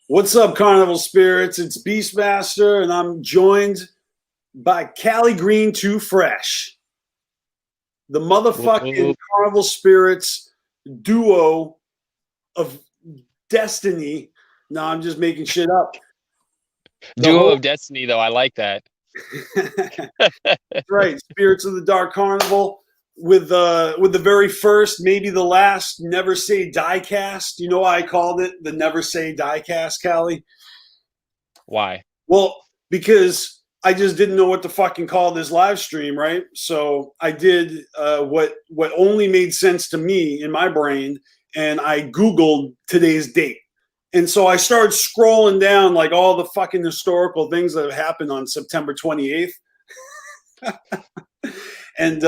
What's up, Carnival Spirits? It's BstMstR, and I'm joined by Cali Green Too Fresh, the motherfucking Whoop. Carnival Spirits duo of destiny. No, I'm just making shit up. The Duo whole of Destiny, though. I like that. right, Spirits of the Dark Carnival with the very first, maybe the last, Never Say DieCast. You know why I called it the Never Say DieCast, Cali? Why? Well, because I just didn't know what to fucking call this live stream, right? So I did what only made sense to me in my brain, and I Googled today's date. And so I started scrolling down like all the fucking historical things that have happened on September 28th. And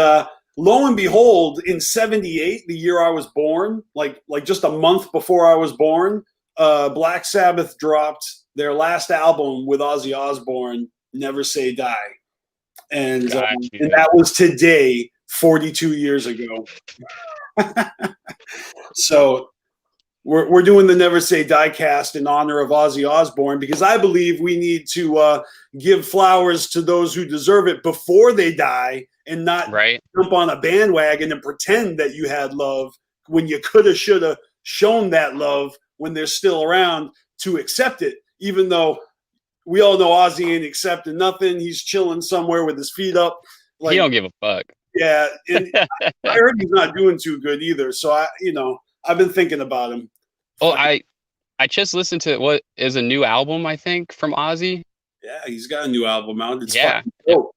lo and behold, in 78, the year I was born, like just a month before I was born, Black Sabbath dropped their last album with Ozzy Osbourne, Never Say Die. And that was today, 42 years ago. So we're doing the Never Say Die cast in honor of Ozzy Osbourne, because I believe we need to give flowers to those who deserve it before they die, and not jump on a bandwagon and pretend that you had love when you coulda, shoulda shown that love when they're still around to accept it, even though we all know Ozzy ain't accepting nothing. He's chilling somewhere with his feet up. Like, he don't give a fuck. Yeah, and I heard he's not doing too good either. So I've been thinking about him. Oh, I just listened to what is a new album, I think, from Ozzy. Yeah, he's got a new album out. It's dope.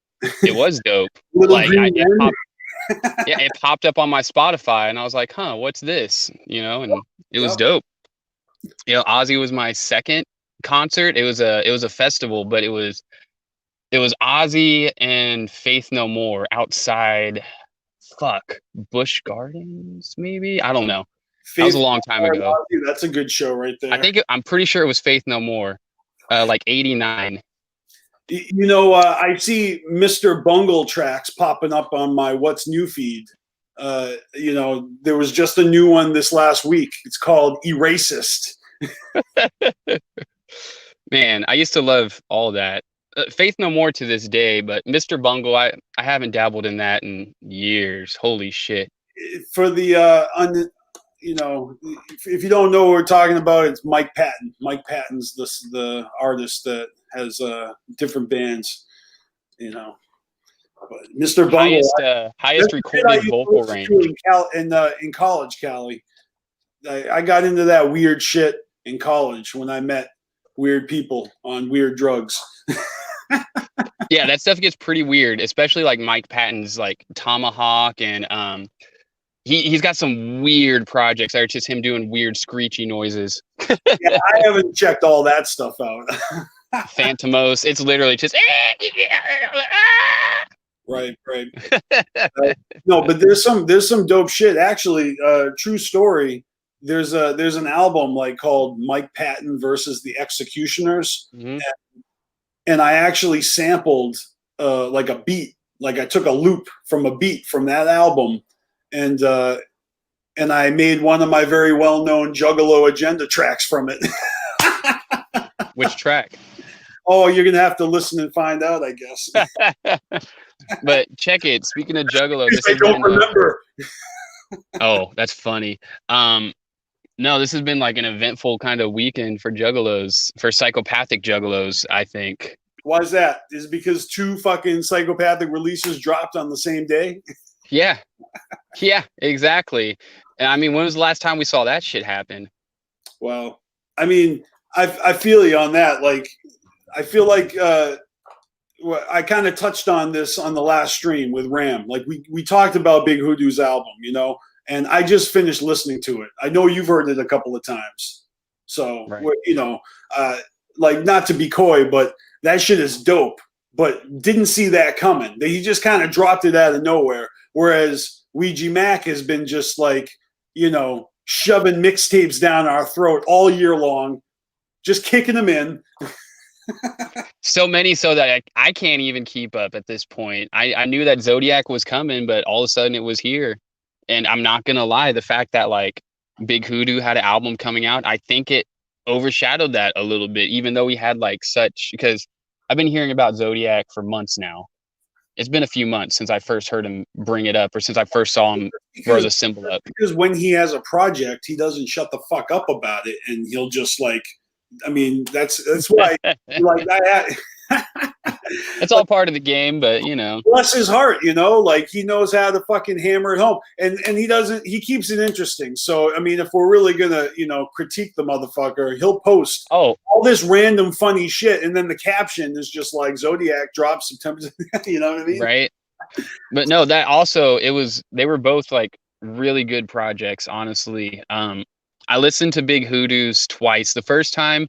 It was dope. Like it popped up on my Spotify, and I was like, "Huh, what's this?" And it was dope. Ozzy was my second concert. It was a festival, but it was Ozzy and Faith No More outside Busch Gardens, maybe? I don't know. That was a long time ago. That's a good show right there. I'm pretty sure it was Faith No More, like 89. I see Mr. Bungle tracks popping up on my What's New feed. There was just a new one this last week. It's called Erasist. Man, I used to love all that. Faith No More to this day, but Mr. Bungle, I haven't dabbled in that in years. Holy shit. For the if you don't know what we're talking about, it's Mike Patton. Mike Patton's the artist that has different bands, But Mr. Bungle, highest recorded vocal range in college, Cali. I got into that weird shit in college when I met weird people on weird drugs. Yeah, that stuff gets pretty weird, especially like Mike Patton's like Tomahawk, and he's got some weird projects that are just him doing weird screechy noises. Yeah, I haven't checked all that stuff out. Phantomos, it's literally just right. No, but there's some dope shit. Actually, true story. There's an album like called Mike Patton versus the Executioners, and I actually sampled like a beat, like I took a loop from a beat from that album, and I made one of my very well-known Juggalo Agenda tracks from it. Which track? Oh, you're gonna have to listen and find out, I guess. But check it. Speaking of Juggalo, I don't remember. Oh, that's funny. No, this has been like an eventful kind of weekend for juggalos, for psychopathic juggalos, I think. Why is that? Is it because 2 fucking psychopathic releases dropped on the same day? Yeah, exactly. And I mean, when was the last time we saw that shit happen? Well, I mean, I feel you on that. Like, I feel like I kind of touched on this on the last stream with Ram. Like, we talked about Big Hoodoo's album, and I just finished listening to it. I know you've heard it a couple of times. So, like, not to be coy, but that shit is dope. But didn't see that coming. He just kind of dropped it out of nowhere. Whereas Ouija Mac has been just like, shoving mixtapes down our throat all year long, just kicking them in. So many so that I can't even keep up at this point. I knew that Zodiac was coming, but all of a sudden it was here. And I'm not going to lie, the fact that like Big Hoodoo had an album coming out, I think it overshadowed that a little bit, even though we had like such, because I've been hearing about Zodiac for months now. It's been a few months since I first heard him bring it up, or since I first saw him throw the symbol up. Because when he has a project, he doesn't shut the fuck up about it, and he'll just like, I mean, that's why like it's all part of the game, but bless his heart, like he knows how to fucking hammer it home, and he keeps it interesting. So I mean, if we're really gonna critique the motherfucker, he'll post all this random funny shit, and then the caption is just like Zodiac drops September. You know what I mean? Right. But no, that also, they were both like really good projects, honestly. I listened to Big Hoodoo's twice. The first time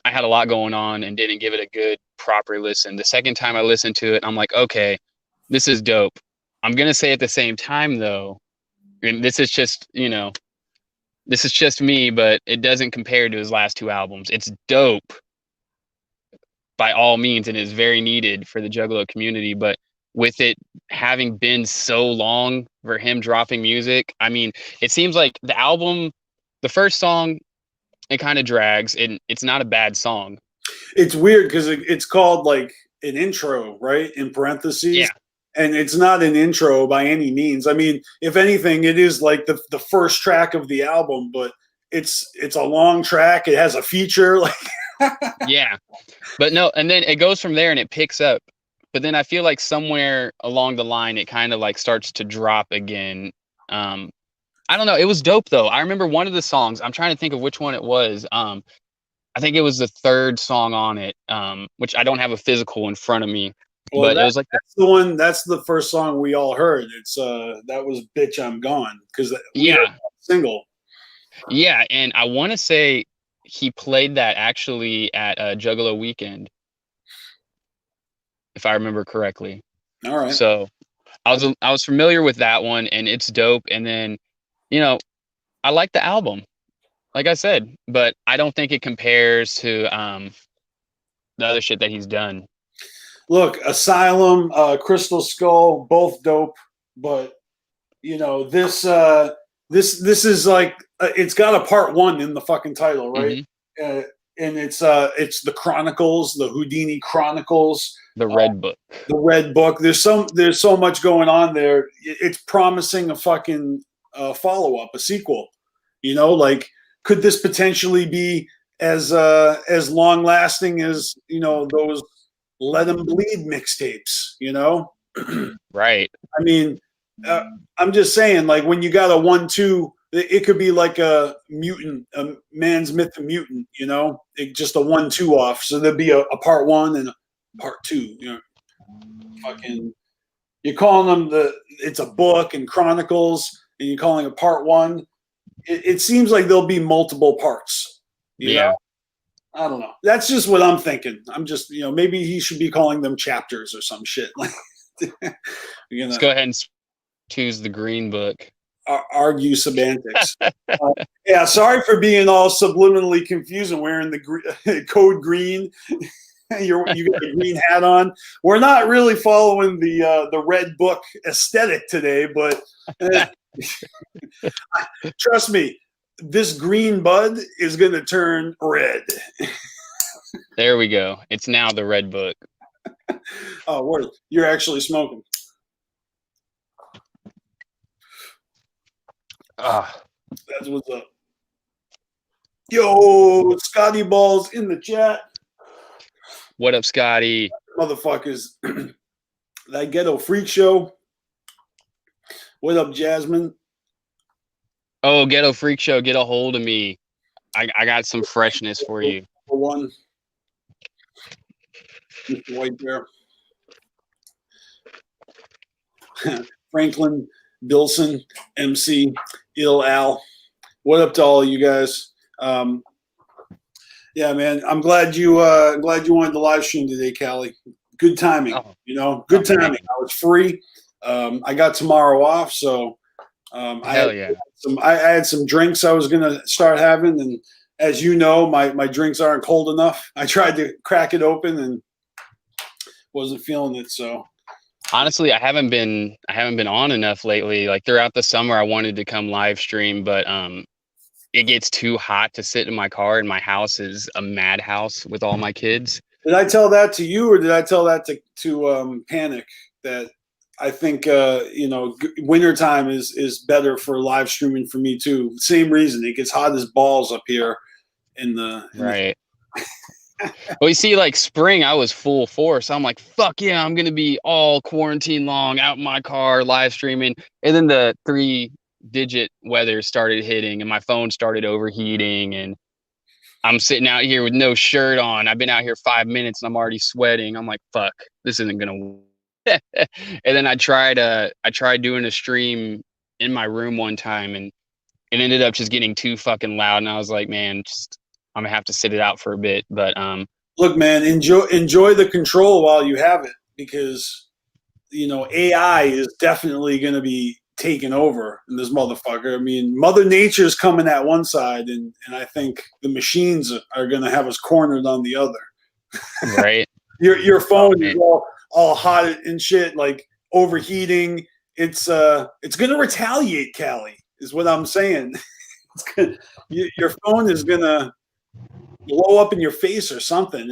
I had a lot going on and didn't give it a good proper listen. The second time I listened to it, I'm like, okay, this is dope. I'm gonna say at the same time though, and this is just me, but it doesn't compare to his last two albums. It's dope by all means, and is very needed for the Juggalo community, but with it having been so long for him dropping music, I mean, it seems like the album, the first song, it kind of drags, and it's not a bad song. It's weird because it's called like an intro, right? In parentheses. Yeah. And it's not an intro by any means. I mean, if anything, it is like the first track of the album, but it's a long track. It has a feature. Like yeah. But no, and then it goes from there and it picks up. But then I feel like somewhere along the line, it kind of like starts to drop again. I don't know. It was dope though. I remember one of the songs. I'm trying to think of which one it was. I think it was the third song on it, which I don't have a physical in front of me. Well, but it was like that's the one. That's the first song we all heard. It's that was "Bitch I'm Gone" because single. Yeah, and I want to say he played that actually at Juggalo Weekend, if I remember correctly. All right. So I was familiar with that one, and it's dope. And then, I like the album, like I said, but I don't think it compares to the other shit that he's done. Look, Asylum, Crystal Skull, both dope, but this is like it's got a part one in the fucking title, right? Mm-hmm. And it's the Chronicles, the Houdini Chronicles, the Red Book. The Red Book. There's so much going on there. It's promising a fucking follow up, a sequel. Like could this potentially be as long lasting as those Let 'Em Bleed mixtapes? Right. I mean, I'm just saying, like when you got a 1-2, it could be like a mutant, a Man's Myth of Mutant, just a 1-2 off. So there'd be a part one and a part two. Fucking, you're calling them it's a book and Chronicles, and you're calling it part one. It seems like there'll be multiple parts. You know? I don't know. That's just what I'm thinking. I'm just, maybe he should be calling them chapters or some shit. Like, let's go ahead and choose the Green Book. Argue semantics. Yeah, sorry for being all subliminally confused and wearing the code green. You got a green hat on. We're not really following the Red Book aesthetic today, but trust me, this green bud is going to turn red. There we go. It's now the Red Book. Oh, word. You're actually smoking. That's what's up. Yo, Scotty Balls in the chat. What up, Scotty? Motherfuckers. That Ghetto Freak Show. What up, Jasmine? Oh, Ghetto Freak Show, get a hold of me. I got some freshness for you. For one. Mr. White Bear. Franklin, Bilson, MC, Il Al. What up to all of you guys? Yeah, man. I'm glad you wanted to live stream today, Callie. Good timing. Good timing. I was free. I got tomorrow off, so I had some drinks I was gonna start having, and as you know, my drinks aren't cold enough. I tried to crack it open and wasn't feeling it. So honestly, I haven't been on enough lately. Like throughout the summer, I wanted to come live stream, but it gets too hot to sit in my car, and my house is a madhouse with all my kids. Did I tell that to you, or did I tell that to Panic? That I think wintertime is better for live streaming for me too. Same reason. It gets hot as balls up here in the right. Well, you see, like spring, I was full force. I'm like, fuck yeah, I'm gonna be all quarantine long out in my car live streaming, and then the 3-digit weather started hitting, and my phone started overheating, and I'm sitting out here with no shirt on. I've been out here 5 minutes and I'm already sweating. I'm like, fuck, this isn't gonna work. And then I tried doing a stream in my room one time, and it ended up just getting too fucking loud, and I was like, man, I'm gonna have to sit it out for a bit. But look, man, enjoy the control while you have it, because AI is definitely gonna be taken over in this motherfucker. I mean, Mother Nature's coming at one side, and I think the machines are gonna have us cornered on the other. Right. Your phone is all hot and shit, like overheating. It's gonna retaliate, Callie, is what I'm saying. Your phone is gonna blow up in your face or something.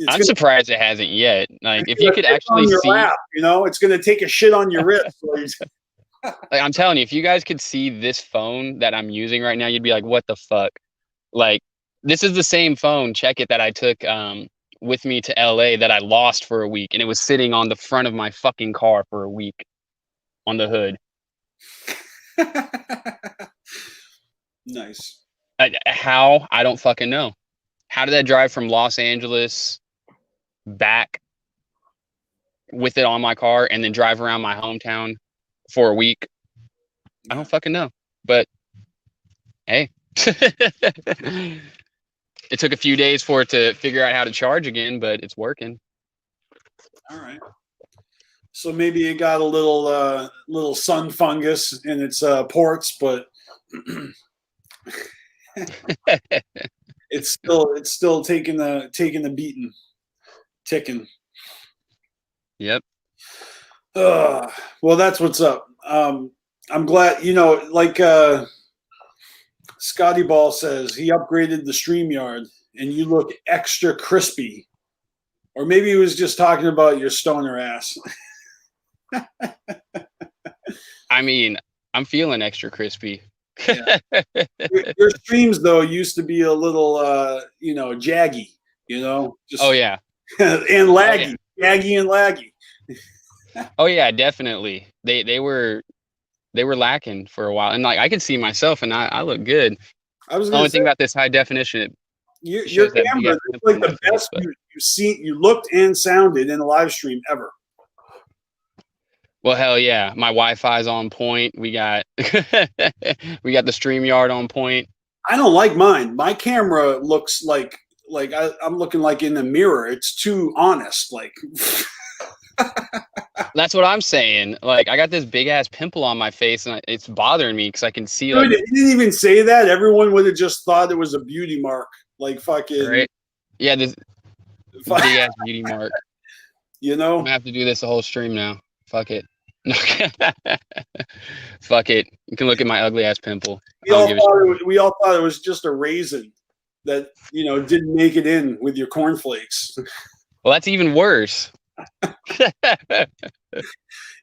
I'm surprised it hasn't yet. Like, if you could actually see, lap, it's gonna take a shit on your wrist. Like, I'm telling you, if you guys could see this phone that I'm using right now, you'd be like, what the fuck? Like, this is the same phone, check it, that I took with me to LA that I lost for a week, and it was sitting on the front of my fucking car for a week on the hood. Nice. How? I don't fucking know. How did that drive from Los Angeles back with it on my car and then drive around my hometown for a week? I don't fucking know. But hey, it took a few days for it to figure out how to charge again, but it's working. All right. So maybe it got a little sun fungus in its ports, but it's still taking the beating, ticking. Yep. Well, that's what's up. I'm glad, like Scotty Ball says, he upgraded the StreamYard and you look extra crispy. Or maybe he was just talking about your stoner ass. I mean, I'm feeling extra crispy. Yeah. Your streams, though, used to be a little, jaggy, Just, oh, yeah. And laggy. Jaggy and laggy. Oh, yeah, definitely. They were lacking for a while. And, like, I could see myself, and I look good. I was the only thing about this high definition, your camera is like the best you've seen. You looked and sounded in a live stream ever. Well, hell yeah. My Wi-Fi's on point. We got the StreamYard on point. I don't like mine. My camera looks like I'm looking like in the mirror. It's too honest. Like that's what I'm saying. Like, I got this big ass pimple on my face, and it's bothering me because I can see. Dude, it didn't even say that. Everyone would have just thought it was a beauty mark. Like fucking. Right? Yeah, this big ass beauty mark. I'm gonna have to do this the whole stream now. Fuck it. Fuck it. You can look at my ugly ass pimple. We all thought it was just a raisin that didn't make it in with your cornflakes. Well, that's even worse.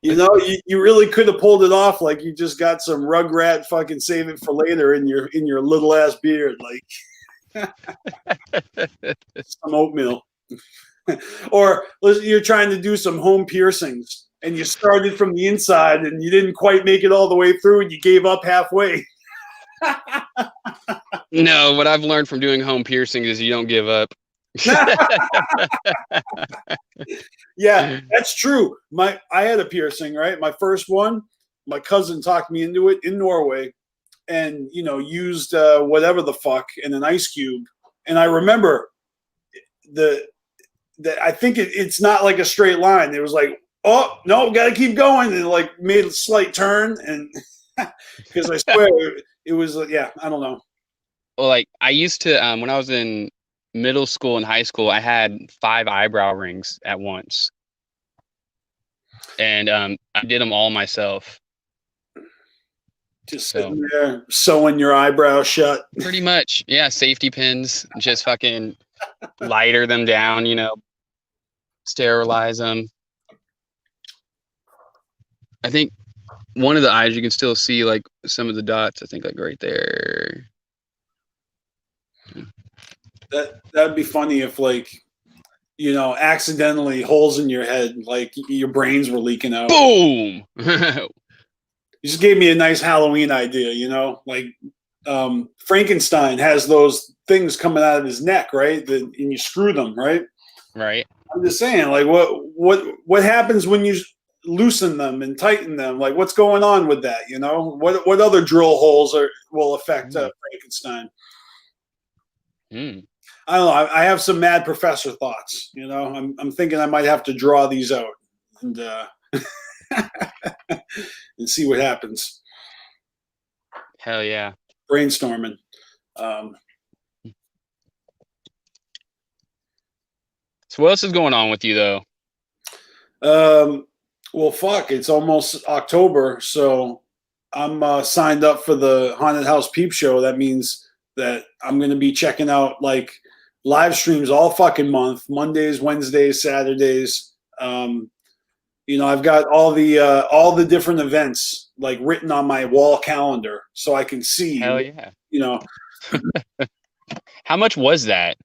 You really could have pulled it off like you just got some Rugrat fucking save it for later in your little ass beard, like some oatmeal. Or you're trying to do some home piercings and you started from the inside and you didn't quite make it all the way through and you gave up halfway. No, what I've learned from doing home piercings is you don't give up. Yeah, that's true. I had a piercing, right? My first one, my cousin talked me into it in Norway and, used whatever the fuck in an ice cube. And I remember I think it's not like a straight line. It was like, oh, no, got to keep going. And like made a slight turn. And because I swear it was, I don't know. Well, like I used to, when I was in middle school and high school, I had 5 eyebrow rings at once. And I did them all myself. Just sitting there sewing your eyebrows shut. Pretty much. Yeah. Safety pins, just fucking lighter them down, you know, sterilize them. I think one of the eyes you can still see like some of the dots, I think like right there. That'd be funny if like, you know, accidentally holes in your head, like your brains were leaking out. Boom. You just gave me a nice Halloween idea, you know, like Frankenstein has those things coming out of his neck, right? And you screw them, right? Right. I'm just saying, like, what happens when you loosen them and tighten them? Like, what's going on with that? You know, what other drill holes will affect Frankenstein? I don't know. I have some mad professor thoughts. You know, I'm thinking I might have to draw these out and and see what happens. Hell yeah. Brainstorming. So what else is going on with you though? Well, fuck, it's almost October, so I'm signed up for the Haunted House Peep Show. That means that I'm going to be checking out like live streams all fucking month, Mondays, Wednesdays, Saturdays. You know, I've got all the different events like written on my wall calendar so I can see. Hell yeah. You know. How much was that?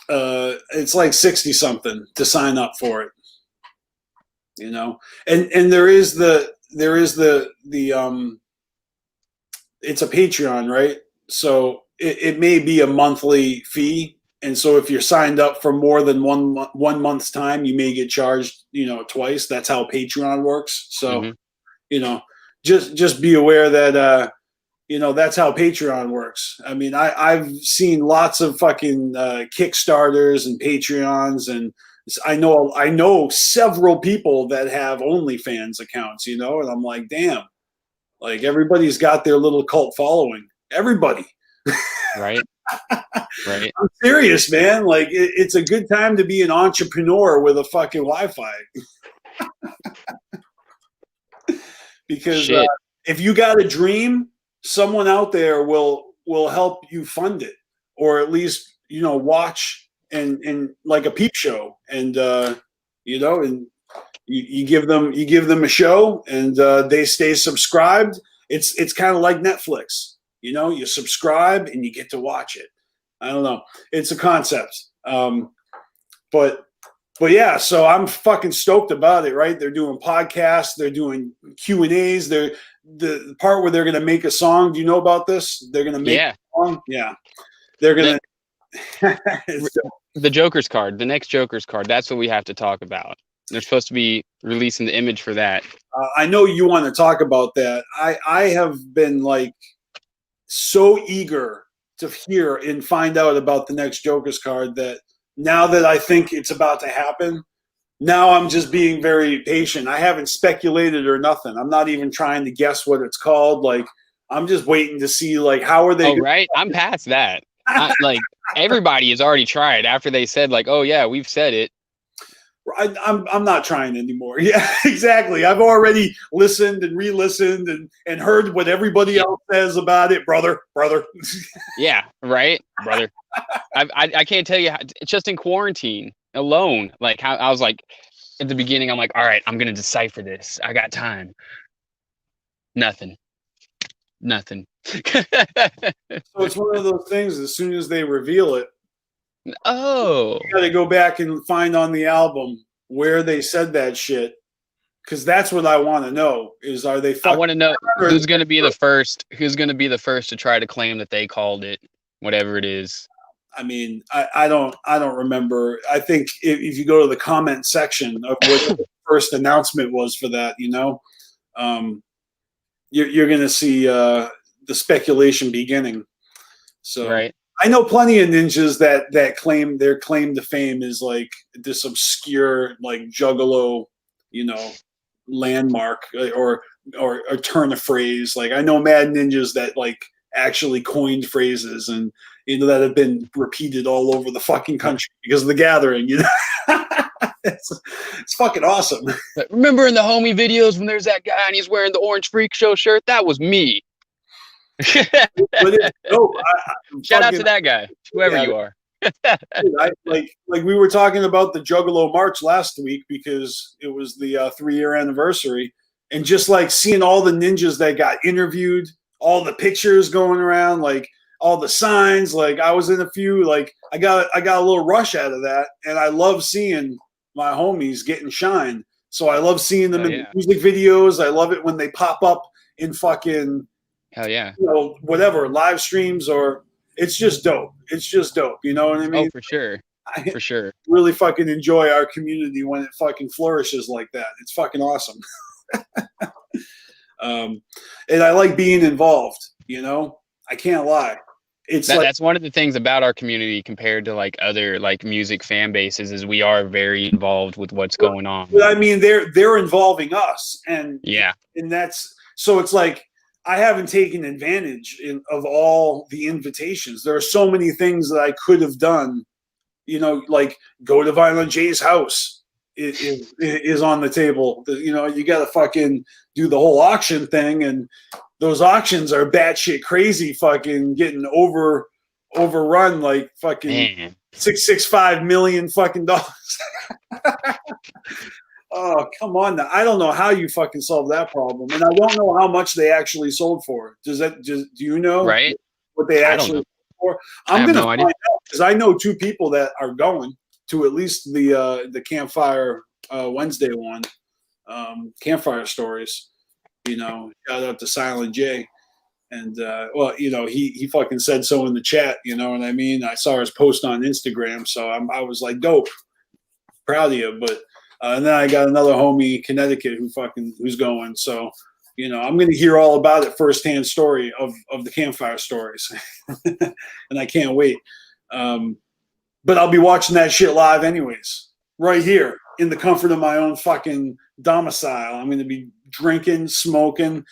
It's like 60 something to sign up for it. You know, and there is the it's a Patreon, right? So it may be a monthly fee, and so if you're signed up for more than one month's time, you may get charged, you know, twice. That's how Patreon works. So, you know, just be aware that you know, that's how Patreon works. I mean, I've seen lots of fucking Kickstarters and Patreons, and I know several people that have OnlyFans accounts, you know, and I'm like, damn, like everybody's got their little cult following. Everybody. Right. Right. I'm serious, man. Like it's a good time to be an entrepreneur with a fucking Wi-Fi. Because if you got a dream, someone out there will help you fund it, or at least, you know, watch and like a peep show, and you know, and you give them a show, and they stay subscribed. It's kind of like Netflix, you know, you subscribe and you get to watch it. I don't know, it's a concept, but yeah, so I'm fucking stoked about it, right? They're doing podcasts, they're doing Q&As, they're the part where they're going to make a song. Do you know about this? They're going to make a song. Yeah. They're going to, the Joker's card, the next Joker's card. That's what we have to talk about. They're supposed to be releasing the image for that. I know you want to talk about that. I have been like so eager to hear and find out about the next Joker's card that now that I think it's about to happen, now I'm just being very patient. I haven't speculated or nothing. I'm not even trying to guess what it's called. Like, I'm just waiting to see, like, how are they? Oh, right. I'm past that. Like, everybody has already tried after they said, like, oh, yeah, we've said it. I'm not trying anymore. Yeah, exactly. I've already listened and re-listened and heard what everybody else says about it, brother. Yeah, right, brother. I can't tell you how, it's just in quarantine alone. Like how I was like at the beginning, I'm like, all right, I'm gonna decipher this. I got time. Nothing. So it's one of those things. As soon as they reveal it, you got to go back and find on the album where they said that shit, because that's what I want to know. Is are they? I want to know who's going to be the first. Who's going to be the first to try to claim that they called it, whatever it is. I mean, I don't remember. I think if you go to the comment section of what the first announcement was for that, you know, you're going to see the speculation beginning. So right. I know plenty of ninjas that claim their claim to fame is like this obscure, like juggalo, you know, landmark or a turn of phrase. Like I know mad ninjas that like actually coined phrases and, you know, that have been repeated all over the fucking country because of the gathering, you know. It's fucking awesome. But remember in the homie videos when there's that guy and he's wearing the Orange Freak Show shirt? That was me. But it's dope. Shout out to that guy, whoever you are. Like we were talking about the Juggalo March last week because it was the 3-year anniversary, and just like seeing all the ninjas that got interviewed, all the pictures going around, like all the signs. Like I was in a few. Like I got a little rush out of that, and I love seeing my homies getting shine. So I love seeing them in the music videos. I love it when they pop up in fucking hell yeah, whatever live streams, or it's just dope. It's just dope. You know what I mean? Oh, for sure. For sure. Really fucking enjoy our community when it fucking flourishes like that. It's fucking awesome. And I like being involved, you know? I can't lie. It's that's one of the things about our community compared to like other like music fan bases is we are very involved with what's going on. But I mean, they're involving us, and and that's so it's like I haven't taken advantage of all the invitations. There are so many things that I could have done, you know, like go to Violent J's house is on the table. You know, you got to fucking do the whole auction thing, and those auctions are batshit crazy, fucking getting overrun like fucking $665 million fucking dollars. Oh, come on now. I don't know how you fucking solve that problem. And I don't know how much they actually sold for. Do you know what they actually sold for? I'm going to find out because I know 2 people that are going to at least the Campfire Wednesday one, Campfire Stories. You know, shout out to Silent J. And, well, you know, he fucking said so in the chat, you know what I mean? I saw his post on Instagram, so I was like, dope. Proud of you. But, and then I got another homie, Connecticut, who's going. So, you know, I'm going to hear all about it firsthand story of the Campfire Stories. And I can't wait. But I'll be watching that shit live anyways, right here in the comfort of my own fucking domicile. I'm going to be drinking, smoking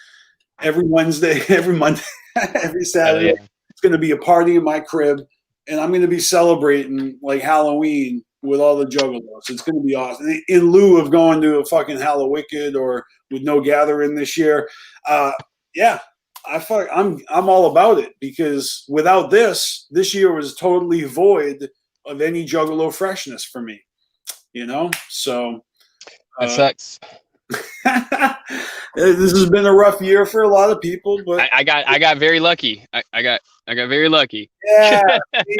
every Wednesday, every Monday, every Saturday. Yeah. It's going to be a party in my crib, and I'm going to be celebrating like Halloween with all the juggalos. It's going to be awesome. In lieu of going to a fucking Hallowicked or with no gathering this year, yeah, I'm all about it because without this year was totally void of any juggalo freshness for me. You know, so that sucks. This has been a rough year for a lot of people, but I got very lucky. I got very lucky. Yeah, you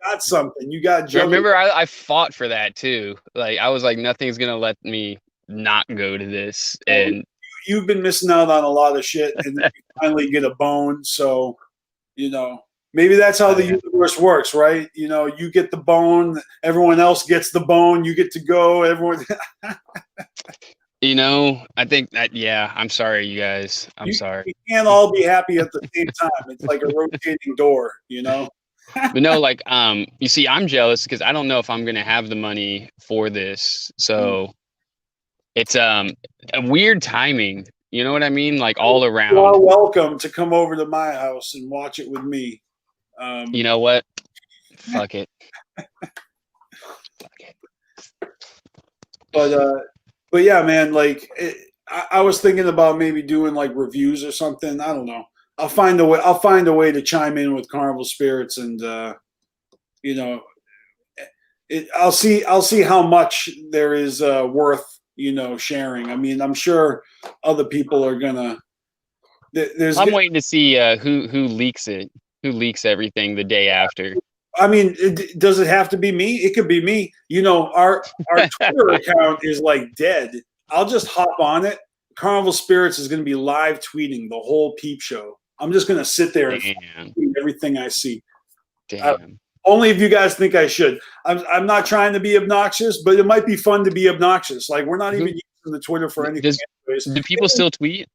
got something. You got. Remember, I fought for that too. Like I was like, nothing's gonna let me not go to this, and you've been missing out on a lot of shit, and then you finally get a bone. So, you know. Maybe that's how the universe works, right? You know, you get the bone, everyone else gets the bone, you get to go, everyone. You know, I think that, I'm sorry, you guys. I'm sorry. We can't all be happy at the same time. It's like a rotating door, you know? But no, like, you see, I'm jealous because I don't know if I'm going to have the money for this. So it's a weird timing. You know what I mean? Like all around. You are welcome to come over to my house and watch it with me. You know what? Fuck it. Fuck it. But yeah, man, like I was thinking about maybe doing like reviews or something. I don't know. I'll find a way to chime in with Carnival Spirits, and you know, I'll see how much there is worth, you know, sharing. I mean, I'm sure other people are gonna. I'm waiting to see who leaks it. Who leaks everything the day after? I mean, does it have to be me? It could be me. You know, our Twitter account is like dead. I'll just hop on it. Carnival Spirits is going to be live tweeting the whole peep show. I'm just going to sit there and tweet everything I see. Damn. Only if you guys think I should. I'm not trying to be obnoxious, but it might be fun to be obnoxious. Like we're not even using the Twitter for anything. Do people still tweet?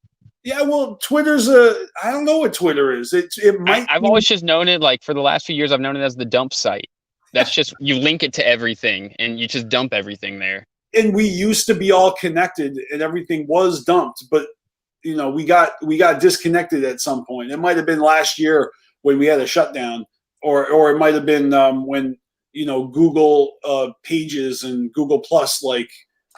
Yeah, well, Twitter's I don't know what Twitter is. It might. I've always just known it, like for the last few years, I've known it as the dump site. That's just, you link it to everything and you just dump everything there. And we used to be all connected and everything was dumped, but you know, we got disconnected at some point. It might have been last year when we had a shutdown, or it might have been when, you know, Google Pages and Google Plus like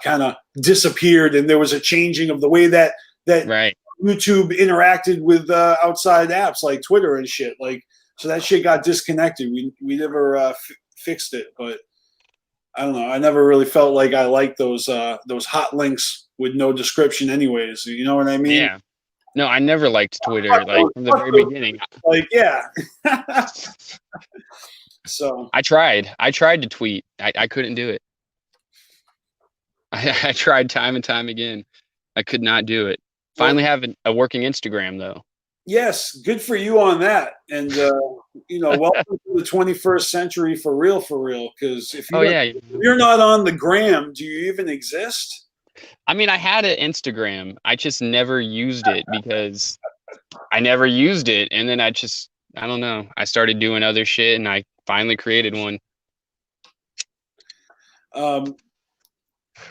kind of disappeared and there was a changing of the way that right. YouTube interacted with outside apps like Twitter and shit. Like, so that shit got disconnected. We never fixed it, but I don't know. I never really felt like I liked those hot links with no description, anyways. You know what I mean? Yeah. No, I never liked Twitter, like from the very beginning. Like, yeah. So I tried to tweet. I couldn't do it. I tried time and time again. I could not do it. Finally have a working Instagram though. Yes, good for you on that. And welcome to the 21st century for real. Because if you're not on the gram, do you even exist? I mean, I had an Instagram. I just never used it because I never used it. And then I don't know. I started doing other shit and I finally created one.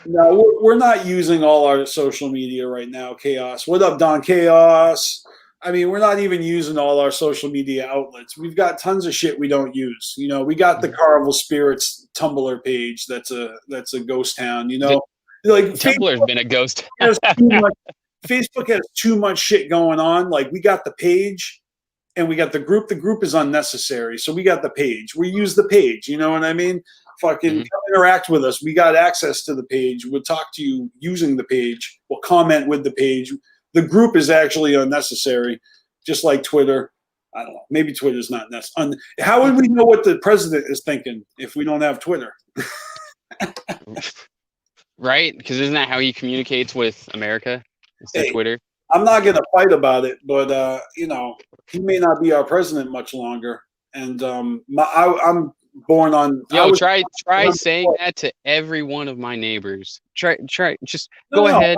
No, we're not using all our social media right now. Chaos. What up, Don Chaos? I mean, we're not even using all our social media outlets. We've got tons of shit we don't use. You know, we got the CarnivalSpirits Tumblr page. That's a ghost town. You know, like Tumblr's been a ghost. Facebook has too much shit going on. Like, we got the page and we got the group. The group is unnecessary. So we got the page. We use the page. You know what I mean? Fucking come interact with us. We got access to the page. We'll talk to you using the page. We'll comment with the page. The group is actually unnecessary, just like Twitter. I don't know. Maybe Twitter's not necessary. How would we know what the president is thinking if we don't have Twitter? Right? Because isn't that how he communicates with America? It's through Twitter. I'm not going to fight about it, but he may not be our president much longer. And I'm born on. Try saying that to every one of my neighbors. Try. Just go ahead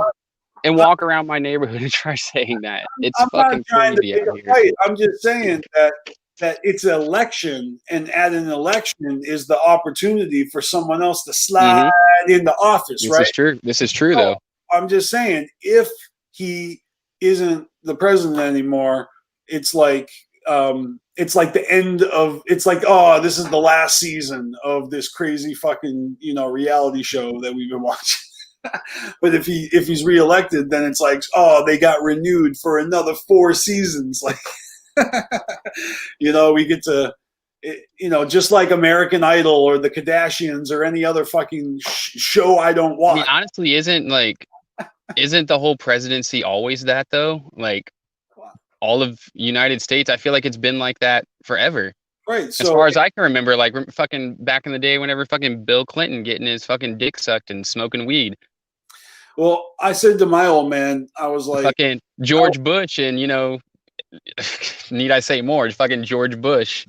and walk around my neighborhood and try saying that. It's fucking crazy out here. I'm just saying that it's an election, and at an election is the opportunity for someone else to slide into office, right? This is true, though. I'm just saying, if he isn't the president anymore, it's like the end of. It's like, oh, this is the last season of this crazy fucking reality show that we've been watching. But if he's reelected, then it's like, oh, they got renewed for another 4 seasons. Like, we get to, just like American Idol or the Kardashians or any other fucking show I don't watch. I mean, honestly, isn't the whole presidency always that though? Like, all of United States, I feel like it's been like that forever. Right. So, as far as I can remember, like fucking back in the day, whenever fucking Bill Clinton getting his fucking dick sucked and smoking weed. Well, I said to my old man, I was like, fucking George Bush, and need I say more? Fucking George Bush.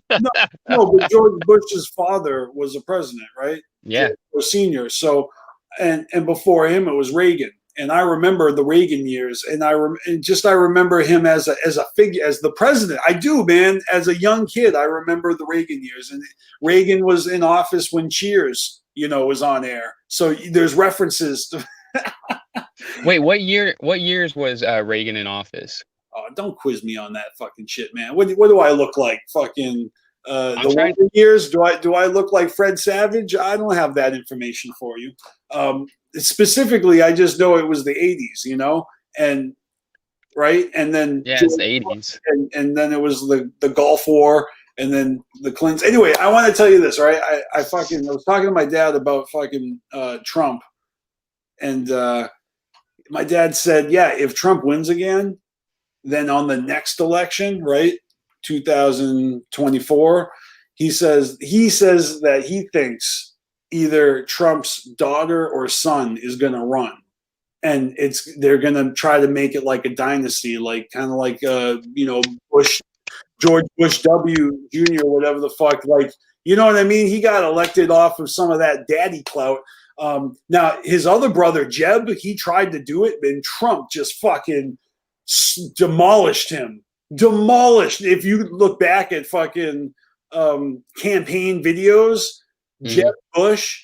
no, but George Bush's father was a president, right? Yeah, or senior. So, and before him, it was Reagan. And I remember the Reagan years, and I remember him as a figure, as the president. I do, man. As a young kid, I remember the Reagan years, and Reagan was in office when Cheers, was on air. So there's references to. Wait, what years was Reagan in office? Oh, don't quiz me on that fucking shit, man. What do I look like? Fucking the Wonder Years? Do I look like Fred Savage? I don't have that information for you. Specifically, I just know it was the 80s, and right, and then it's the 80s, and then it was the Gulf War, and then the Clintons. Anyway, I want to tell you this, right? I was talking to my dad about fucking Trump, and my dad said, yeah, if Trump wins again, then on the next election, right, 2024, he says that he thinks either Trump's daughter or son is going to run, and they're going to try to make it like a dynasty, like kind of like George Bush W. Jr., whatever the fuck, like, you know what I mean? He got elected off of some of that daddy clout. Now his other brother Jeb, he tried to do it, and Trump just fucking demolished him. If you look back at fucking campaign videos, Jeb Bush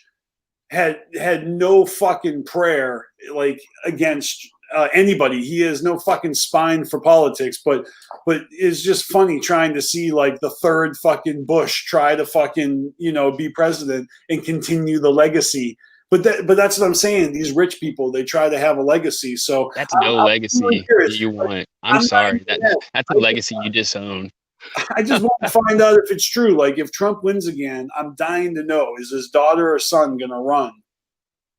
had no fucking prayer like against anybody. He has no fucking spine for politics, but it's just funny trying to see like the third fucking Bush try to fucking be president and continue the legacy but that's what I'm saying. These rich people, they try to have a legacy. So that's no legacy you want. I'm sorry. That's a legacy you disown. I just want to find out if it's true. Like, if Trump wins again, I'm dying to know, is his daughter or son going to run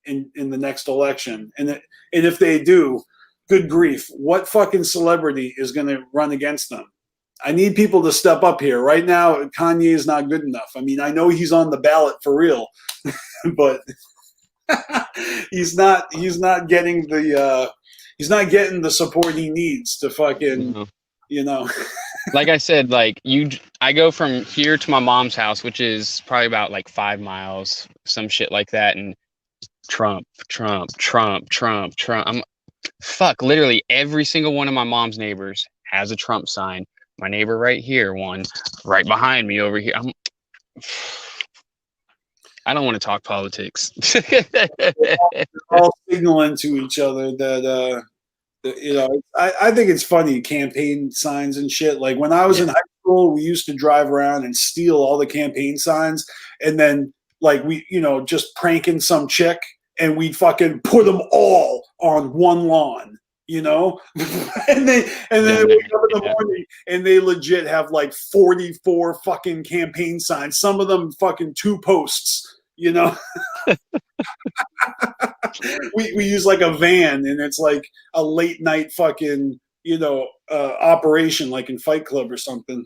in the next election? And if they do, good grief, what fucking celebrity is going to run against them? I need people to step up here. Right now, Kanye is not good enough. I mean, I know he's on the ballot for real, but he's not getting the support he needs to fucking, you know. Like I said, I go from here to my mom's house, which is probably about like 5 miles, some shit like that, and Trump. Fuck, literally every single one of my mom's neighbors has a Trump sign. My neighbor right here, one right behind me over here. I don't want to talk politics. They're all signaling to each other that I think it's funny, campaign signs and shit. Like, when I was in high school, we used to drive around and steal all the campaign signs, and then like we, just pranking some chick, and we'd fucking put them all on one lawn, and then they wake up in the morning and they legit have like 44 fucking campaign signs. Some of them fucking 2 posts. We use like a van, and it's like a late night fucking operation, like in Fight Club or something.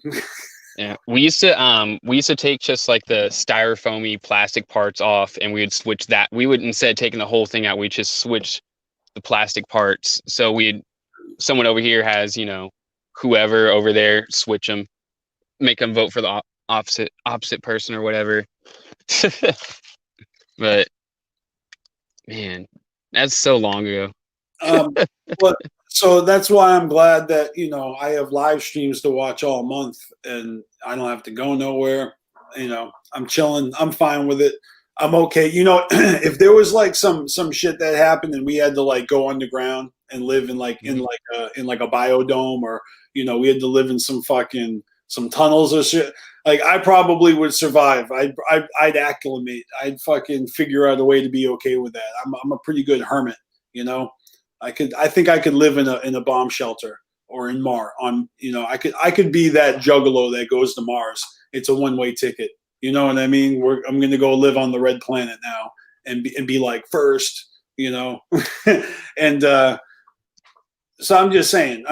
Yeah, we used to take just like the styrofoamy plastic parts off, and we would switch that. We would, instead of taking the whole thing out, we just switch the plastic parts. So someone over here has, whoever over there, switch them, make them vote for the opposite person or whatever. But man, that's so long ago. So that's why I'm glad that I have live streams to watch all month, and I don't have to go nowhere. I'm chilling. I'm fine with it. I'm okay. If there was like some shit that happened and we had to like go underground and live in like in a biodome, or we had to live in some tunnels or shit, like, I probably would survive. I'd acclimate. I'd fucking figure out a way to be okay with that. I'm a pretty good hermit. I think I could live in a bomb shelter or in Mars. I could be that juggalo that goes to Mars. It's a one-way ticket. You know what I mean? I'm going to go live on the red planet now and be like first. And so I'm just saying.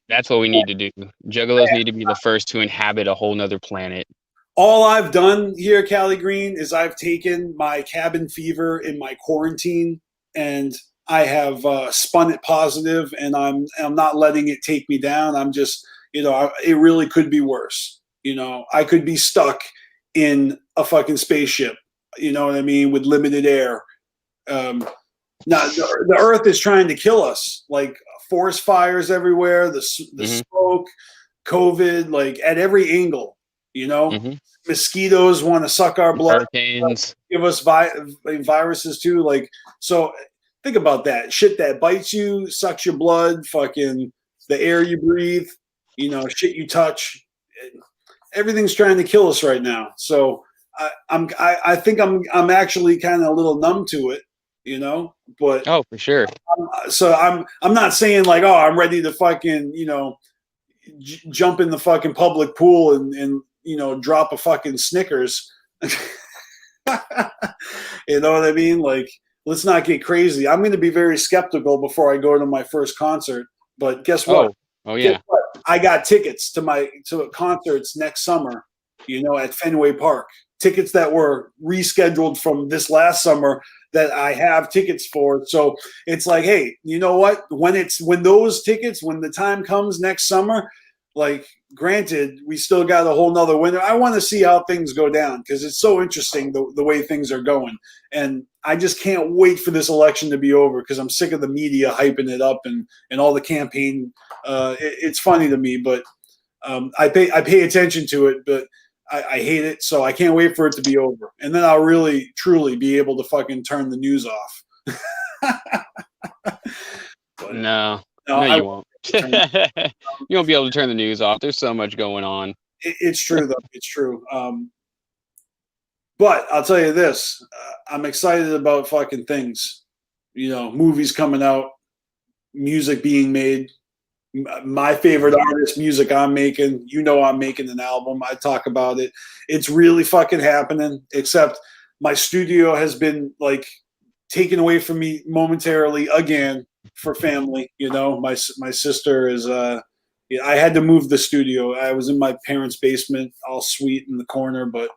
That's what we need to do. Juggalos need to be the first to inhabit a whole nother planet. All I've done here, Cali Green, is I've taken my cabin fever in my quarantine, and I have spun it positive, and I'm not letting it take me down. I'm just, it really could be worse. I could be stuck in a fucking spaceship, you know what I mean, with limited air. Now, the Earth is trying to kill us, like forest fires everywhere, the smoke, COVID, like at every angle, Mosquitoes want to suck our blood, hurricanes, give us viruses too. Like, so think about that shit that bites you, sucks your blood, fucking the air you breathe, shit you touch. Everything's trying to kill us right now. So I think I'm actually kind of a little numb to it, but oh, for sure. So I'm not saying like, oh, I'm ready to fucking, jump in the fucking public pool and drop a fucking Snickers. You know what I mean? Like, let's not get crazy. I'm going to be very skeptical before I go to my first concert. But guess what? Oh yeah. I got tickets to concerts next summer, at Fenway Park. Tickets that were rescheduled from this last summer that I have tickets for. So it's like, hey, you know what? When the time comes next summer, like, granted, we still got a whole nother winter. I want to see how things go down, because it's so interesting the way things are going. And I just can't wait for this election to be over, because I'm sick of the media hyping it up and all the campaign. It's funny to me, but I pay attention to it, but I hate it. So I can't wait for it to be over. And then I'll really, truly be able to fucking turn the news off. No, you won't. You won't be able to turn the news off. There's so much going on. It's true, though. It's true. But I'll tell you this, I'm excited about fucking things. You know, movies coming out, music being made. My favorite artist, music I'm making. You know, I'm making an album. I talk about it. It's really fucking happening. Except my studio has been like taken away from me momentarily again for family. You know, my sister is. I had to move the studio. I was in my parents' basement, all sweet in the corner, but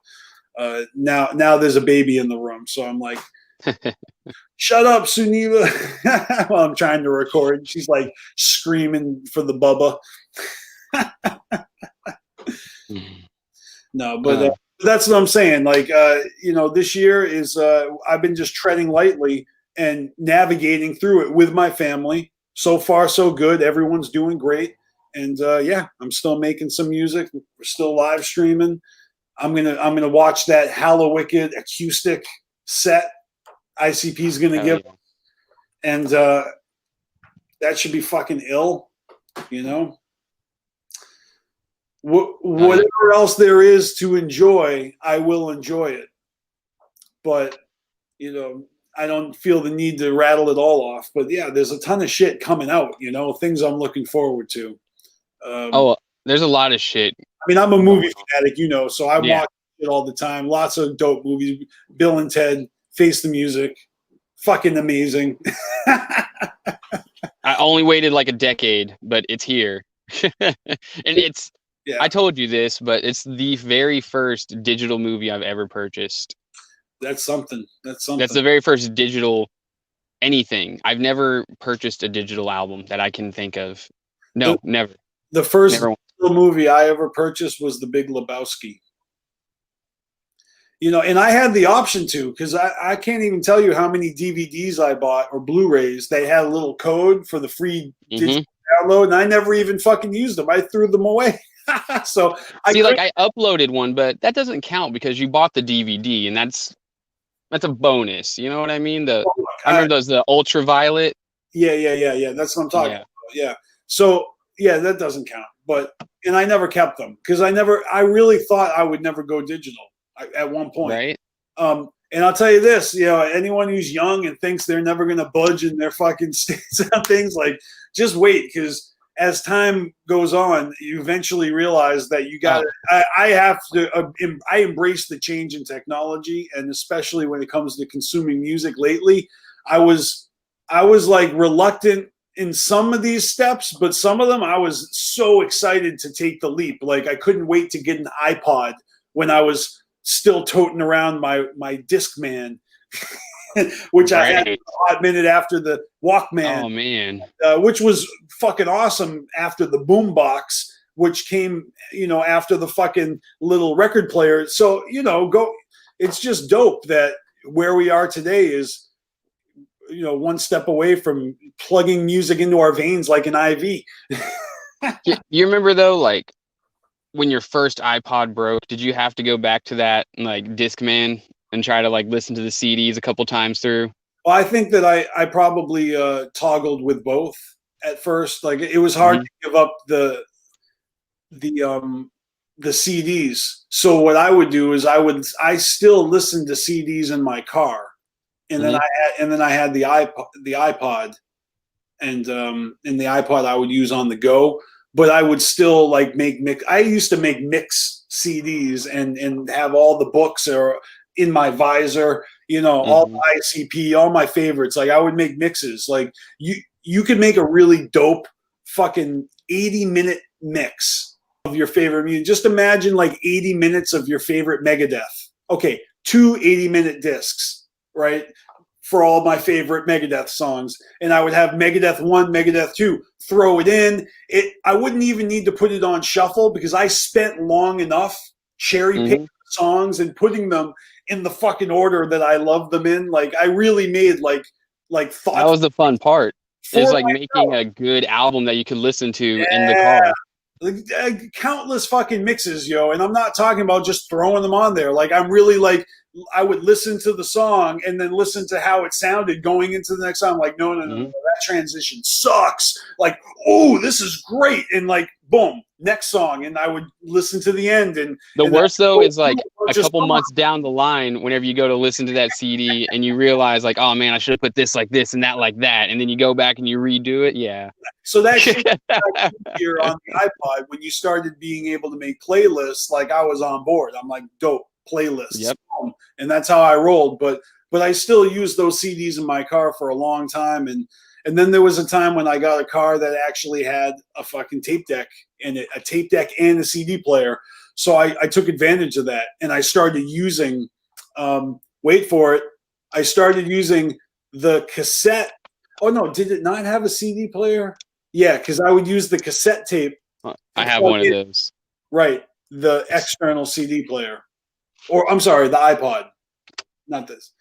now there's a baby in the room, so I'm like, shut up, Suniva, while I'm trying to record. She's like screaming for the bubba. No, but that's what I'm saying. Like, you know, this year is I've been just treading lightly and navigating through it with my family. So far, so good. Everyone's doing great, and yeah, I'm still making some music. We're still live streaming. I'm gonna watch that Hallowicked acoustic set ICP is gonna give, and that should be fucking ill, you know. Whatever else there is to enjoy, I will enjoy it. But you know, I don't feel the need to rattle it all off. But yeah, there's a ton of shit coming out. You know, things I'm looking forward to. There's a lot of shit. I mean, I'm a movie fanatic, you know, so I watch it all the time. Lots of dope movies. Bill and Ted, Face the Music, fucking amazing. I only waited like a decade, but it's here. And it's, I told you this, but it's the very first digital movie I've ever purchased. That's something. That's the very first digital anything. I've never purchased a digital album that I can think of. No, never. The first movie I ever purchased was The Big Lebowski. You know, and I had the option to, because I can't even tell you how many DVDs I bought or Blu-rays. They had a little code for the free digital download, and I never even fucking used them. I threw them away. So I uploaded one, but that doesn't count because you bought the DVD, and that's a bonus. You know what I mean? I remember those, the ultraviolet. Yeah. That's what I'm talking about. Yeah. So yeah, that doesn't count. And I never kept them because I really thought I would never go digital at one point. Right. And I'll tell you this, you know, anyone who's young and thinks they're never going to budge in their fucking states on things, like, just wait, because as time goes on, you eventually realize that you got to, I embrace the change in technology, and especially when it comes to consuming music lately, I was like reluctant in some of these steps, but some of them I was so excited to take the leap. Like, I couldn't wait to get an iPod when I was still toting around my Discman, which I had a hot minute after the Walkman. Oh man, which was fucking awesome after the boombox, which came, you know, after the fucking little record player. So, you know, it's just dope that where we are today is, you know, one step away from plugging music into our veins like an IV. You remember though, like when your first iPod broke, did you have to go back to that like Discman and try to like listen to the CDs a couple times through? Well, I think that I probably toggled with both at first. Like, it was hard to give up the CDs. So what I would do is I still listened to CDs in my car, and then I had the iPod, and the iPod I would use on the go. But I would still like I used to make mix CDs and have all the books or in my visor, you know, all the ICP, all my favorites. Like, I would make mixes. Like, you could make a really dope fucking 80-minute mix of your favorite music. Just imagine like 80 minutes of your favorite Megadeth. Okay, 2 80-minute discs, right? For all my favorite Megadeth songs. And I would have Megadeth 1, Megadeth 2, throw it in. I wouldn't even need to put it on shuffle because I spent long enough cherry picking songs and putting them in the fucking order that I love them in. Like, I really made like thought. That was the fun part. It's like making a good album that you could listen to in the car. Like, countless fucking mixes, yo. And I'm not talking about just throwing them on there. Like, I'm really like listen to the song and then listen to how it sounded going into the next song. Like, no, that transition sucks. Like, oh, this is great. And like, boom, next song. And I would listen to the end. And the worst though is like a couple just months down the line, whenever you go to listen to that CD and you realize like, oh man, I should have put this like this and that like that. And then you go back and you redo it. Yeah. So that shit here on the iPod, when you started being able to make playlists, like I was on board. I'm like, dope, playlists. Yep. And that's how I rolled. But I still used those CDs in my car for a long time. And then there was a time when I got a car that actually had a fucking tape deck and a tape deck and a CD player. So I took advantage of that, and I started using, wait for it, I started using the cassette. Oh no, did it not have a CD player? Yeah, because I would use the cassette tape. I have one of those. Right, the external CD player. Or I'm sorry, the iPod, not this.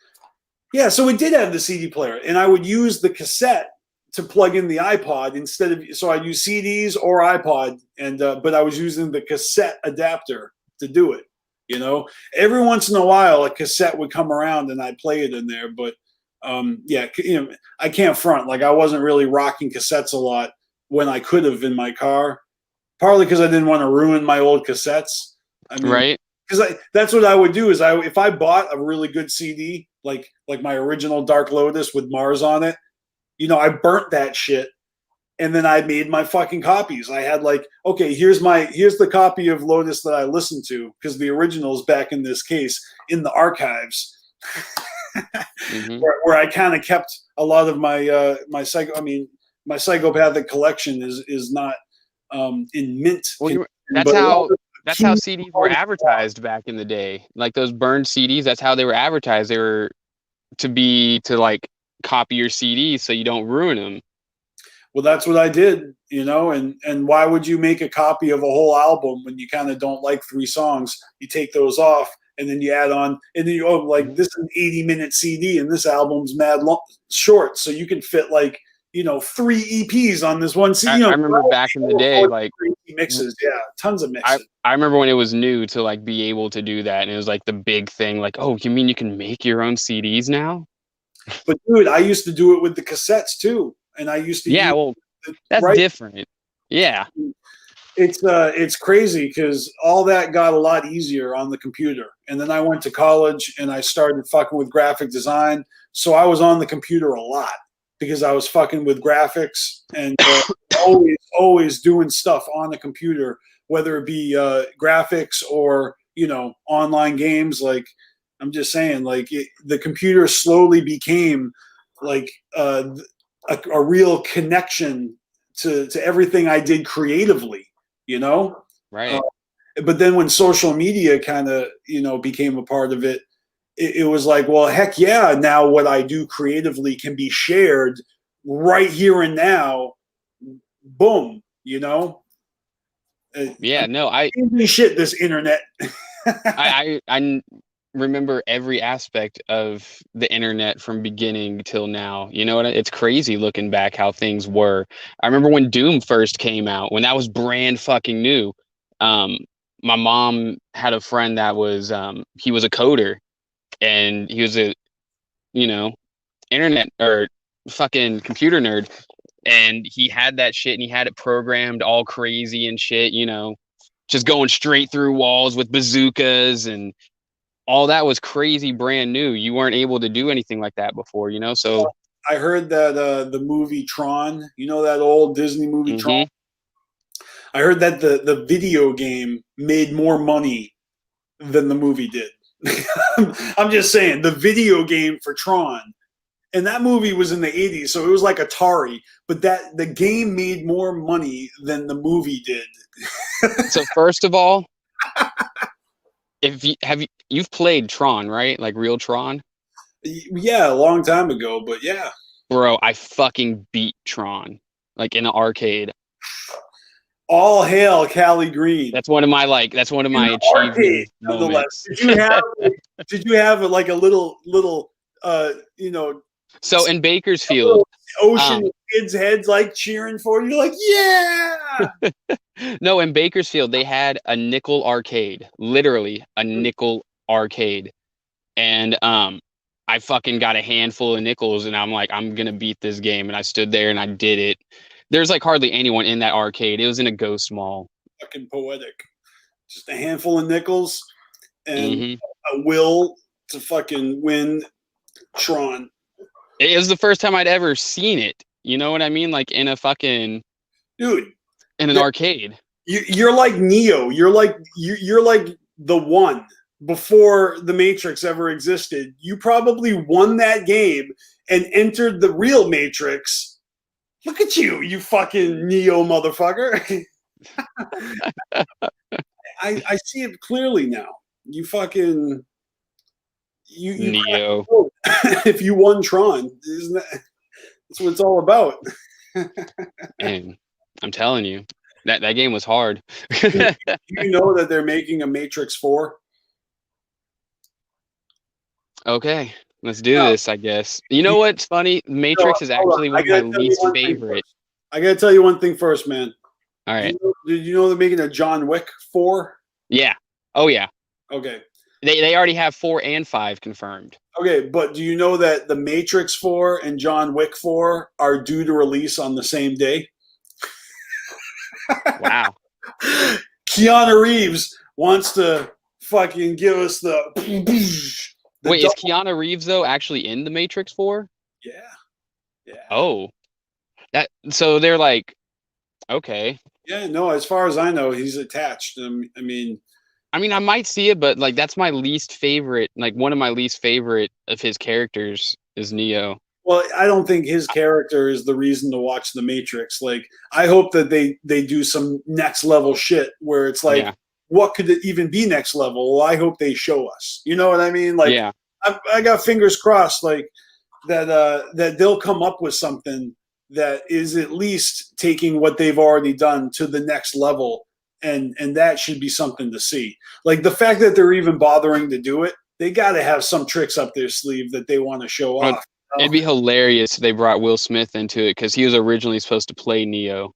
Yeah, so it did have the CD player, and I would use the cassette to plug in the iPod instead of, so I'd use CDs or iPod, and but I was using the cassette adapter to do it. You know, every once in a while a cassette would come around and I'd play it in there, but yeah, you know, I can't front, like I wasn't really rocking cassettes a lot when I could have in my car, partly because I didn't want to ruin my old cassettes. I mean, right. Because that's what I would do is if I bought a really good CD, like my original Dark Lotus with Mars on it, you know, I burnt that shit, and then I made my fucking copies. I had like, okay, here's the copy of Lotus that I listened to, because the original's back in this case in the archives, where I kind of kept a lot of my my psychopathic collection is not in mint. Well, that's how CDs were advertised back in the day. Like those burned CDs, that's how they were advertised. They were to like copy your CDs so you don't ruin them. Well, that's what I did, you know, and why would you make a copy of a whole album when you kind of don't like 3 songs? You take those off and then you add on, and then you, this is an 80-minute CD and this album's mad short, so you can fit like, you know, 3 EPs on this one CD. I remember back in the day, like mixes, yeah, tons of mixes. I remember when it was new to like be able to do that, and it was like the big thing, like, oh, you mean you can make your own CDs now? But dude, I used to do it with the cassettes too, and I used to. Yeah, well, that's different. Yeah, it's crazy because all that got a lot easier on the computer, and then I went to college and I started fucking with graphic design, so I was on the computer a lot because I was fucking with graphics and always doing stuff on the computer, whether it be graphics or, you know, online games. Like, I'm just saying, like the computer slowly became like a real connection to everything I did creatively, you know? Right. But then when social media kind of, you know, became a part of it, it was like, well, heck yeah, now what I do creatively can be shared right here and now. Boom, you know? Yeah, no, shit, this internet. I remember every aspect of the internet from beginning till now. You know what? It's crazy looking back how things were. I remember when Doom first came out, when that was brand fucking new. My mom had a friend that was he was a coder, and he was a, you know, internet or fucking computer nerd, and he had that shit and he had it programmed all crazy and shit, you know, just going straight through walls with bazookas, and all that was crazy brand new. You weren't able to do anything like that before, you know? So I heard that the movie Tron, you know, that old Disney movie Tron? I heard that the video game made more money than the movie did. I'm just saying, the video game for Tron, and that movie was in the 80s, so it was like Atari, but the game made more money than the movie did. So first of all, you've played Tron, right? Like real Tron? Yeah, a long time ago, but yeah. Bro, I fucking beat Tron, like in an arcade. All hail Cali Green. That's one of my achievement moments. Did you have like a little you know? So in Bakersfield, ocean kids' heads like cheering for you, like, yeah. No, in Bakersfield they had a nickel arcade, literally a nickel arcade, and I fucking got a handful of nickels, and I'm like, I'm gonna beat this game, and I stood there and I did it. There's like hardly anyone in that arcade. It was in a ghost mall. Fucking poetic. Just a handful of nickels and Hmm. a will to fucking win Tron. It was the first time I'd ever seen it. You know what I mean? Like in a fucking Dude, in an arcade. you're like Neo. You're like the one before the Matrix ever existed. You probably won that game and entered the real Matrix. Look at you, you fucking Neo motherfucker. I see it clearly now. You fucking you Neo. if you won Tron, isn't that's what it's all about. And I'm telling you, that game was hard. Do you know that they're making a Matrix 4? Okay, let's do this, I guess. You know what's funny? Matrix is actually one of my least favorite. I gotta tell you one thing first, man. All right. Did you know they're making a John Wick 4? Yeah. Oh yeah. Okay. They already have 4 and 5 confirmed. Okay, but do you know that the Matrix 4 and John Wick 4 are due to release on the same day? Wow. Keanu Reeves wants to fucking give us the wait, is Keanu Reeves though actually in the Matrix 4? Yeah. Yeah. Oh. So they're like, okay. Yeah, no, as far as I know, he's attached. I mean, I might see it, but like that's my least favorite. Like one of my least favorite of his characters is Neo. well, I don't think his character is the reason to watch The Matrix. Like, I hope that they do some next level shit where it's like, what could it even be next level? Well, I hope they show us. You know what I mean? Like, yeah. I got fingers crossed, like that they'll come up with something that is at least taking what they've already done to the next level. And that should be something to see. Like the fact that they're even bothering to do it, they got to have some tricks up their sleeve that they want to show off. It'd be hilarious if they brought Will Smith into it because he was originally supposed to play Neo.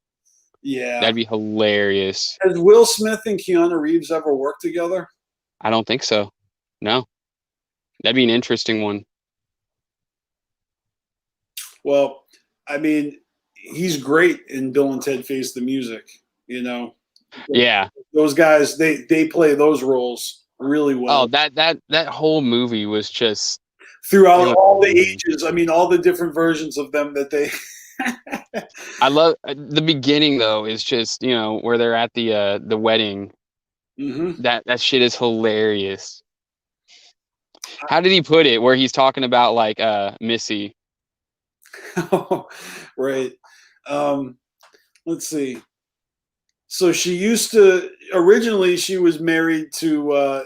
Yeah, that'd be hilarious. Has Will Smith and Keanu Reeves ever worked together? I don't think so. No, that'd be an interesting one. Well, I mean, he's great in Bill and Ted Face the Music. You know. Yeah, those guys they play those roles really well. Oh, that whole movie was just throughout all the ages. I mean, all the different versions of them that they. I love the beginning though. Is just where they're at the wedding. Mm-hmm. That shit is hilarious. How did he put it? Where he's talking about like Missy. Right. Let's see. So originally she was married to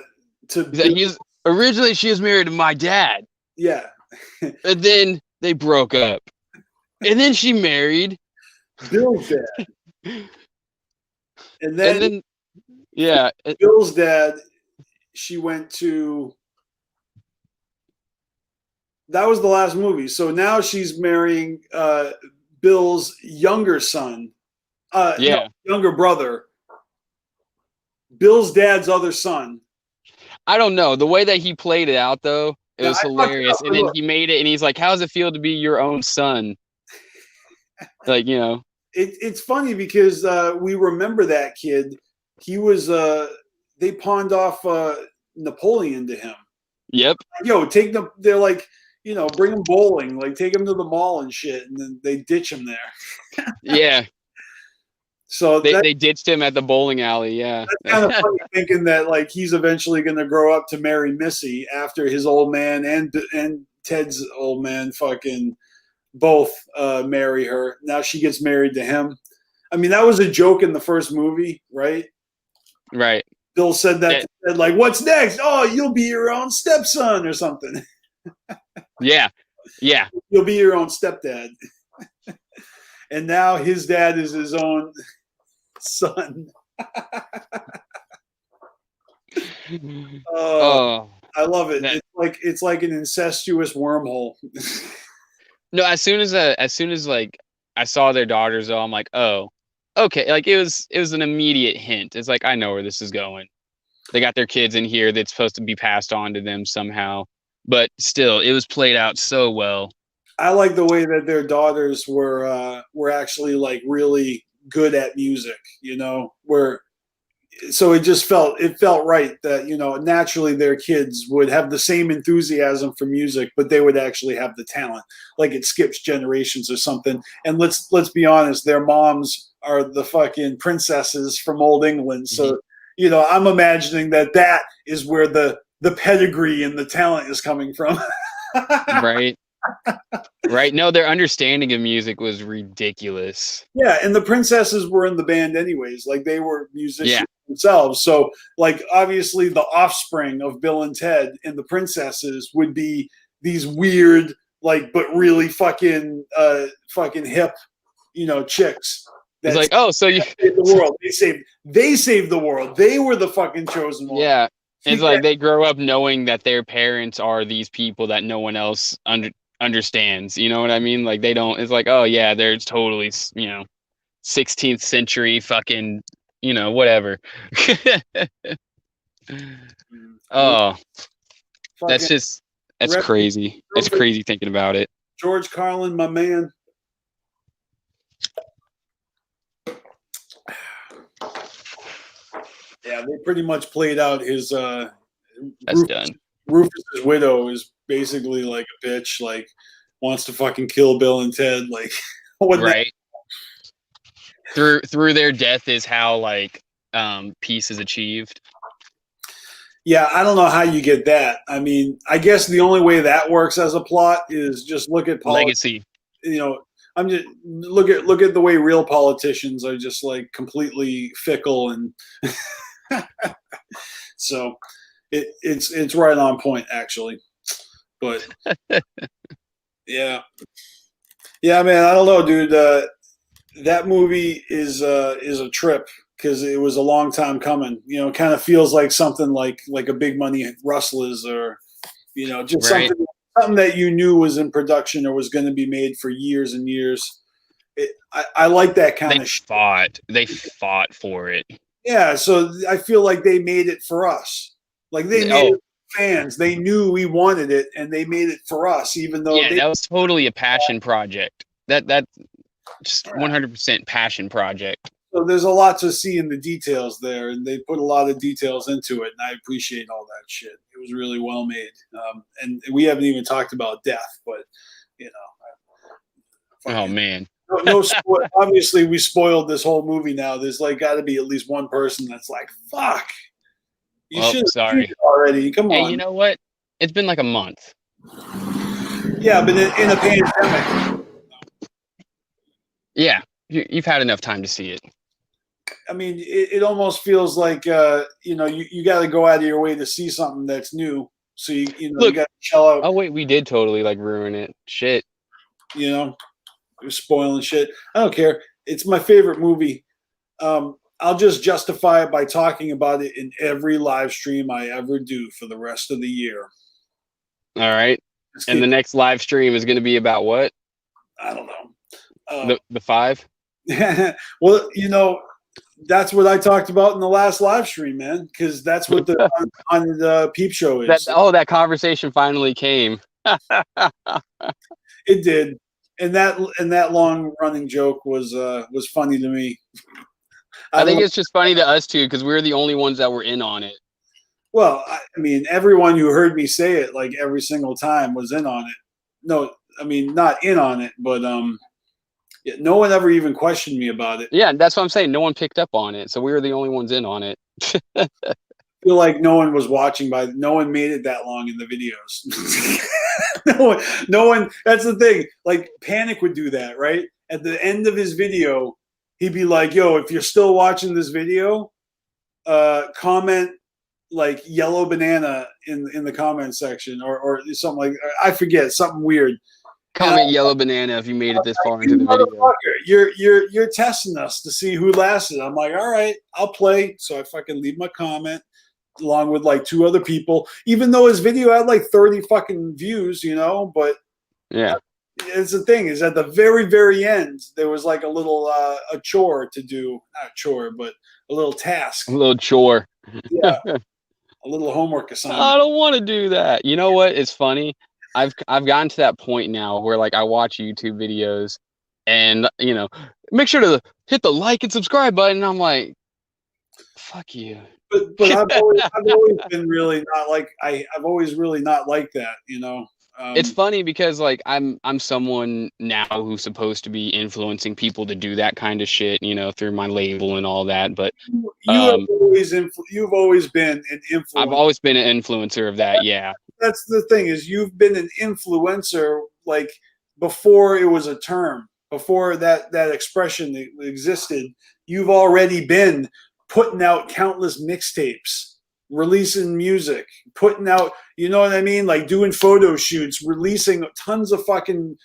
originally she was married to my dad. Yeah. And then they broke up. And then she married Bill's dad. And then yeah. Bill's dad, she went to. That was the last movie. So now she's marrying Bill's younger son. Younger brother. Bill's dad's other son. I don't know. The way that he played it out, though, it was hilarious. And then he made it, and he's like, "How's it feel to be your own son?" Like, It's funny because we remember that kid. He was. They pawned off Napoleon to him. Yep. Yo, take them. They're like, bring him bowling. Like, take him to the mall and shit, and then they ditch him there. Yeah. So they ditched him at the bowling alley. Yeah, that's kind of funny thinking that like he's eventually going to grow up to marry Missy after his old man and Ted's old man fucking both marry her. Now she gets married to him. I mean, that was a joke in the first movie, right? Right. Bill said that to Ted, like, "What's next? Oh, you'll be your own stepson or something." Yeah. Yeah. You'll be your own stepdad. And now his dad is his own son. I love it. It's like an incestuous wormhole. No, as soon as like I saw their daughters, though, I'm like, oh, okay. Like it was an immediate hint. It's like I know where this is going. They got their kids in here that's supposed to be passed on to them somehow. but still, it was played out so well. I like the way that their daughters were actually like really good at music, so it felt right that, naturally their kids would have the same enthusiasm for music, but they would actually have the talent. Like it skips generations or something. And let's be honest, their moms are the fucking princesses from old England. So, I'm imagining that is where the pedigree and the talent is coming from. Right. Right. No, their understanding of music was ridiculous. Yeah, and the princesses were in the band anyways. Like they were musicians themselves. So like obviously the offspring of Bill and Ted and the princesses would be these weird, like, but really fucking hip, chicks. It's like, oh, so you saved the world. They saved the world. They were the fucking chosen one. Yeah. It's like they grow up knowing that their parents are these people that no one else understands. You know what I mean? Like they don't. It's like, oh yeah, they're totally 16th century fucking whatever. Oh, that's crazy. That's crazy thinking about it. George Carlin, my man. Yeah, they pretty much played out his. That's done. Rufus's widow is basically like a bitch, like wants to fucking kill Bill and Ted, like right. Through their death is how like peace is achieved. Yeah, I don't know how you get that. I mean, I guess the only way that works as a plot is just look at legacy. I'm just look at the way real politicians are just like completely fickle and. So it's right on point actually, but yeah, man, I don't know, dude. That movie is a trip because it was a long time coming. Kind of feels like something like a Big Money Rustlers or just right. something that you knew was in production or was going to be made for years and years. I like that kind of shit. They fought for it. Yeah, so I feel like they made it for us. Like they made it for fans. They knew we wanted it, and they made it for us, even though that was totally a passion project. That just 100% passion project. So there's a lot to see in the details there, and they put a lot of details into it, and I appreciate all that shit. It was really well made, and we haven't even talked about death, but oh man. No, obviously we spoiled this whole movie now. There's like got to be at least one person that's like, fuck. You should have seen it already. Come on. Hey, you know what? It's been like a month. Yeah, but in a pandemic. Yeah, you've had enough time to see it. I mean, it almost feels like, you got to go out of your way to see something that's new. So, Look, you got to shell out. Oh, wait, we did totally like ruin it. Shit. You're spoiling shit. I don't care. It's my favorite movie. I'll just justify it by talking about it in every live stream I ever do for the rest of the year. All right. And the next live stream is going to be about what? I don't know. The 5? Well, that's what I talked about in the last live stream, man, because that's what on the Peep Show is. That conversation finally came. It did. And that long running joke was funny to me. I think it's just funny to us too because we're the only ones that were in on it. Well, I mean, everyone who heard me say it like every single time was in on it. No, I mean not in on it, but no one ever even questioned me about it. Yeah, that's what I'm saying. No one picked up on it, so we were the only ones in on it. I feel like no one was watching no one made it that long in the videos. no one. That's the thing. Like Panik would do that, right? At the end of his video, he'd be like, "Yo, if you're still watching this video, comment like yellow banana in the comment section or something like I forget something weird." Comment yellow banana if you made it this far into the video. You're testing us to see who lasted. I'm like, all right, I'll play. So I fucking leave my comment along with like 2 other people, even though his video had like 30 fucking views, but yeah, it's the thing is at the very, very end, there was like a little, a chore to do, not a chore, but a little task. A little chore. Yeah. A little homework assignment. I don't want to do that. You know what? It's funny. I've gotten to that point now where like I watch YouTube videos and make sure to hit the like and subscribe button. I'm like, fuck you. But I've always been really not like I've always really not liked that, It's funny because like I'm someone now who's supposed to be influencing people to do that kind of shit, through my label and all that. But you've always been an influencer. I've always been an influencer of that. Yeah. That's the thing, is you've been an influencer like before it was a term, before that expression existed. You've already been putting out countless mixtapes, releasing music, putting out, you know what I mean? Like doing photo shoots, releasing tons of fucking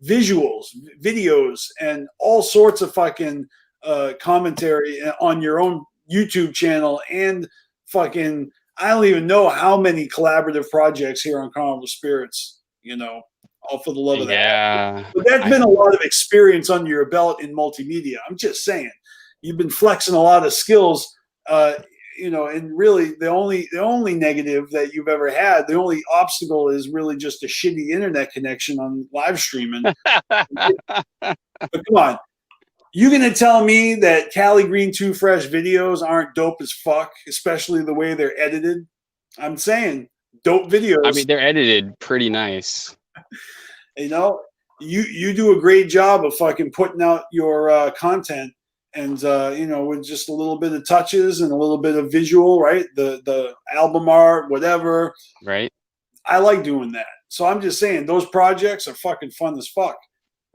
visuals, videos, and all sorts of fucking commentary on your own YouTube channel, and fucking, I don't even know how many collaborative projects here on Carnival Spirits, all for the love of that. Yeah. But that's been a lot of experience under your belt in multimedia. I'm just saying, you've been flexing a lot of skills, and really the only negative that you've ever had, the only obstacle is really just a shitty internet connection on live streaming. But come on. You gonna tell me that Cali Green 2 Fresh videos aren't dope as fuck, especially the way they're edited? I'm saying dope videos. I mean, they're edited pretty nice. You do a great job of fucking putting out your content, and with just a little bit of touches and a little bit of visual, right? The album art, whatever. Right. I like doing that. So I'm just saying those projects are fucking fun as fuck.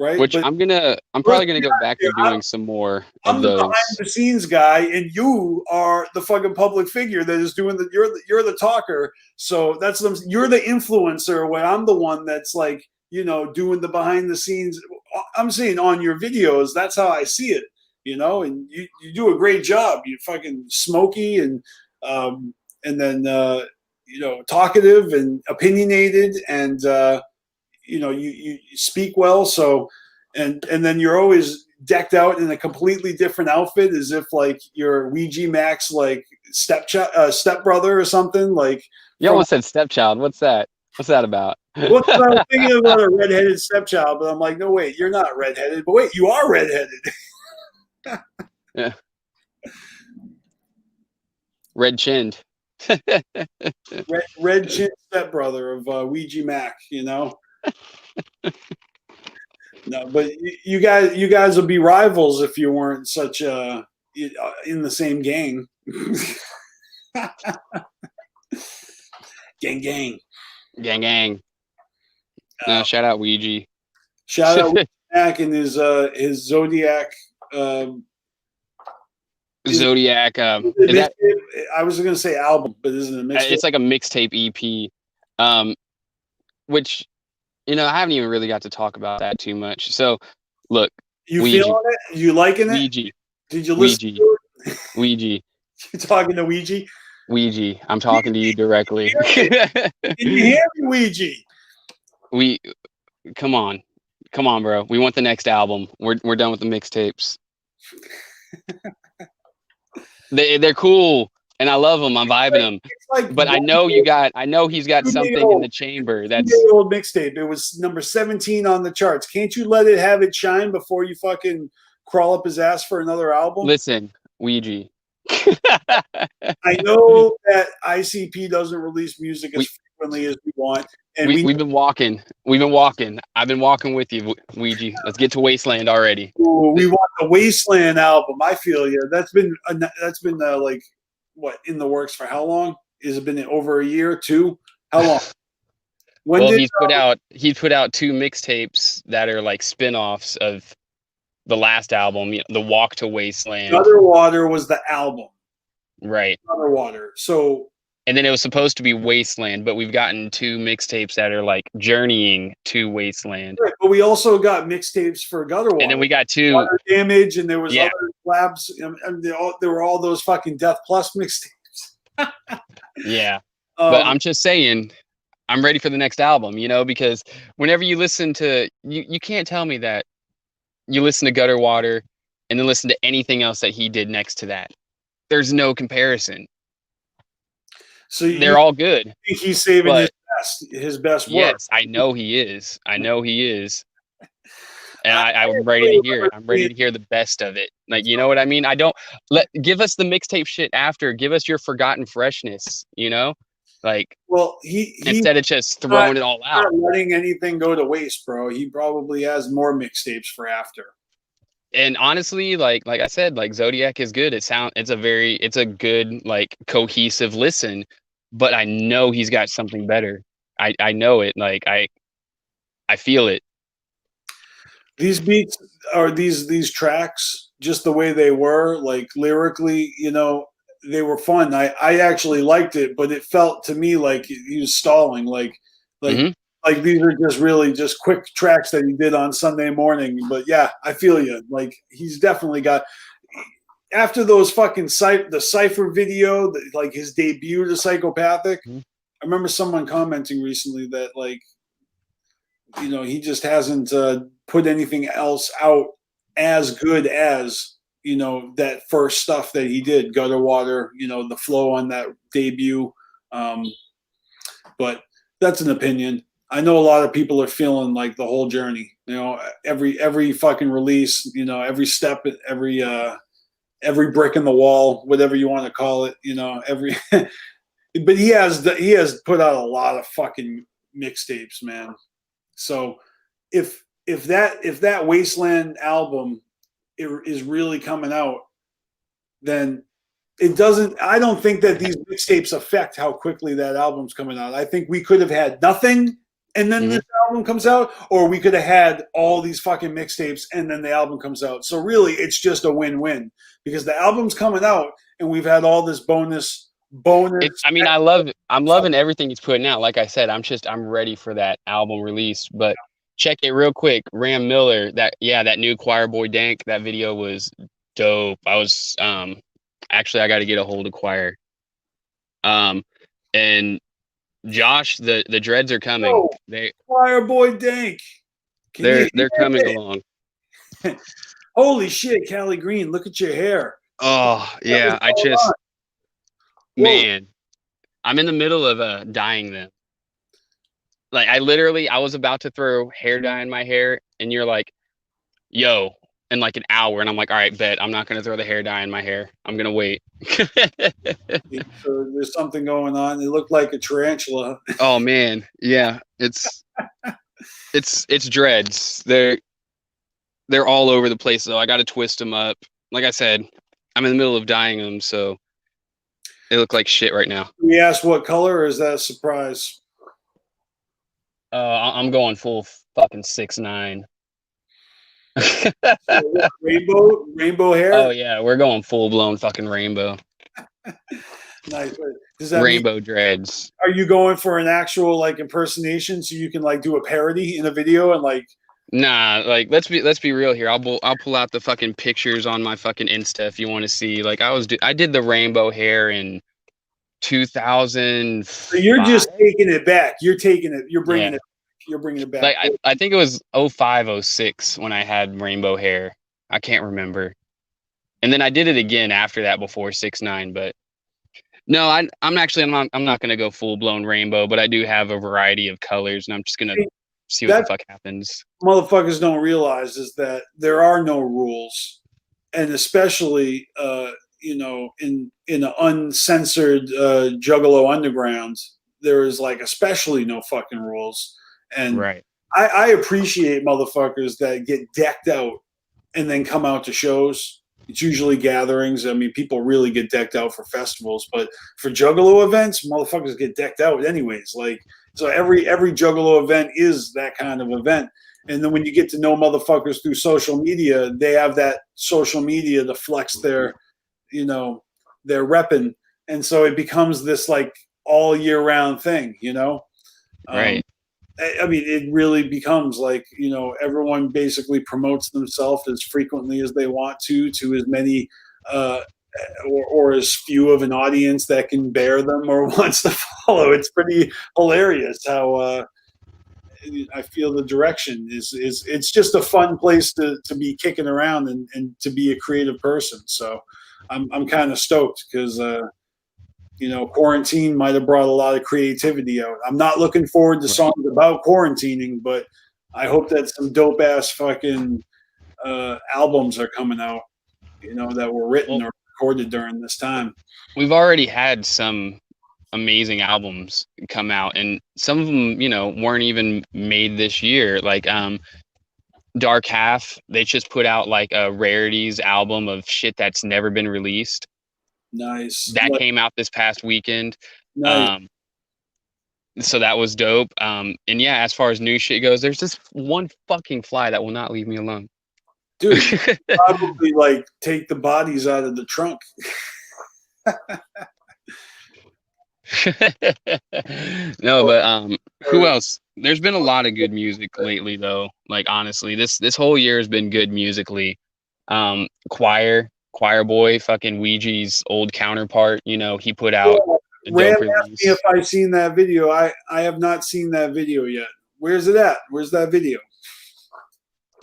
Right? Which I'm probably gonna go back to doing some more of those. I'm the behind the scenes guy, and you are the fucking public figure that is doing you're the talker. So you're the influencer, when I'm the one that's like, doing the behind the scenes. I'm saying on your videos, that's how I see it, and you do a great job. You're fucking smoky and then talkative and opinionated, and you speak well, so and then you're always decked out in a completely different outfit, as if like you're Ouija Mac's like stepbrother or something. Like, you almost said stepchild. What's that? What's that about? Well, I was thinking about a redheaded stepchild, but I'm like, no, wait, you're not redheaded. But wait, you are redheaded. Yeah. Red chinned. red chin stepbrother of Ouija Mac, No, but you guys would be rivals if you weren't such in the same gang. gang. Shout out Ouija. Shout out Mac and his Zodiac. Zodiac. I was going to say album, but isn't it a mixtape? It's like a mixtape EP, which I haven't even really got to talk about that too much. So, look, you feeling it? You liking it? Ouija. Did you listen to it? Ouija. You're talking to Ouija? Ouija. I'm talking to you directly. Can you hear me, Ouija? Come on, bro. We want the next album. We're done with the mixtapes. They're cool, and I love them. I'm vibing them. But I know he's got something in the chamber. That's the old mixtape. It was number 17 on the charts. Can't you let it have its shine before you fucking crawl up his ass for another album? Listen, Ouija. I know that ICP doesn't release music as frequently as we want. And we've been walking. I've been walking with you, Ouija. Let's get to Wasteland already. Ooh, we want the Wasteland album. I feel you. That's been like what, in the works for how long? Has it been over a year, 2? How long? He's put out 2 mixtapes that are like spin-offs of the last album, The Walk to Wasteland. Gutter Water was the album. Right. Gutter Water. So, and then it was supposed to be Wasteland, but we've gotten 2 mixtapes that are like journeying to Wasteland. Right, but we also got mixtapes for Gutter Water. And then we got 2 Water Damage, and there was other labs, and there were all those fucking Death Plus mixtapes. Yeah. But I'm just saying, I'm ready for the next album, because whenever you listen to, you can't tell me that you listen to Gutter Water and then listen to anything else that he did next to that. There's no comparison. So they're all good. think he's saving But his best work? yes, I know he is. I know he is. And I'm ready to hear it. I'm ready to hear the best of it. Like, you know what I mean? Give us the mixtape shit after. Give us your forgotten freshness, you know? Like, well, he instead of just throwing it all out. Not letting anything go to waste, bro. He probably has more mixtapes for after. And honestly, like I said, like Zodiac is good. It's a good, like, cohesive listen, but I know he's got something better. I know it. Like I feel it. These beats are these tracks, just the way they were, like lyrically, you know, they were fun. I actually liked it, but it felt to me like he was stalling, like Mm-hmm. like these are just really just quick tracks that he did on Sunday morning. But yeah, I feel you. Like he's definitely got, after those fucking the Cypher video, like his debut to Psychopathic. Mm-hmm. I remember someone commenting recently that, like, you know, he just hasn't put anything else out as good as, you know, that first stuff that he did, Gutter Water, you know, the flow on that debut. But that's an opinion. I know a lot of people are feeling like the whole journey, you know, every fucking release, you know, every step, every brick in the wall, whatever you want to call it, you know, but he has put out a lot of fucking mixtapes, man. So if that Wasteland album is really coming out, then it doesn't. I don't think that these mixtapes affect how quickly that album's coming out. I think we could have had nothing and then this album comes out, or we could have had all these fucking mixtapes and then the album comes out. So really, it's just a win-win because the album's coming out and we've had all this bonus. I mean, I'm loving everything he's putting out. Like I said, I'm ready for that album release. But check it real quick. Ram Miller, that new Choir Boy Dank, that video was dope. I was actually I got to get a hold of Choir. And Josh, the dreads are coming. Oh, Choir Boy Dank. They're coming along. Holy shit, Callie Green, look at your hair. Oh yeah, man, I'm in the middle of dyeing them. Like I was about to throw hair dye in my hair, and you're like, "Yo," in like an hour, and I'm like, "All right, bet I'm not gonna throw the hair dye in my hair. I'm gonna wait." So there's something going on. It looked like a tarantula. Oh man, yeah, it's dreads. They're all over the place though. I got to twist them up. Like I said, I'm in the middle of dyeing them, so they look like shit right now. We asked what color, or is that a surprise? I'm going full fucking 6'9". Rainbow hair? Oh yeah, we're going full blown fucking rainbow. Nice. Does that rainbow dreads? Are you going for an actual like impersonation so you can like do a parody in a video and like? Nah, like let's be real here. I'll pull out the fucking pictures on my fucking Insta if you want to see. Like I did the rainbow hair in 2000. So you're just taking it back. You're taking it. You're bringing it. You're bringing it back. Like I think it was 05, 06 when I had rainbow hair. I can't remember. And then I did it again after that before 6'9", but no, I'm not gonna go full blown rainbow, but I do have a variety of colors, and I'm just gonna see what the fuck happens. Motherfuckers don't realize is that there are no rules, and especially you know, in an uncensored Juggalo underground, there is like especially no fucking rules. And right. I appreciate motherfuckers that get decked out and then come out to shows. It's usually gatherings. I mean, people really get decked out for festivals, but for Juggalo events, motherfuckers get decked out anyways. Like, so every Juggalo event is that kind of event. And then when you get to know motherfuckers through social media, they have that social media to flex their, you know, their repping. And so it becomes this like all year round thing, you know? Right. I mean, it really becomes like, you know, everyone basically promotes themselves as frequently as they want to as many or as few of an audience that can bear them or wants to follow. It's pretty hilarious how I feel the direction is it's just a fun place to be kicking around and to be a creative person. So I'm kind of stoked because quarantine might have brought a lot of creativity out. I'm not looking forward to songs about quarantining, but I hope that some dope ass fucking albums are coming out, that were written or recorded during this time. We've already had some amazing albums come out, and some of them, weren't even made this year. Like Dark Half, they just put out like a rarities album of shit that's never been released. Nice. That came out this past weekend. Nice. So that was dope. And yeah, as far as new shit goes, there's this one fucking fly that will not leave me alone. Dude, probably like take the bodies out of the trunk. No, but who else? There's been a lot of good music lately, though. Like honestly, this whole year has been good musically. Choir Boy, fucking Ouija's old counterpart. He put out. Ram asked me if I've seen that video. I have not seen that video yet. Where's it at? Where's that video?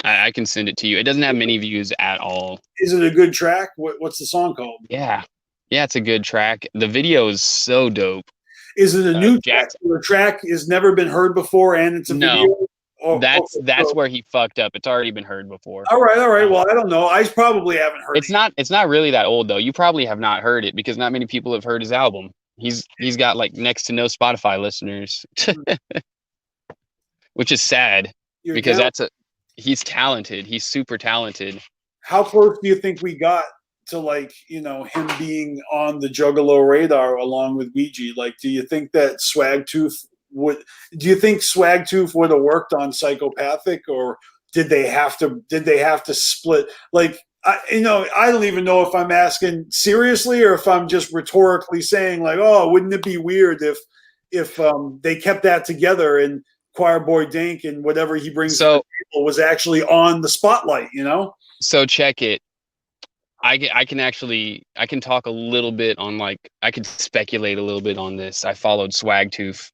I can send it to you. It doesn't have many views at all. Is it a good track? What's the song called? Yeah, it's a good track. The video is so dope. Is it a new track? The track has never been heard before, and it's a video. That's where he fucked up. It's already been heard before. All right. Well, I don't know. I probably haven't heard it. It's not really that old though. You probably have not heard it because not many people have heard his album. He's got like next to no Spotify listeners, which is sad because he's talented. He's super talented. How close do you think we got to him being on the Juggalo radar along with Ouija? Like, do you think that Swagtooth would have worked on Psychopathic, or did they have to split? Like, I don't even know if I'm asking seriously or if I'm just rhetorically saying like, oh, wouldn't it be weird if they kept that together and Choir Boy Dank and whatever he brings to the table was actually on the spotlight, So check it. I can talk a little bit on I could speculate a little bit on this. I followed Swagtooth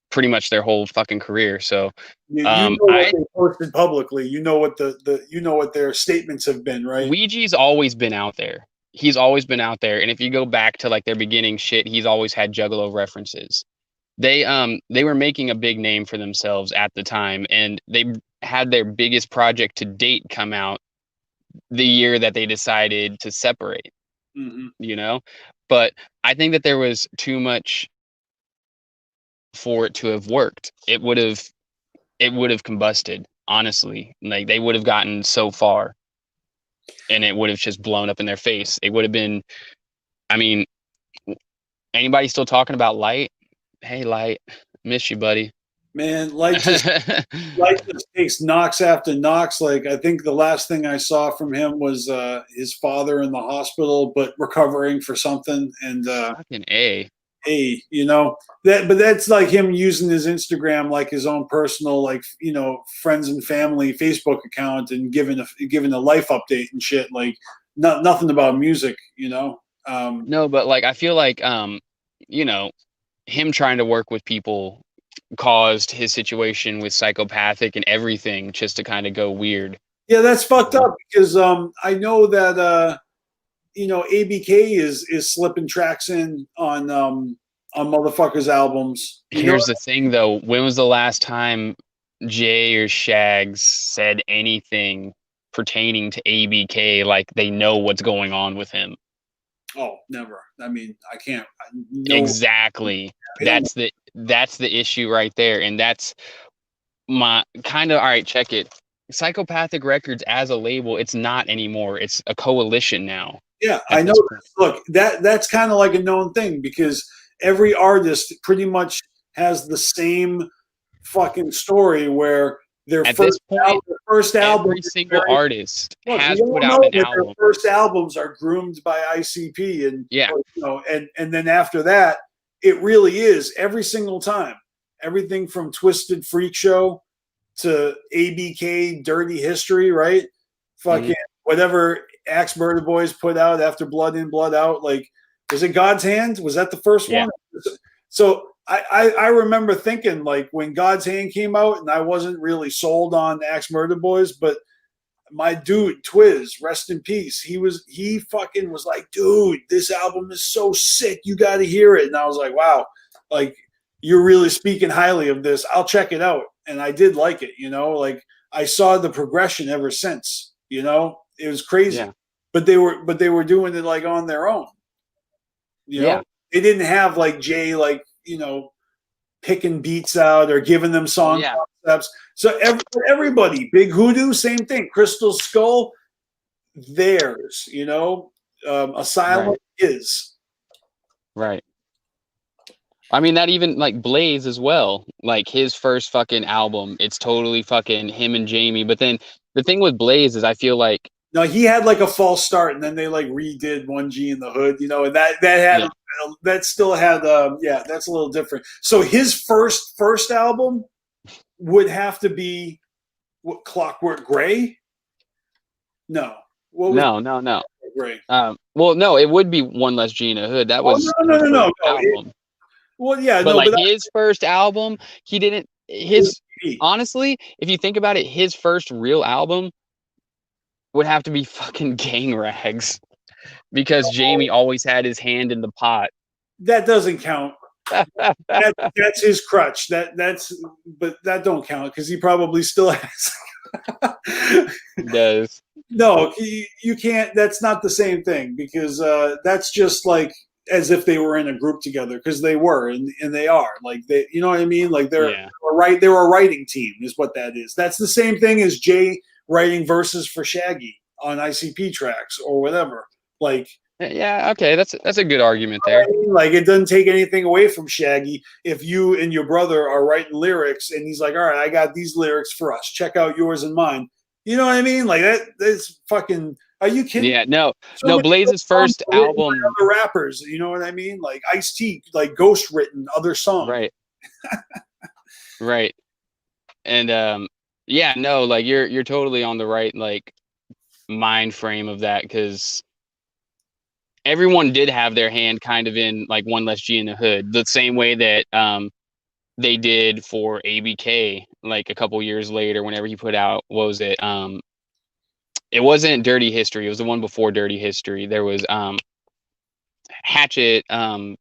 pretty much their whole fucking career. So what they posted publicly. You know what their statements have been, right? Ouija's always been out there. He's always been out there. And if you go back to their beginning shit, he's always had Juggalo references. They were making a big name for themselves at the time, and they had their biggest project to date come out the year that they decided to separate. Mm-hmm. But I think that there was too much for it to have worked. It would have combusted, honestly. Like, they would have gotten so far and it would have just blown up in their face. It would have been, anybody still talking about Light? Hey, Light, miss you, buddy. Man, Light just takes knocks after knocks. Like, I think the last thing I saw from him was his father in the hospital, but recovering for something. And fucking A. Hey, but that's like him using his Instagram like his own personal, friends and family Facebook account and giving a life update and shit. Like, nothing about music, No, but I feel like him trying to work with people caused his situation with Psychopathic and everything just to kind of go weird. Yeah, that's fucked up because I know that ABK is slipping tracks in on motherfuckers' albums. Here's the thing though, when was the last time Jay or Shags said anything pertaining to ABK like they know what's going on with him? Oh, never. I can't. Exactly. That's the issue right there. And that's my kind of, all right, check it. Psychopathic Records as a label, it's not anymore. It's a coalition now. Yeah, I know. Look, that's kind of like a known thing because every artist pretty much has the same fucking story where their first album, every single artist has put out an album. Their first albums are groomed by ICP, and then after that, it really is every single time. Everything from Twisted Freak Show to ABK, Dirty History, right? Fucking whatever Axe Murder Boys put out after Blood In, Blood Out. Like, was it God's Hand? Was that the first one? So I remember thinking, like, when God's Hand came out, and I wasn't really sold on Axe Murder Boys, but my dude Twiz, rest in peace. He fucking was like, dude, this album is so sick. You got to hear it. And I was like, wow, like you're really speaking highly of this. I'll check it out. And I did like it, you know, like I saw the progression ever since, you know, it was crazy. Yeah. But they were doing it like on their own. You know, they didn't have like Jay, like, you know, picking beats out or giving them song concepts. So everybody, Big Hoodoo, same thing. Crystal Skull, theirs, you know, Asylum is. Right. I mean, that even like Blaze as well, like his first fucking album, it's totally fucking him and Jamie. But then the thing with Blaze is I feel like, no, he had like a false start, and then they like redid 1G in the Hood, you know, and that still had that's a little different. So his first album would have to be what, Clockwork Gray? No. No. Gray. Well, no, it would be One Less G in a Hood. That was no. Album. Well, yeah, but like his first album, he didn't. Honestly, if you think about it, his first real album would have to be fucking Gang Rags, because Jamie always had his hand in the pot. That doesn't count. That's his crutch. But that don't count because he probably still has. He does. No, you can't. That's not the same thing because that's just like as if they were in a group together, because they were and they are, like, they, you know what I mean, like they're a writing team is what that is. That's the same thing as Jay writing verses for Shaggy on ICP tracks or whatever. Like, yeah, okay, that's a good argument there. Like, it doesn't take anything away from Shaggy if you and your brother are writing lyrics and he's like, all right, I got these lyrics for us, check out yours and mine. You know what I mean? Like, that's fucking. Are you kidding? Yeah, no. Blaze's first album. Other rappers, you know what I mean? Like Ice-T, like ghost written other songs. Right. Right. And like you're totally on the right like mind frame of that, because everyone did have their hand kind of in like One Less G in the Hood, the same way that they did for ABK like a couple years later whenever he put out, what was it? It wasn't Dirty History. It was the one before Dirty History. There was Hatchet Warrior.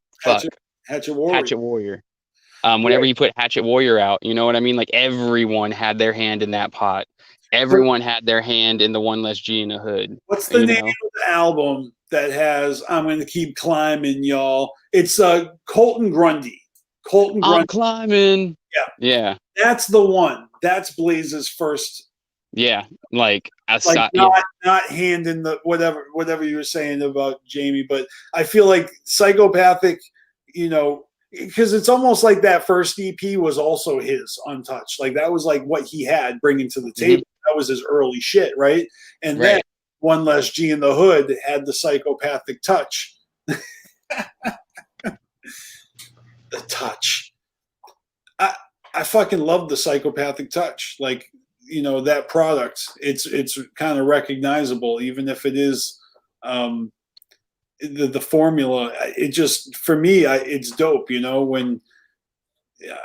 Whenever he put Hatchet Warrior out, you know what I mean? Like, everyone had their hand in that pot. Everyone had their hand in the One Less G in the Hood. What's the name of the album that has I'm Going to Keep Climbing, y'all? It's Colton Grundy. I'm climbing. Yeah. Yeah. That's the one. That's Blaze's first. Yeah, like not hand in the whatever you were saying about Jamie, but I feel like Psychopathic, you know, because it's almost like that first EP was also his untouched. Like, that was like what he had bringing to the table. Mm-hmm. That was his early shit, right? And then One Less G in the Hood had the Psychopathic touch. The touch. I fucking love the Psychopathic touch. Like, you know, that product, it's kind of recognizable, even if it is the formula. It just, for me, it's dope, you know. When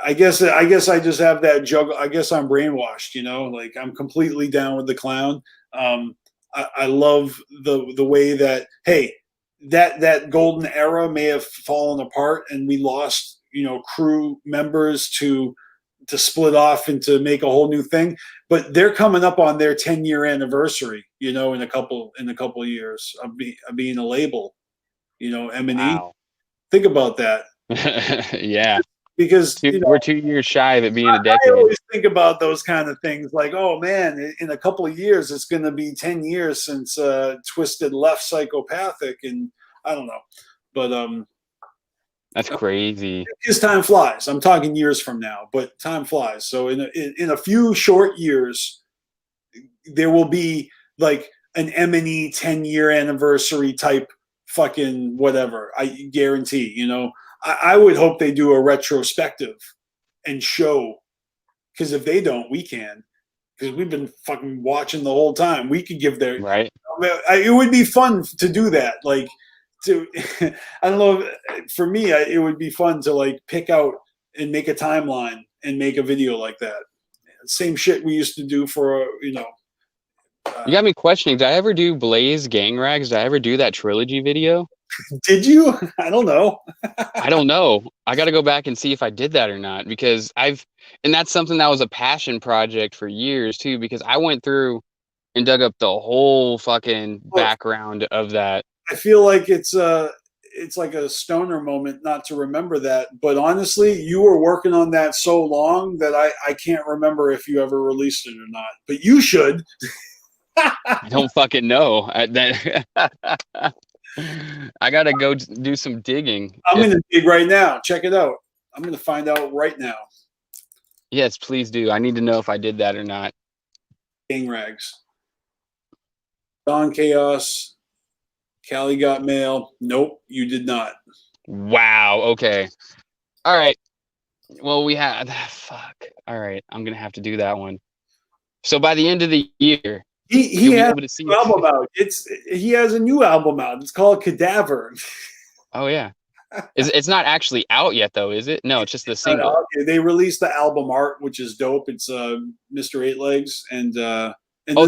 I guess I just have that juggle. I guess I'm brainwashed, you know, like I'm completely down with the clown. I love the way that, hey, that golden era may have fallen apart and we lost, you know, crew members to split off and to make a whole new thing, but they're coming up on their 10-year anniversary, you know, in a couple of years of being a label, you know, M&E. Wow. Think about that. Yeah. Because we're 2 years shy of it being a decade. I always think about those kind of things, like, oh man, in a couple of years, it's going to be 10 years since Twisted left Psychopathic, and I don't know, but that's crazy. Because time flies. I'm talking years from now, but time flies. So in a few short years, there will be like an M&E 10-year anniversary type fucking whatever. I guarantee. You know, I would hope they do a retrospective and show, because if they don't, we can. Because we've been fucking watching the whole time. We could give their right. It would be fun to do that. Like, I don't know. For me, it would be fun to like pick out and make a timeline and make a video like that. Same shit we used to do for You got me questioning. Did I ever do Blaze Gang Rags? Did I ever do that trilogy video? Did you? I don't know. I don't know. I got to go back and see if I did that or not, because and that's something that was a passion project for years too, because I went through and dug up the whole fucking background of that. I feel like it's like a stoner moment not to remember that. But honestly, you were working on that so long that I can't remember if you ever released it or not. But you should. I don't fucking know. I gotta go do some digging. I'm going to dig right now. Check it out. I'm going to find out right now. Yes, please do. I need to know if I did that or not. Gang Rags. Don Chaos. Callie Got Mail. Nope, you did not. Wow. Okay. All right. Well, we had fuck. All right. I'm gonna have to do that one. So by the end of the year, he has a new album out. He has a new album out. It's called Cadaver. Oh yeah. It's not actually out yet though, is it? No, it's just the single. Okay. They released the album art, which is dope. It's Mr. Eight Legs and the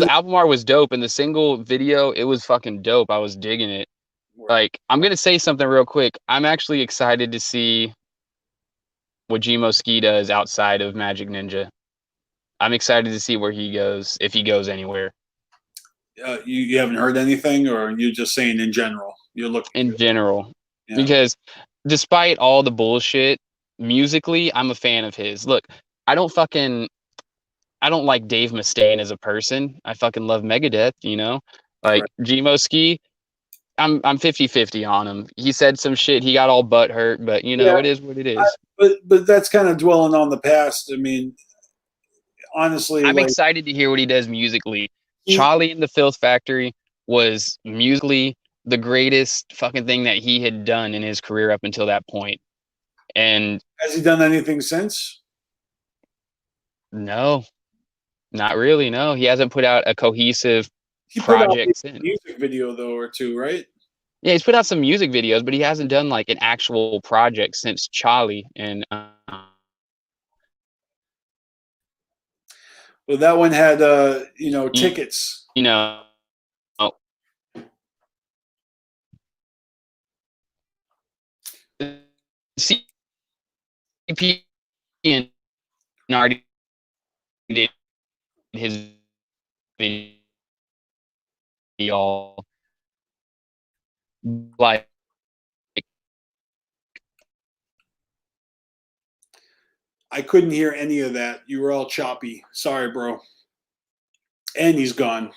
album art was dope, and the single video, it was fucking dope. I was digging it. Like, I'm gonna say something real quick. I'm actually excited to see what BstMstR does outside of Magic Ninja. I'm excited to see where he goes, if he goes anywhere. You haven't heard anything, or you're just saying in general? You're looking in general, yeah. Because despite all the bullshit, musically, I'm a fan of his. Look, I don't like Dave Mustaine as a person. I fucking love Megadeth, you know? Like, right. BstMstR, I'm 50-50 on him. He said some shit, he got all butt hurt, but you know, it is what it is. But that's kind of dwelling on the past. I mean, honestly, I'm excited to hear what he does musically. Charlie and the Filth Factory was musically the greatest fucking thing that he had done in his career up until that point. And has he done anything since? No, not really. No, he hasn't put out a cohesive project since. Music video though, or two, right? Yeah, he's put out some music videos, but he hasn't done like an actual project since Charlie. And well, that one had tickets. You know. CP and already did his video, like, I couldn't hear any of that. You were all choppy. Sorry, bro. And he's gone.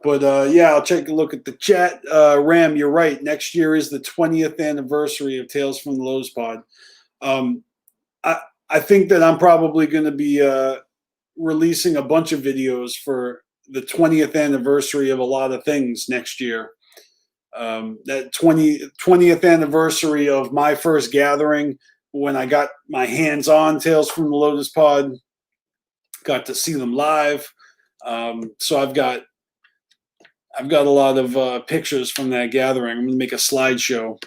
But yeah, I'll take a look at the chat. Ram, you're right. Next year is the 20th anniversary of Tales from the Lowe's Pod. I think that I'm probably going to be releasing a bunch of videos for the 20th anniversary of a lot of things next year. That 20th anniversary of my first gathering, when I got my hands on Tales from the Lotus Pod, got to see them live. So I've got a lot of pictures from that gathering. I'm going to make a slideshow.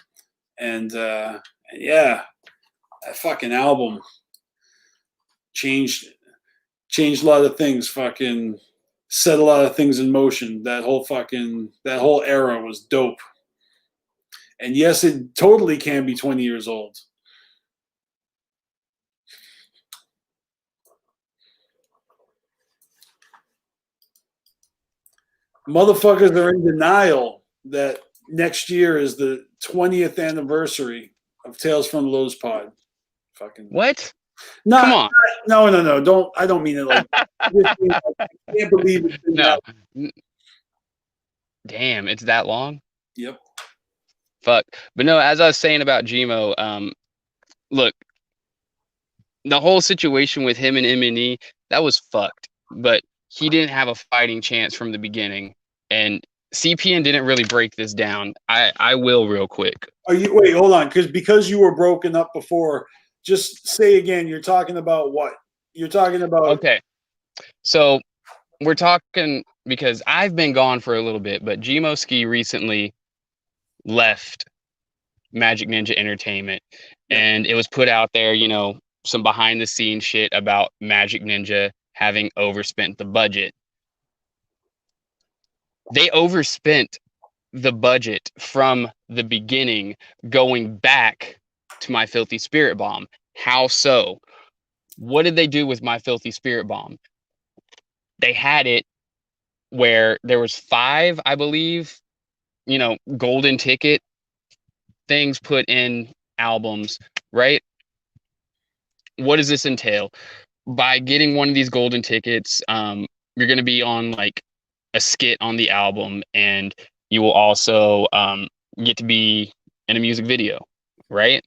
And yeah, that fucking album changed a lot of things, fucking set a lot of things in motion. That whole era was dope. And yes, it totally can be 20 years old. Motherfuckers are in denial that next year is the 20th anniversary of Tales from the Lowe's Pod. Fucking what? Come on. No. I don't mean it like that. I can't believe it's been that long. Damn, it's that long? Yep. Fuck. But no, as I was saying about Gmo, look, the whole situation with him and M&E, that was fucked. But he didn't have a fighting chance from the beginning. And CPN didn't really break this down. I will real quick. Wait, hold on. Because you were broken up before, just say again, you're talking about what? You're talking about... Okay. So we're talking, because I've been gone for a little bit, but BstMstR recently left Magic Ninja Entertainment. And it was put out there, you know, some behind the scenes shit about Magic Ninja having overspent the budget. They overspent the budget from the beginning, going back to My Filthy Spirit Bomb. How so? What did they do with My Filthy Spirit Bomb? They had it where there was 5, I believe, golden ticket things put in albums, right? What does this entail? By getting one of these golden tickets, you're going to be on like a skit on the album, and you will also get to be in a music video, right?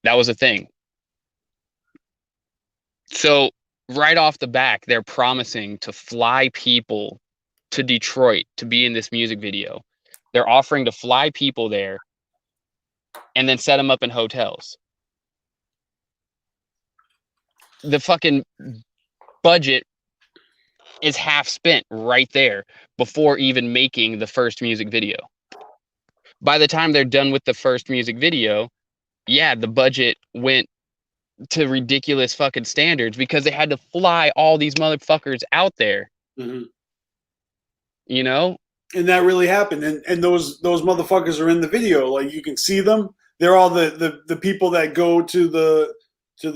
That was a thing. So right off the back, they're promising to fly people to Detroit to be in this music video. They're offering to fly people there and then set them up in hotels. The fucking budget is half spent right there before even making the first music video. By the time they're done with the first music video, yeah, the budget went to ridiculous fucking standards because they had to fly all these motherfuckers out there. Mm-hmm. You know? And that really happened. And those motherfuckers are in the video. Like, you can see them. They're all the people that go to the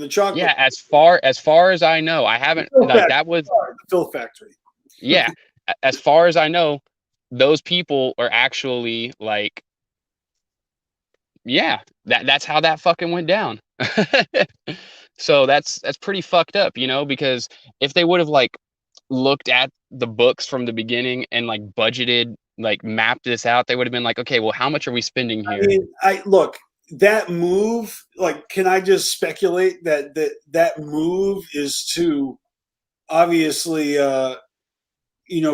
chocolate. Yeah, as far as I know, I haven't like that was the Filth Factory. Yeah, as far as I know, those people are actually like, yeah, that's how that fucking went down. So that's pretty fucked up, because if they would have like looked at the books from the beginning and like budgeted, like mapped this out, they would have been like, okay, well, how much are we spending here? I mean, look, that move, like, can I just speculate that move is to obviously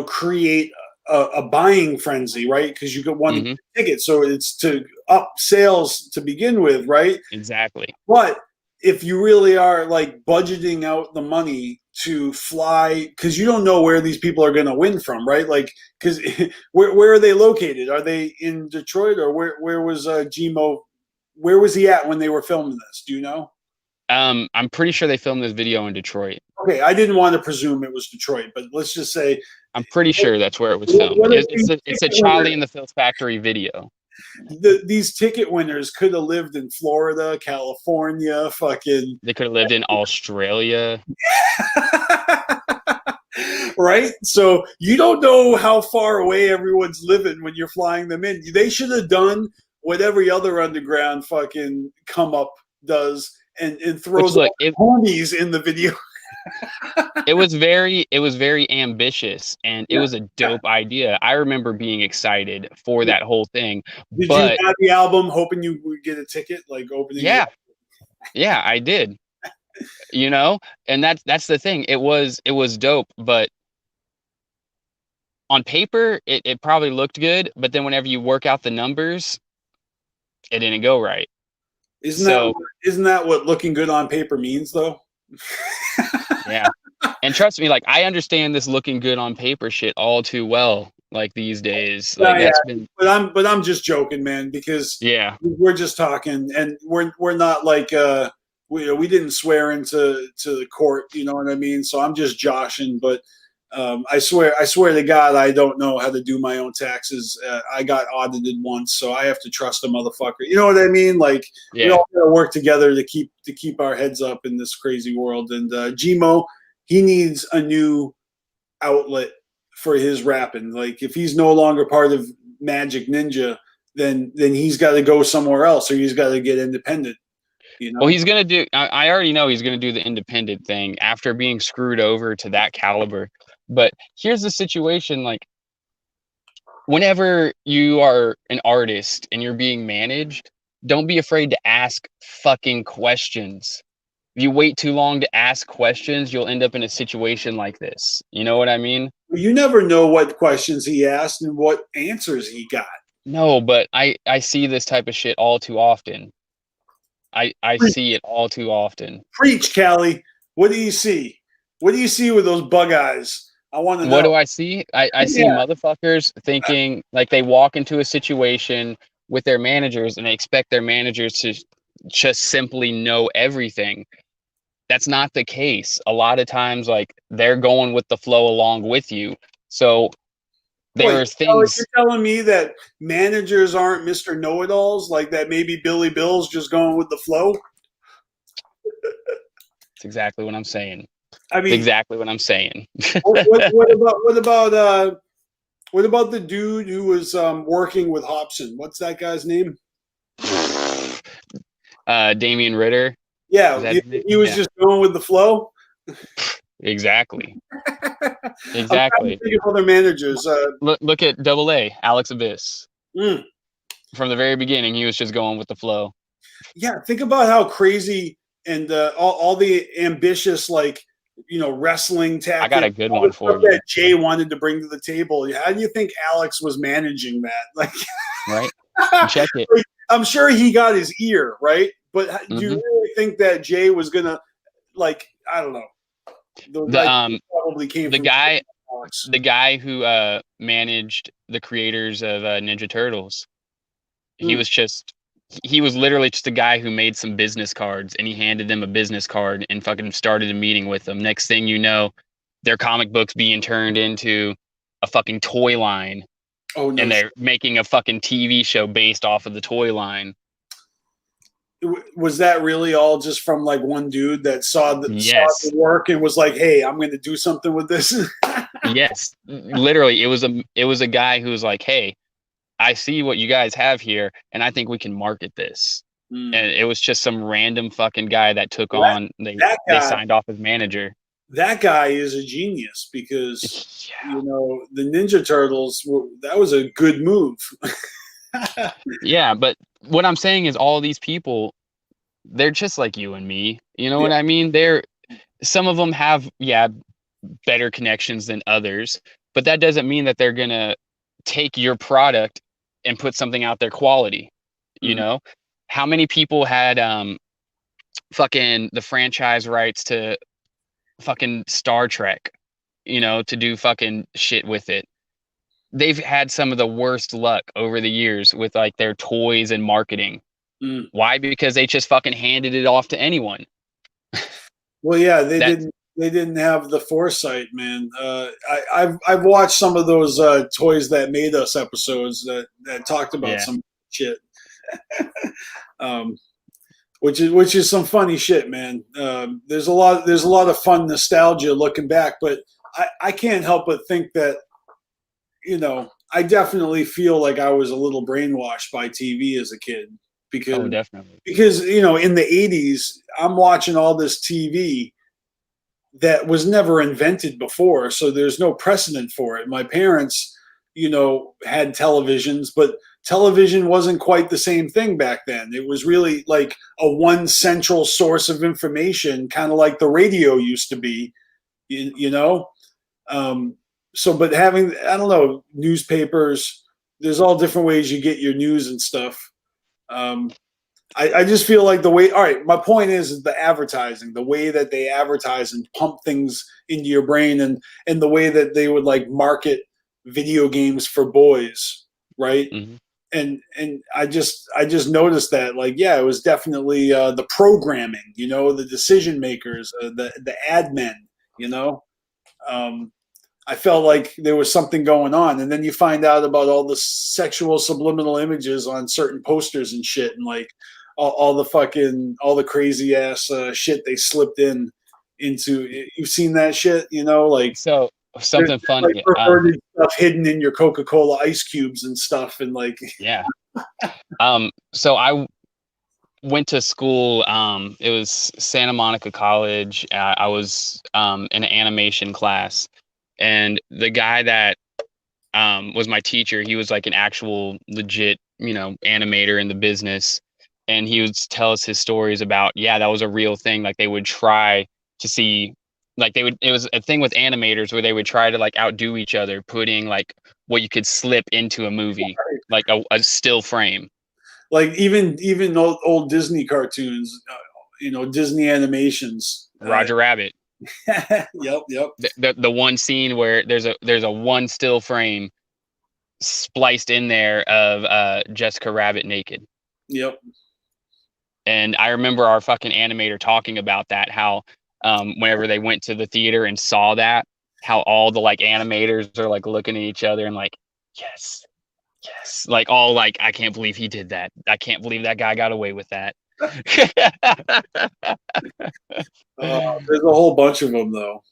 create a buying frenzy, right? Because you got one ticket, so it's to up sales to begin with, right? Exactly. But if you really are like budgeting out the money to fly, because you don't know where these people are going to win from, right? Like, because where are they located? Are they in Detroit, or where was Gmo? Where was he at when they were filming this? Do you know? I'm pretty sure they filmed this video in Detroit. Okay, I didn't want to presume it was Detroit, but let's just say I'm pretty sure that's where it was filmed. It's a Charlie and the Filth Factory video. These ticket winners could have lived in Florida, California, fucking. They could have lived in Australia. Right? So you don't know how far away everyone's living when you're flying them in. They should have done what every other underground fucking come up does and throws homies in the video. It was very ambitious, and it was a dope idea. I remember being excited for that whole thing. Did you have the album hoping you would get a ticket, like opening? Yeah, I did. And that's the thing. It was dope, but on paper it probably looked good, but then whenever you work out the numbers, it didn't go right. Isn't that what looking good on paper means, though? Yeah. And trust me, like, I understand this looking good on paper shit all too well, like, these days. Like, but I'm just joking, man, because we're just talking, and we're not like we didn't swear into the court, you know what I mean? So I'm just joshing, but I swear to God, I don't know how to do my own taxes. I got audited once, so I have to trust a motherfucker. You know what I mean? Like, we all gotta work together to keep our heads up in this crazy world. And Gmo, he needs a new outlet for his rapping. Like, if he's no longer part of Magic Ninja, then he's got to go somewhere else, or he's got to get independent. Well, he's gonna do. I already know he's gonna do the independent thing after being screwed over to that caliber. But here's the situation, like, whenever you are an artist and you're being managed, don't be afraid to ask fucking questions. If you wait too long to ask questions, you'll end up in a situation like this. You know what I mean? You never know what questions he asked and what answers he got. No, but I see this type of shit all too often. I see it all too often. Preach, Callie. What do you see? What do you see with those bug eyes? I want to know. What do I see? I see motherfuckers thinking like they walk into a situation with their managers and they expect their managers to just simply know everything. That's not the case. A lot of times, like, they're going with the flow along with you. So there were things. You're telling me that managers aren't Mr. Know-it-alls, like that maybe Billy Bill's just going with the flow? That's exactly what I'm saying. I mean, exactly what I'm saying. What about the dude who was working with Hobson? What's that guy's name? Damian Ritter. Yeah, he was just going with the flow. Exactly. I'm trying to think of other managers. Look at Double A, Alex Abyss. From the very beginning, he was just going with the flow. Yeah, think about how crazy and all the ambitious, like, wrestling tactics. I got a good one for you. That Jay wanted to bring to the table. How do you think Alex was managing that? Like, right? Check it. Like, I'm sure he got his ear, right? But do you really think that Jay was gonna, like, I don't know. Probably came from Alex. The guy who managed the creators of Ninja Turtles. He was literally just a guy who made some business cards, and he handed them a business card and fucking started a meeting with them. Next thing you know, their comic books being turned into a fucking toy line. Oh, no. And they're making a fucking TV show based off of the toy line. Was that really all just from like one dude that saw the work and was like, "Hey, I'm going to do something with this"? Yes, literally, it was a guy who was like, "Hey, I see what you guys have here, and I think we can market this." And it was just some random fucking guy that took on. They signed off as manager. That guy is a genius because the Ninja Turtles. That was a good move. Yeah, but what I'm saying is all these people, they're just like you and me. You know what I mean? Some of them have better connections than others, but that doesn't mean that they're gonna take your product and put something out there quality. You know, how many people had fucking the franchise rights to fucking Star Trek, to do fucking shit with it? They've had some of the worst luck over the years with like their toys and marketing. Why? Because they just fucking handed it off to anyone. Well, yeah, they didn't have the foresight, man. I've watched some of those Toys That Made Us episodes that talked about some shit. Which is some funny shit, man. There's a lot of fun nostalgia looking back, but I can't help but think that, I definitely feel like I was a little brainwashed by TV as a kid because in the 80s, I'm watching all this TV that was never invented before. So there's no precedent for it. My parents, had televisions, but television wasn't quite the same thing back then. It was really like a one central source of information, kind of like the radio used to be, but having, I don't know, newspapers, there's all different ways you get your news and stuff. I just feel like my point is the advertising, the way that they advertise and pump things into your brain and the way that they would like market video games for boys, right? And I just noticed that, like, it was definitely the programming, the decision makers, the ad men, I felt like there was something going on. And then you find out about all the sexual subliminal images on certain posters and shit, and like all the crazy ass shit they slipped into. You've seen that shit, like so. Something funny, like perverted stuff hidden in your Coca-Cola ice cubes and stuff, and like so I went to school. It was Santa Monica College. I was in an animation class, and the guy that was my teacher, he was like an actual legit, animator in the business, and he would tell us his stories about that was a real thing. Like they would try to see. Like it was a thing with animators where they would try to like outdo each other, putting like what you could slip into a movie, like a still frame. Like even old Disney cartoons, Disney animations. Roger Rabbit. Yep. The one scene where there's a one still frame spliced in there of Jessica Rabbit naked. Yep. And I remember our fucking animator talking about that, how whenever they went to the theater and saw that, how all the like animators are like looking at each other and like, Yes. Yes. Like all like, I can't believe he did that. I can't believe that guy got away with that. There's a whole bunch of them though.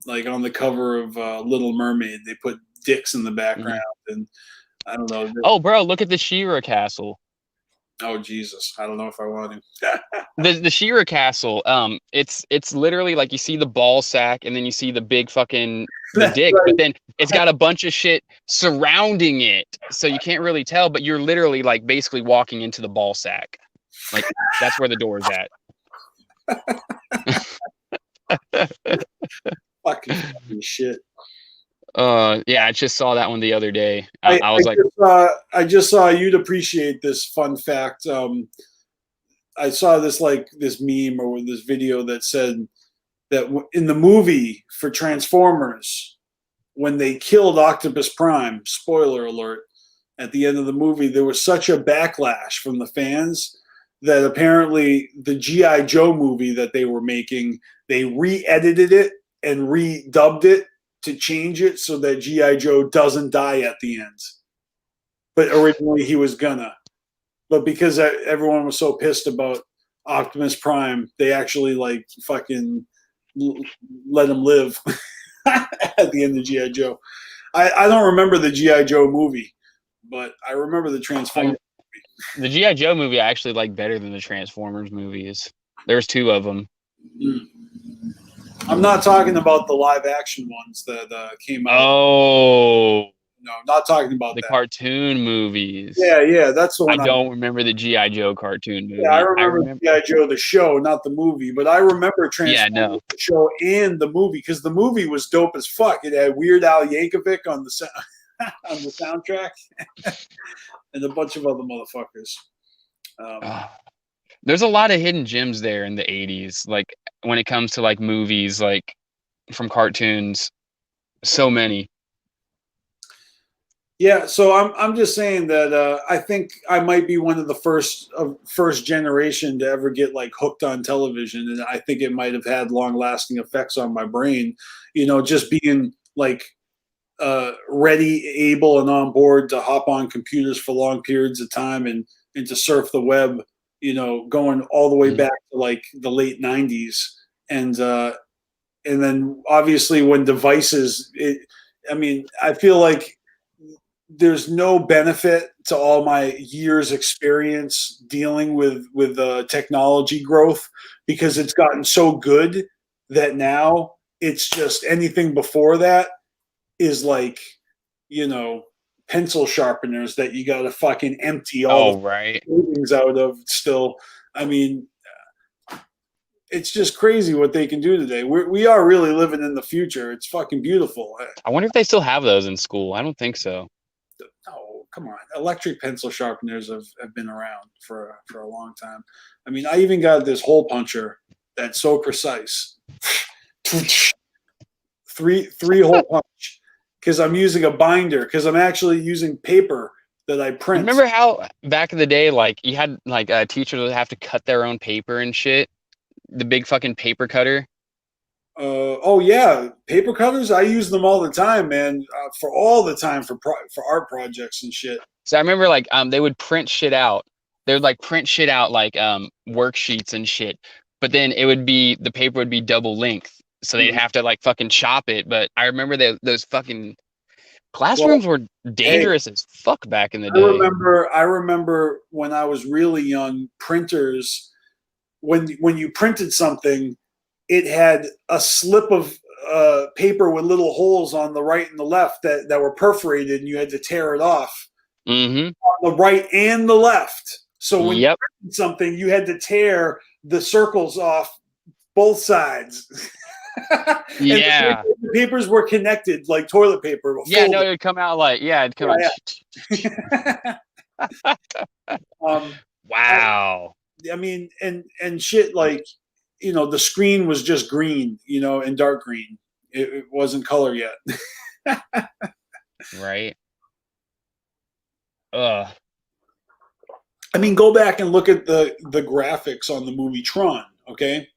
Like on the cover of Little Mermaid, they put dicks in the background, and I don't know. Oh, bro, look at the Shira Castle. Oh Jesus, I don't know if I want to. The Shira Castle. It's literally like you see the ball sack, and then you see the big fucking the dick, Right. but then it's got a bunch of shit surrounding it, so you can't really tell. But you're literally like basically walking into the ball sack. Like that's where the door is at. Fucking shit. Yeah, I just saw that one the other day. I was like, I just saw you'd appreciate this fun fact. I saw this meme or this video that said that in the movie for Transformers, when they killed Optimus Prime, spoiler alert, at the end of the movie, there was such a backlash from the fans that apparently the G.I. Joe movie that they were making, they re-edited it and redubbed it to change it so that G.I. Joe doesn't die at the end. But originally he was gonna. But because everyone was so pissed about Optimus Prime, they actually like fucking let him live at the end of G.I. Joe. I don't remember the G.I. Joe movie, but I remember the Transformers movie. The G.I. Joe movie I actually like better than the Transformers movies. There's two of them. I'm not talking about the live action ones that came out. Oh. No, not talking about the cartoon movies. Yeah, that's the one. I don't remember the G.I. Joe cartoon movie. Yeah, I remember G.I. Joe the show, not the movie, but I remember Transformers the show and the movie because the movie was dope as fuck. It had Weird Al Yankovic on the on the soundtrack and a bunch of other motherfuckers. There's a lot of hidden gems there in the 80s, like when it comes to like movies, like from cartoons, so many. Yeah, so I'm just saying that I think I might be one of the first generation to ever get like hooked on television, and I think it might have had long lasting effects on my brain. You know, just being like ready, able, and on board to hop on computers for long periods of time and to surf the web. You know, going all the way back to like the late '90s, and then obviously when devices. I feel like there's no benefit to all my years experience dealing with technology growth because it's gotten so good that now it's just anything before that is like, you know, pencil sharpeners that you got to fucking empty all the things out of still. I mean, it's just crazy what they can do today. We are really living in the future. It's fucking beautiful. I wonder if they still have those in school. I don't think so. No, come on. Electric pencil sharpeners have been around for a long time. I mean, I even got this hole puncher that's so precise. three hole punch because I'm using a binder because I'm actually using paper that I print. Remember how back in the day, like you had like teachers would have to cut their own paper and shit? The big fucking paper cutter. Oh yeah, paper cutters. I use them all the time, man. For art projects and shit. So I remember like they would print shit out. They would like print shit out like worksheets and shit. But then the paper would be double length, so they'd have to like fucking chop it. But I remember those fucking classrooms were dangerous as fuck back in the day. I remember when I was really young, printers. When you printed something, it had a slip of paper with little holes on the right and the left that were perforated, and you had to tear it off on the right and the left. So when you printed something, you had to tear the circles off both sides. Yeah, the papers were connected like toilet paper. Yeah, no, it'd come out like it'd come out. Wow. I mean, and shit like, you know, the screen was just green, you know, and dark green. It wasn't color yet. Right. I mean, go back and look at the graphics on the movie Tron, okay?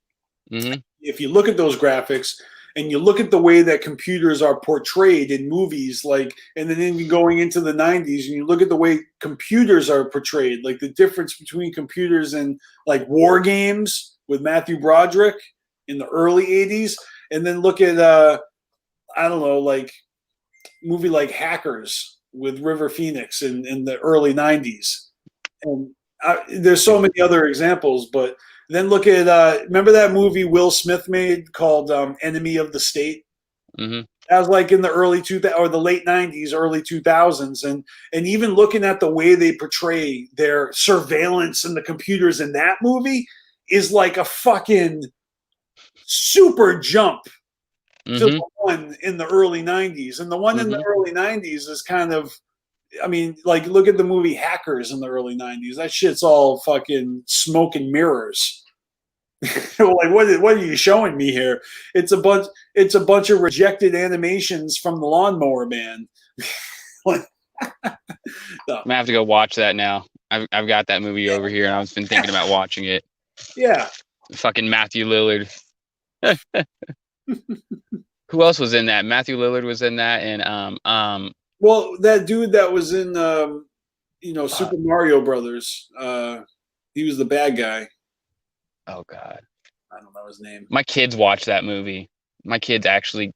Mm-hmm. If you look at those graphics, and you look at the way that computers are portrayed in movies, like, and then even going into the 90s, and you look at the way computers are portrayed, like the difference between computers and like War Games with Matthew Broderick in the early 80s, and then look at I don't know, like movie like Hackers with River Phoenix in the early 90s. And there's so many other examples, but then look at remember that movie Will Smith made called Enemy of the State? Mm-hmm. That was like in the early 2000s or the late 90s, early 2000s, and even looking at the way they portray their surveillance and the computers in that movie is like a fucking super jump to the one in the early 90s. And the one in the early 90s is kind of, I mean, like, look at the movie Hackers in the early 90s. That shit's all fucking smoke and mirrors. Like, what are you showing me here? It's a bunch of rejected animations from the Lawnmower Man. Like, no. I'm gonna have to go watch that now. I've got that movie over here, and I've been thinking about watching it. Yeah. Fucking Matthew Lillard. Who else was in that? Matthew Lillard was in that, and well, that dude that was in Super Mario Brothers. He was the bad guy. Oh God, I don't know his name. My kids watch that movie. My kids actually,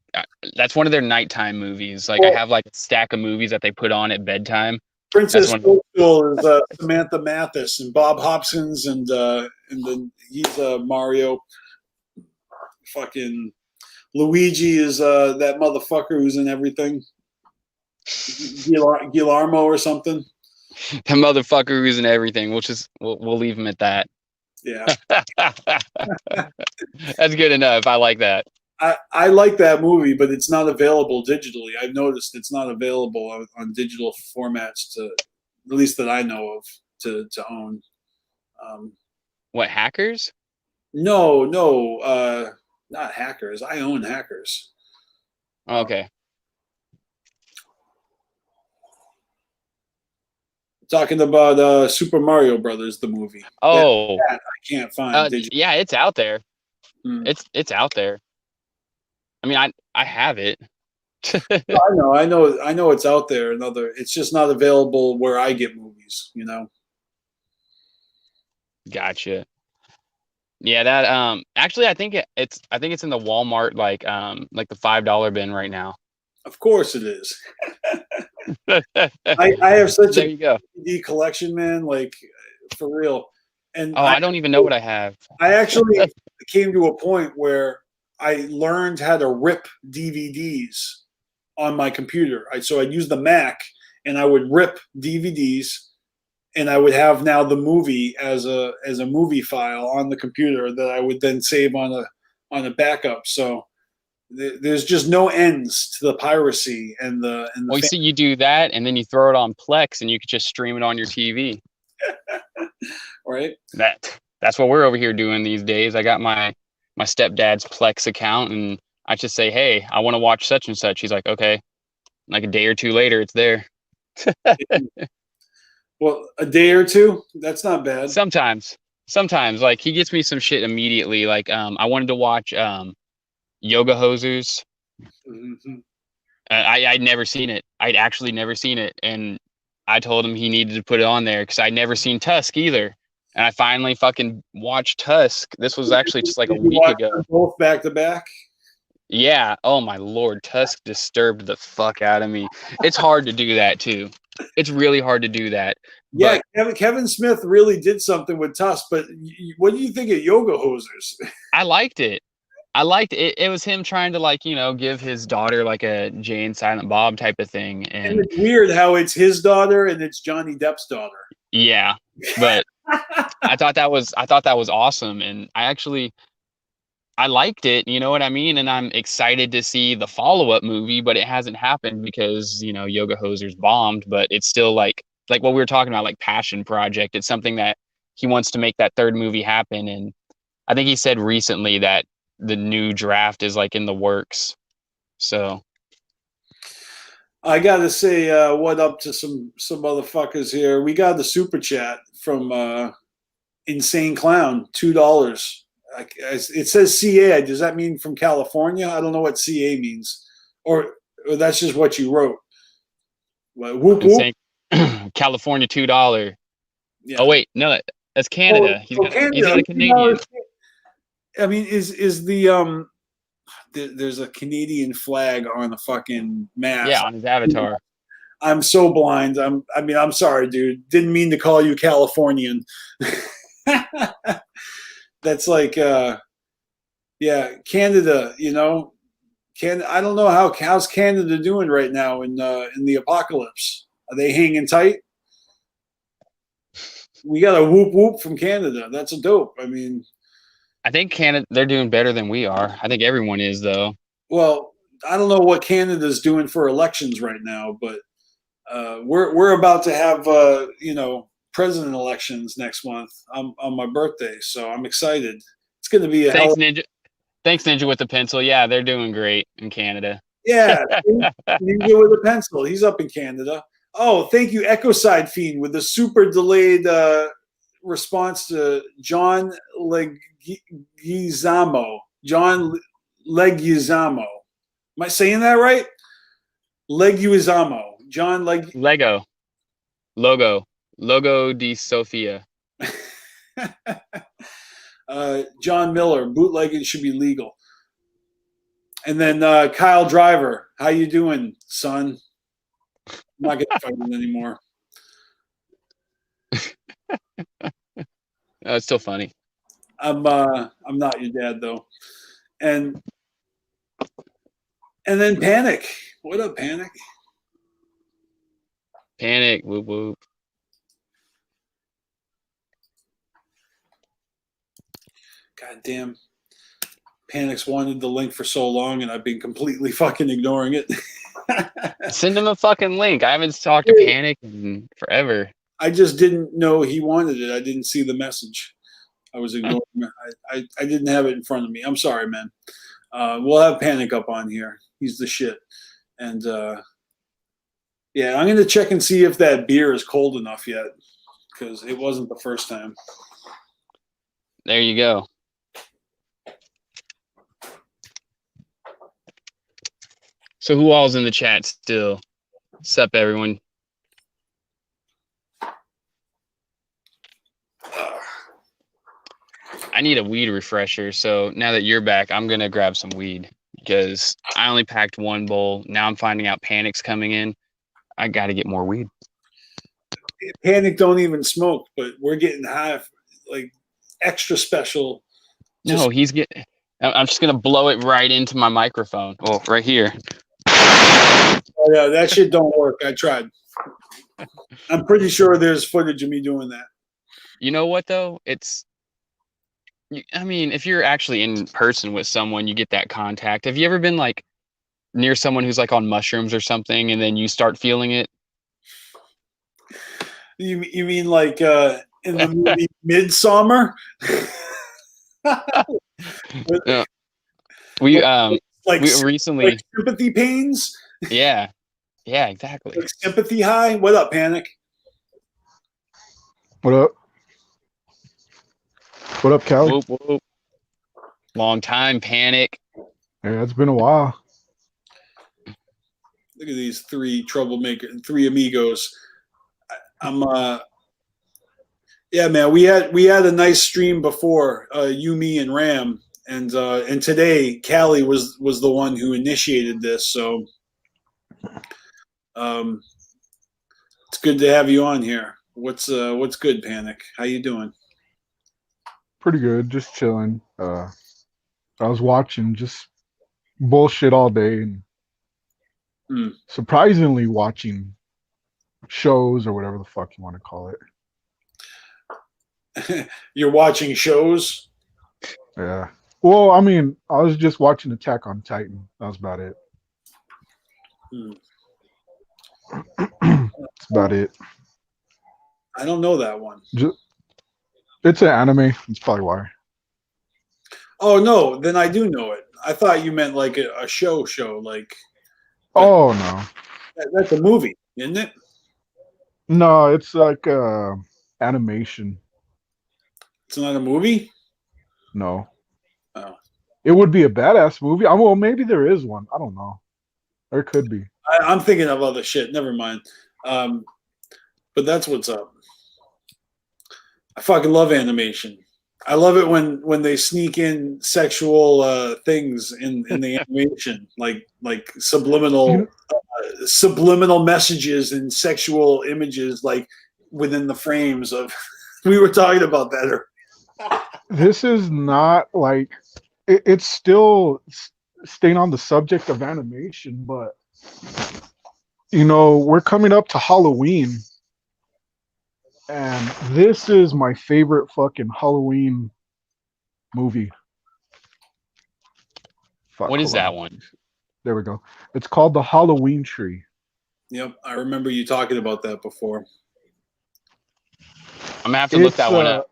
that's one of their nighttime movies. Like, I have like a stack of movies that they put on at bedtime. Princess Toadstool is Samantha Mathis, and Bob Hopkins, and then he's Mario. Fucking Luigi is that motherfucker who's in everything. Guillermo or something. The motherfucker who's in everything. We'll leave him at that. Yeah. That's good enough. I like that. I like that movie, but it's not available digitally. I've noticed it's not available on digital formats, to at least that I know of, to own. What, Hackers? No, not Hackers. I own Hackers. Okay. Talking about Super Mario Brothers, the movie. Oh, that I can't find. Yeah, it's out there. Hmm. It's out there. I mean, I have it. I know it's out there. It's just not available where I get movies. Gotcha. Yeah, that actually I think it's in the Walmart like the $5 bin right now. Of course it is. I have such a DVD collection, man, like, for real. And I don't even know what I have. I actually came to a point where I learned how to rip DVDs on my computer. So I'd use the Mac, and I would rip DVDs, and I would have now the movie as a movie file on the computer that I would then save on a backup. So there's just no ends to the piracy and the. Well, you see, you do that, and then you throw it on Plex, and you could just stream it on your TV. Right. That's what we're over here doing these days. I got my stepdad's Plex account, and I just say, hey, I want to watch such and such. He's like, okay. Like a day or two later, it's there. Well, a day or two, that's not bad. Sometimes, like, he gets me some shit immediately. Like, I wanted to watch Yoga Hosers. Mm-hmm. I'd never seen it. I'd actually never seen it, and I told him he needed to put it on there because I'd never seen Tusk either. And I finally fucking watched Tusk. This was actually just like a week ago. Both back to back. Yeah. Oh my Lord. Tusk disturbed the fuck out of me. It's hard to do that too. It's really hard to do that. Yeah. Kevin Smith really did something with Tusk, but what do you think of Yoga Hosers? I liked it. It was him trying to, like, give his daughter like a Jay and Silent Bob type of thing. And it's weird how it's his daughter and it's Johnny Depp's daughter. Yeah. But I thought that was awesome. And I liked it, you know what I mean? And I'm excited to see the follow-up movie, but it hasn't happened because, Yoga Hosers bombed, but it's still like what we were talking about, like passion project. It's something that he wants to make that third movie happen. And I think he said recently that the new draft is like in the works. So I got to say what up to some motherfuckers here. We got the super chat from Insane Clown, $2. It says CA. Does that mean from California? I don't know what CA means, or that's just what you wrote. Whoop I'm whoop. saying California $2. Yeah. Oh wait, no, that's Canada. He's got a Canadian. I mean, is the there's a Canadian flag on the fucking mask. Yeah, on his avatar. I'm so blind. I'm sorry, dude. Didn't mean to call you Californian. That's like, yeah, Canada. You know, I don't know how's Canada doing right now in the apocalypse. Are they hanging tight? We got a whoop whoop from Canada. That's a dope. I mean, I think Canada, they're doing better than we are. I think everyone is, though. Well, I don't know what Canada's doing for elections right now, but we're about to have president elections next month on my birthday, so I'm excited. It's going to be Thanks, Ninja. Thanks, Ninja with the pencil. Yeah, they're doing great in Canada. Yeah, Ninja with a pencil. He's up in Canada. Oh, thank you, Ecoside Fiend, with the super delayed response to John Leguizamo. John Leguizamo. Am I saying that right? Leguizamo. John Lego. Logo di Sofia. John Miller. Bootlegging should be legal. And then Kyle Driver. How you doing, son? I'm not getting fighting anymore. It's still funny. I'm not your dad though. And then Panik. What up, Panik? Panik, whoop whoop. God damn. Panik's wanted the link for so long, and I've been completely fucking ignoring it. Send him a fucking link. I haven't talked to Panik in forever. I just didn't know he wanted it. I didn't see the message. I was ignoring it. I didn't have it in front of me. I'm sorry, man. We'll have Panik up on here. He's the shit. And yeah, I'm going to check and see if that beer is cold enough yet, because it wasn't the first time. There you go. So who all's in the chat still? Sup, everyone? I need a weed refresher. So now that you're back, I'm going to grab some weed because I only packed one bowl. Now I'm finding out Panik's coming in. I got to get more weed. Panik don't even smoke, but we're getting high, like extra special. No, he's getting. I'm just going to blow it right into my microphone. Oh, right here. Oh, yeah, that shit don't work. I tried. I'm pretty sure there's footage of me doing that. You know what, though? I mean, if you're actually in person with someone, you get that contact. Have you ever been like near someone who's like on mushrooms or something and then you start feeling it? You mean like in the movie Midsummer? No. We recently like sympathy pains. Yeah, exactly. Like sympathy high. What up, Panik? What up? What up, Callie? Whoop, whoop. Long time, Panik. Yeah, it's been a while. Look at these three amigos. Yeah, man. We had a nice stream before, you, me, and Ram, and today Callie was the one who initiated this. So, it's good to have you on here. What's good, Panik? How you doing? Pretty good, just chilling. I was watching just bullshit all day and surprisingly watching shows or whatever the fuck you want to call it. You're watching shows? Yeah. Well, I mean, I was just watching Attack on Titan. That was about it. That's about it. I don't know that one. It's an anime. That's probably why. Oh no, then I do know it. I thought you meant like a show, like. Oh no. That's a movie, isn't it? No, it's like animation. It's not a movie? No. Oh. It would be a badass movie. Well, maybe there is one. I don't know. There could be. I'm thinking of other shit. Never mind. But that's what's up. I fucking love animation. I love it when they sneak in sexual things in the animation, like subliminal messages and sexual images, like within the frames of. We were talking about that. This is not like it's still staying on the subject of animation, but we're coming up to Halloween. And this is my favorite fucking Halloween movie. What is that one? There we go. It's called The Halloween Tree. Yep, I remember you talking about that before. I'm gonna have to look that one up.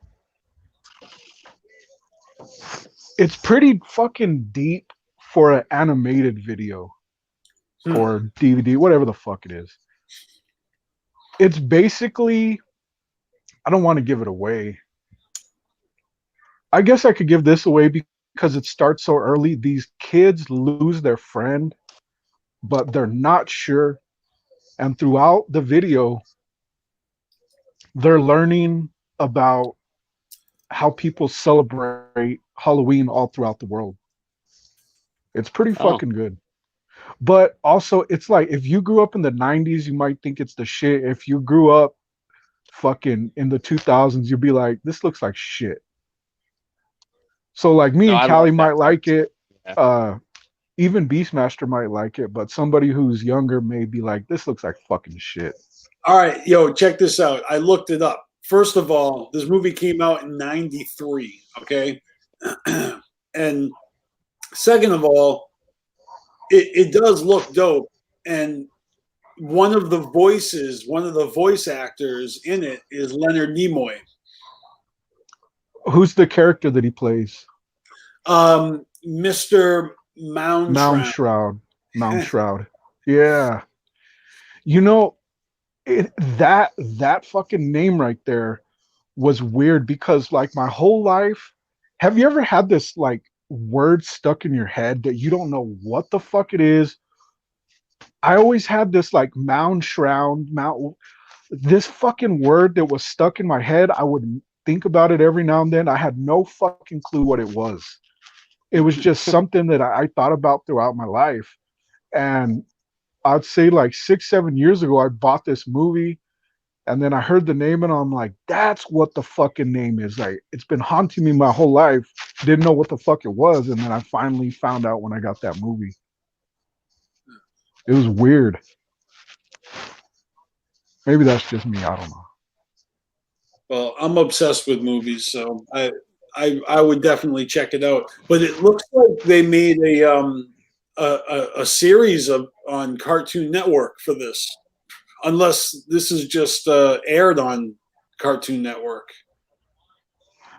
It's pretty fucking deep for an animated video or DVD, whatever the fuck it is. It's basically, I don't want to give it away. I guess I could give this away because it starts so early. These kids lose their friend, but they're not sure. And throughout the video, they're learning about how people celebrate Halloween all throughout the world. It's pretty fucking good. But also, it's like, if you grew up in the 90s, you might think it's the shit. If you grew up fucking in the 2000s, you'd be like, this looks like shit. So like me and Callie might like it. Yeah. Even Beastmaster might like it, but somebody who's younger may be like, this looks like fucking shit. All right, yo, check this out. I looked it up. First of all, this movie came out in 93, okay? And second of all, it does look dope. And one of the voice actors in it is Leonard Nimoy. Who's the character that he plays? Mr. Moundshroud. Moundshroud. Yeah. That fucking name right there was weird because like my whole life, have you ever had this like word stuck in your head that you don't know what the fuck it is? I always had this like this fucking word that was stuck in my head. I would think about it every now and then. I had no fucking clue what it was. It was just something that I thought about throughout my life. And I'd say like 6-7 years ago, I bought this movie and then I heard the name and I'm like, that's what the fucking name is. Like, it's been haunting me my whole life. Didn't know what the fuck it was. And then I finally found out when I got that movie. It was weird. Maybe that's just me. I don't know. Well, I'm obsessed with movies, so I would definitely check it out. But it looks like they made a series on Cartoon Network for this, unless this is just aired on Cartoon Network.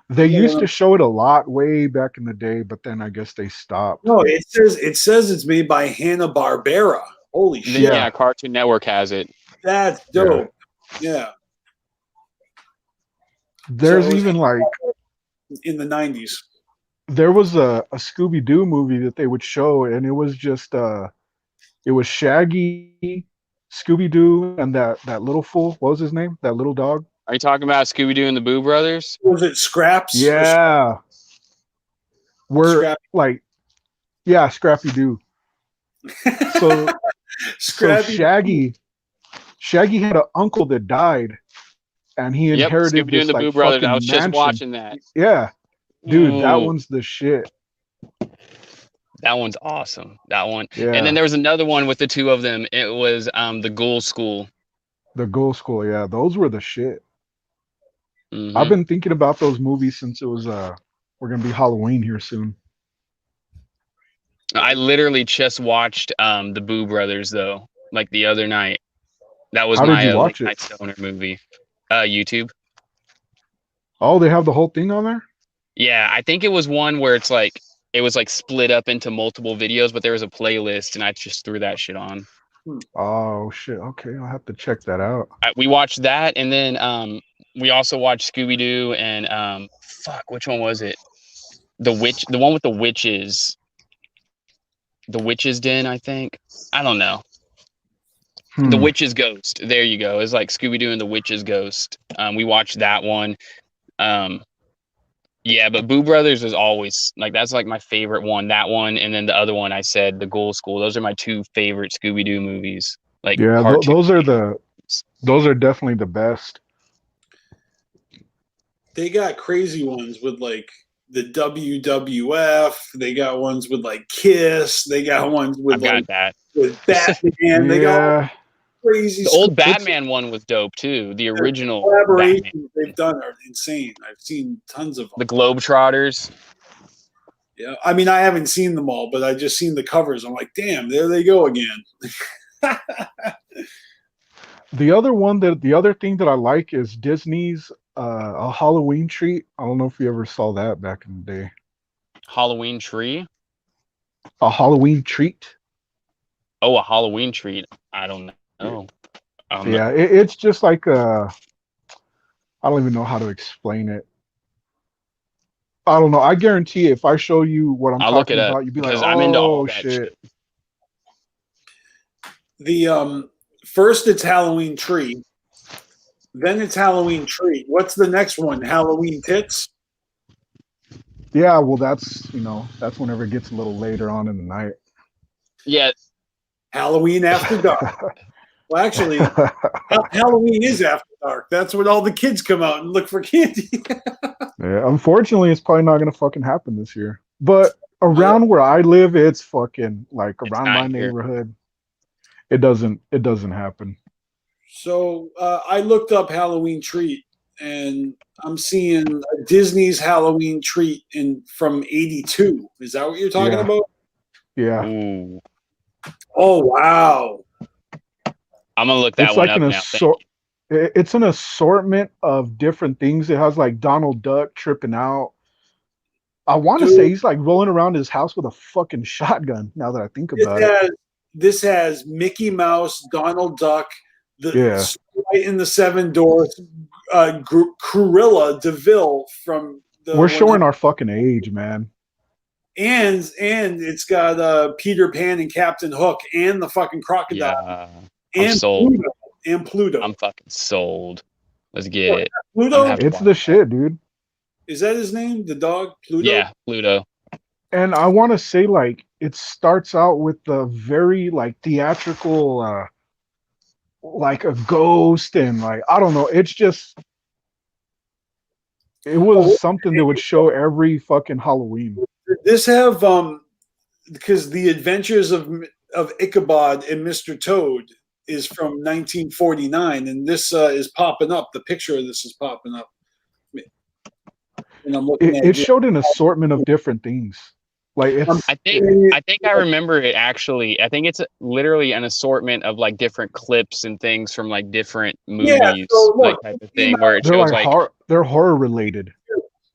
They used to show it a lot way back in the day, but then I guess they stopped. No, it says it's made by Hanna-Barbera. Holy shit! Yeah, Cartoon Network has it. That's dope. Yeah. There's even like in the 90s. There was a Scooby-Doo movie that they would show, and it was just it was Shaggy, Scooby-Doo, and that little fool. What was his name? That little dog. Are you talking about Scooby-Doo and the Boo Brothers? Was it Scraps? Yeah. We're like, yeah, Scrappy-Doo. So Shaggy had an uncle that died, and he inherited Scooby-Doo this and the like Boo Brothers. I was mansion. just watching that. Yeah, dude, that one's the shit. That one's awesome. That one. Yeah. And then there was another one with the two of them. It was the Ghoul School. The Ghoul School, yeah, those were the shit. Mm-hmm. I've been thinking about those movies since it was we're gonna be Halloween here soon. I literally just watched the Boo Brothers though, like the other night. That was my late night stoner movie. YouTube. Oh, they have the whole thing on there? Yeah, I think it was one where it was like split up into multiple videos, but there was a playlist and I just threw that shit on. Oh shit. Okay, I'll have to check that out. We watched that, and then we also watched Scooby-Doo and which one was it? the one with the witches, the witch's den, I think. I don't know. The Witch's Ghost. There you go. It's like Scooby-Doo and the Witch's Ghost. We watched that one. Yeah, but Boo Brothers is always like, that's like my favorite one. That one, and then the other one I said, The Ghoul School. Those are my two favorite Scooby-Doo movies. Like, yeah, those are definitely the best. They got crazy ones with like the WWF. They got ones with like Kiss. They got ones with with Batman. Yeah. They got crazy. The old Batman one was dope too. The original collaborations Batman. they've done are insane. I've seen tons of them. The Globetrotters. Yeah, I mean, I haven't seen them all, but I just seen the covers. I'm like, damn, there they go again. The other thing that I like is Disney's A Halloween Treat. I don't know if you ever saw that back in the day. Halloween Tree? A Halloween Treat. Oh, a Halloween treat. I don't know. Yeah, it's just like I don't even know how to explain it. I don't know. I guarantee if I show you what I'm talking about, you'd be like, I'm into all that shit. The first it's Halloween Tree, then it's Halloween Treat. What's the next one? Halloween Tits? Yeah, well, that's whenever it gets a little later on in the night. Yeah. Halloween After Dark. Well, actually, Halloween is after dark. That's when all the kids come out and look for candy. Yeah, unfortunately, it's probably not gonna fucking happen this year. But around where I live, it's fucking like around my neighborhood. It doesn't happen. So I looked up Halloween Treat, and I'm seeing Disney's Halloween Treat from '82. Is that what you're talking about? Yeah. Ooh. Oh wow. I'm gonna look that one up now. It's an assortment of different things. It has like Donald Duck tripping out. I want to say he's like rolling around his house with a fucking shotgun. Now that I think about it, this has Mickey Mouse, Donald Duck, the in the Seven Dwarfs, Cruella DeVille from the. We're showing our fucking age, man. And it's got Peter Pan and Captain Hook and the fucking crocodile. Yeah. And I'm sold. Pluto. I'm fucking sold. Let's get it. Pluto? It's the shit, dude. Is that his name? The dog? Pluto? Yeah, Pluto. And I want to say, like, it starts out with the very, like, theatrical, like a ghost and, like, I don't know. It's just, it was something that would show every fucking Halloween. This have, because The Adventures of Ichabod and Mr. Toad is from 1949, and this is popping up. The picture of this is popping up. And I'm looking at it showed an assortment of different things. Like I think I remember it actually. I think it's literally an assortment of like different clips and things from like different movies, so look, like type of thing where it shows like they're horror related.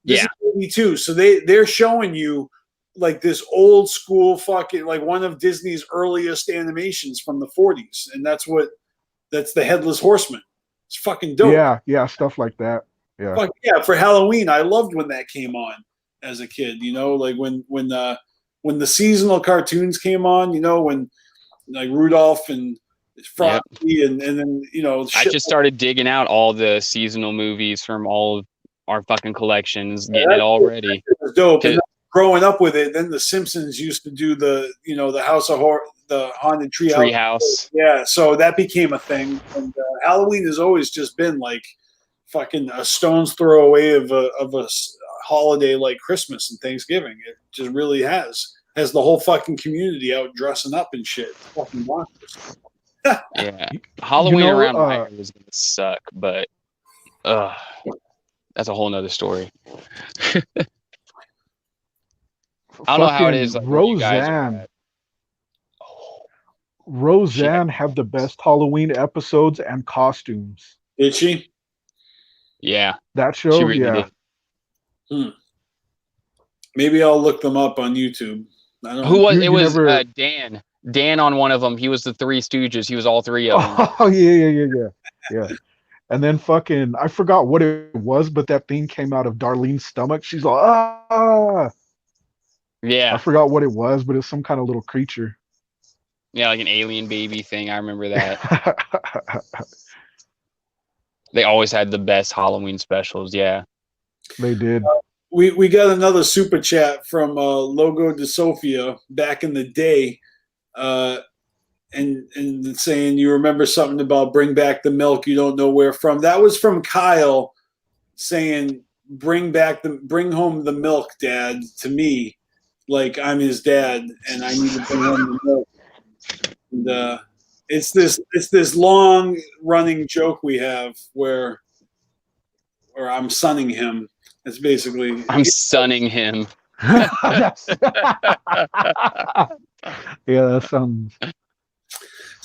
This is 82, so they're showing you like this old school fucking like one of Disney's earliest animations from the 40s, and that's the Headless Horseman. It's fucking dope. Yeah, stuff like that. Yeah. Fuck yeah, for Halloween, I loved when that came on as a kid. You know, like when the seasonal cartoons came on. You know, when like Rudolph and Frosty, and then I just started digging out all the seasonal movies from all of our fucking collections, getting it all ready. It was dope. And growing up with it, then the Simpsons used to do the House of Horror, the Haunted Treehouse. Yeah, so that became a thing. And Halloween has always just been like fucking a stone's throw away of a holiday like Christmas and Thanksgiving. It just really has the whole fucking community out dressing up and shit. It's fucking monsters. Yeah, Halloween around my area was gonna suck, but that's a whole nother story. I don't know how it is. Like, Roseanne have the best Halloween episodes and costumes. Did she? Yeah, that show. She really did. Maybe I'll look them up on YouTube. I don't know. Who was it? Was Dan? Dan on one of them. He was the Three Stooges. He was all three of them. Oh yeah. And then fucking, I forgot what it was, but that thing came out of Darlene's stomach. She's like, ah. Yeah. I forgot what it was, but it's some kind of little creature. Yeah, like an alien baby thing. I remember that. They always had the best Halloween specials. Yeah. They did. We got another super chat from Logo de Sofia back in the day, and saying you remember something about bring back the milk you don't know where from. That was from Kyle saying bring home the milk, Dad, to me, like I'm his dad and I need to bring home the milk. And it's this long running joke we have where I'm sunning him. It's basically I'm sunning him. Yeah, that sounds.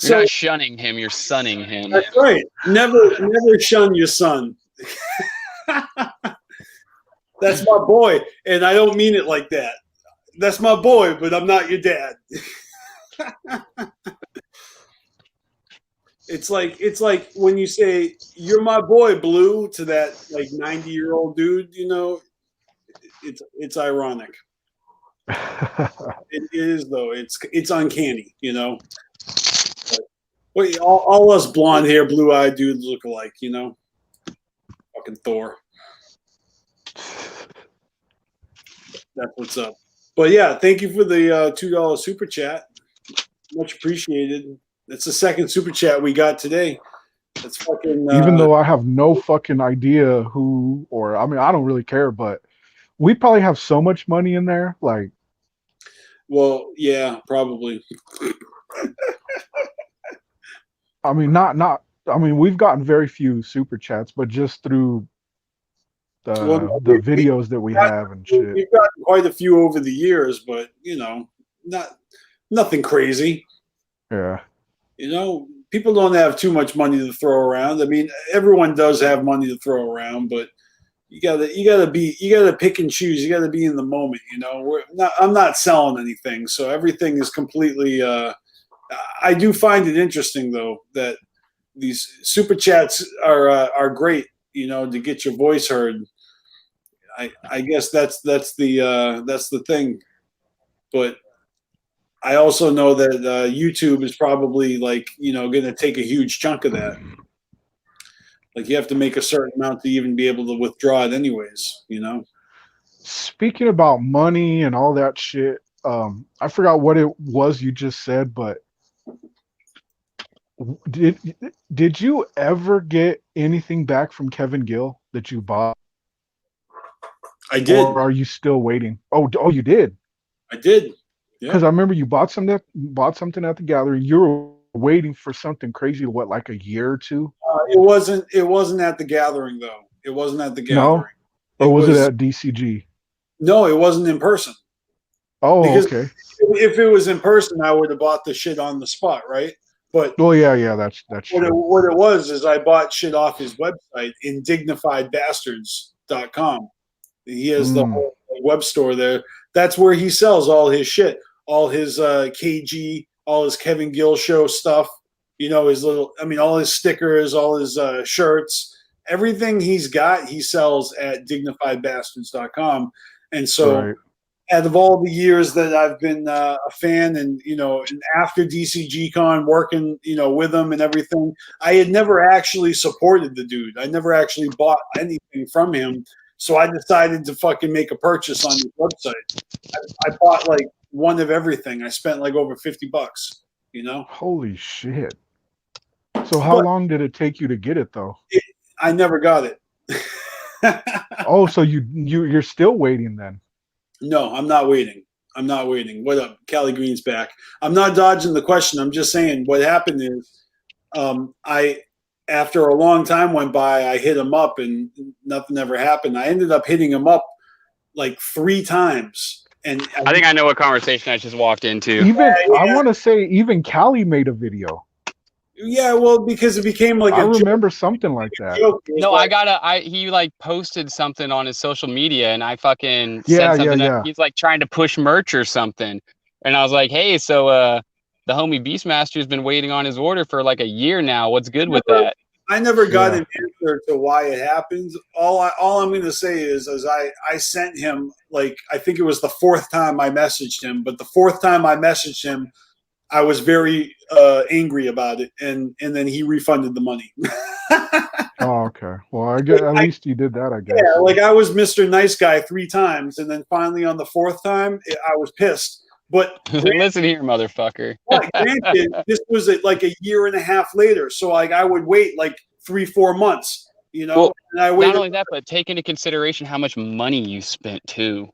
You're not shunning him, you're sunning him. That's right. Never shun your son. That's my boy, and I don't mean it like that. That's my boy, but I'm not your dad. It's like when you say you're my boy, Blue, to that like 90-year-old dude. You know, it's ironic. It is though. It's uncanny. You know. But all us blonde hair, blue eyed dudes look alike. You know, fucking Thor. That's what's up. But yeah, thank you for the $2 super chat. Much appreciated. That's the second super chat we got today. That's fucking. Even though I have no fucking idea who, or I mean, I don't really care, but we probably have so much money in there. Like, well, yeah, probably. I mean, not. I mean, we've gotten very few super chats, but just through the videos that we have and shit. We've gotten quite a few over the years, but you know, nothing crazy. Yeah. You know, people don't have too much money to throw around. I mean, everyone does have money to throw around, but you gotta pick and choose. You gotta be in the moment. You know, I'm not selling anything, so everything is completely. I do find it interesting though that these super chats are great. You know, to get your voice heard. I guess that's the thing, but. I also know that YouTube is probably like, you know, going to take a huge chunk of that. Like you have to make a certain amount to even be able to withdraw it anyways, you know? Speaking about money and all that shit, I forgot what it was you just said, but did you ever get anything back from Kevin Gill that you bought? I did. Or are you still waiting? Oh, you did? I did. Because I remember you bought something at the gathering. You were waiting for something crazy. What, like a year or two? It wasn't at the gathering though. It wasn't at the gathering. No? Or was it at DCG? No, it wasn't in person. Oh, because okay. If it was in person, I would have bought the shit on the spot, right? But yeah, that's true. What it was is I bought shit off his website, indignifiedbastards.com. He has the whole web store there. That's where he sells all his shit. All his KG, all his Kevin Gill show stuff, you know, all his stickers, all his shirts, everything he's got, he sells at dignifiedbastards.com. And so out of all the years that I've been a fan and, you know, and after DCG Con working, you know, with him and everything, I had never actually supported the dude. I never actually bought anything from him. So I decided to fucking make a purchase on his website. I bought like one of everything. I spent like over $50, you know? Holy shit. So how long did it take you to get it though? I never got it. Oh, so you're still waiting then? No, I'm not waiting. What up? Callie Green's back. I'm not dodging the question. I'm just saying what happened is after a long time went by, I hit him up and nothing ever happened. I ended up hitting him up like 3 times. And I think I know what conversation I just walked into. I want to say even Callie made a video. Yeah, well, because it became like I remember something like that. No, he like posted something on his social media and I fucking said something. Yeah. He's like trying to push merch or something. And I was like, hey, so the homie BstMstR has been waiting on his order for like a year now. What's good with that? I never got an answer to why it happens. All I'm going to say is I sent him, like, I think it was the fourth time I messaged him, but the fourth time I messaged him, I was very angry about it, and then he refunded the money. Oh, okay. Well, I guess at least you did that, I guess. Yeah, like I was Mr. Nice Guy 3 times, and then finally on the fourth time, I was pissed. But listen here, motherfucker. Granted, this was like a year and a half later, so like I would wait like 3-4 months, you know. Well, and I waited. Not only that, but take into consideration how much money you spent too.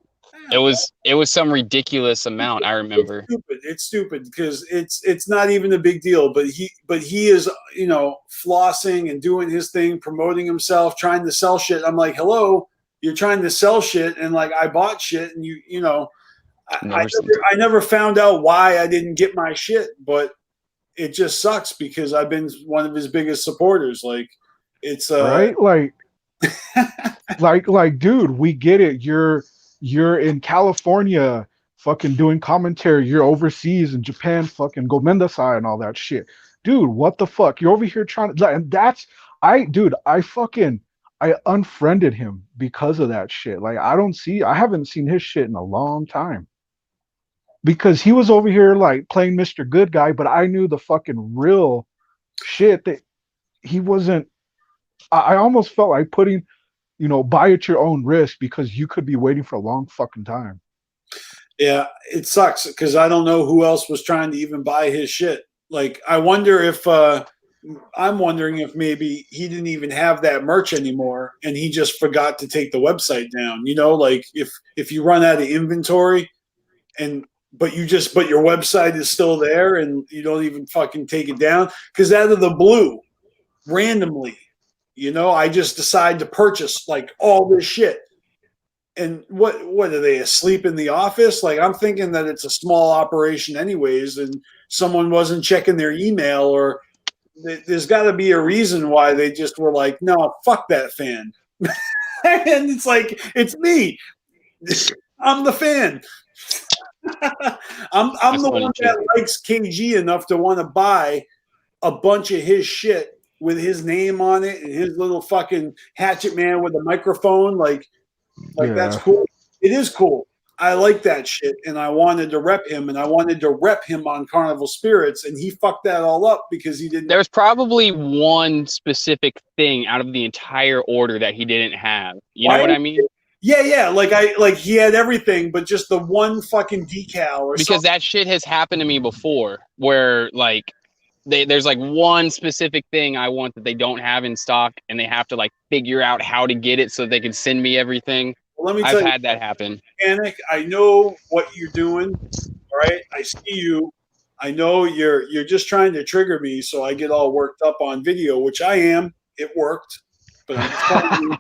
It was some ridiculous amount. I remember. It's stupid because it's not even a big deal. But he is, you know, flossing and doing his thing, promoting himself, trying to sell shit. I'm like, hello, you're trying to sell shit, and like I bought shit, and you know. I never found out why I didn't get my shit, but it just sucks because I've been one of his biggest supporters. Like, it's right, like, dude, we get it. You're in California, fucking doing commentary. You're overseas in Japan, fucking Gomendasai and all that shit, dude. What the fuck? You're over here trying to, and that's I unfriended him because of that shit. Like, I haven't seen his shit in a long time. Because he was over here like playing Mr. Good Guy, but I knew the fucking real shit that he wasn't. I almost felt like putting, you know, buy at your own risk because you could be waiting for a long fucking time. Yeah, it sucks because I don't know who else was trying to even buy his shit. Like, I wonder if I'm wondering if maybe he didn't even have that merch anymore and he just forgot to take the website down. You know, like if you run out of inventory but your website is still there and you don't even fucking take it down. Because out of the blue, randomly, you know, I just decide to purchase like all this shit. And what are they asleep in the office? Like, I'm thinking that it's a small operation anyways, and someone wasn't checking their email, or there's got to be a reason why they just were like, no, fuck that fan. And it's like, it's me. I'm the fan. I'm the one that likes KG enough to want to buy a bunch of his shit with his name on it and his little fucking hatchet man with a microphone. Like that's cool. It is cool. I like that shit, and I wanted to rep him, and I wanted to rep him on Carnival Spirits, and he fucked that all up because he didn't. There was probably one specific thing out of the entire order that he didn't have. You know what I mean? Yeah. Like he had everything, but just the one fucking decal or because something. That shit has happened to me before, where like there's like one specific thing I want that they don't have in stock, and they have to like figure out how to get it so they can send me everything. Well, let me tell you, I've had that happen. Panik, I know what you're doing. All right, I see you. I know you're just trying to trigger me, so I get all worked up on video, which I am. It worked. But I'm just telling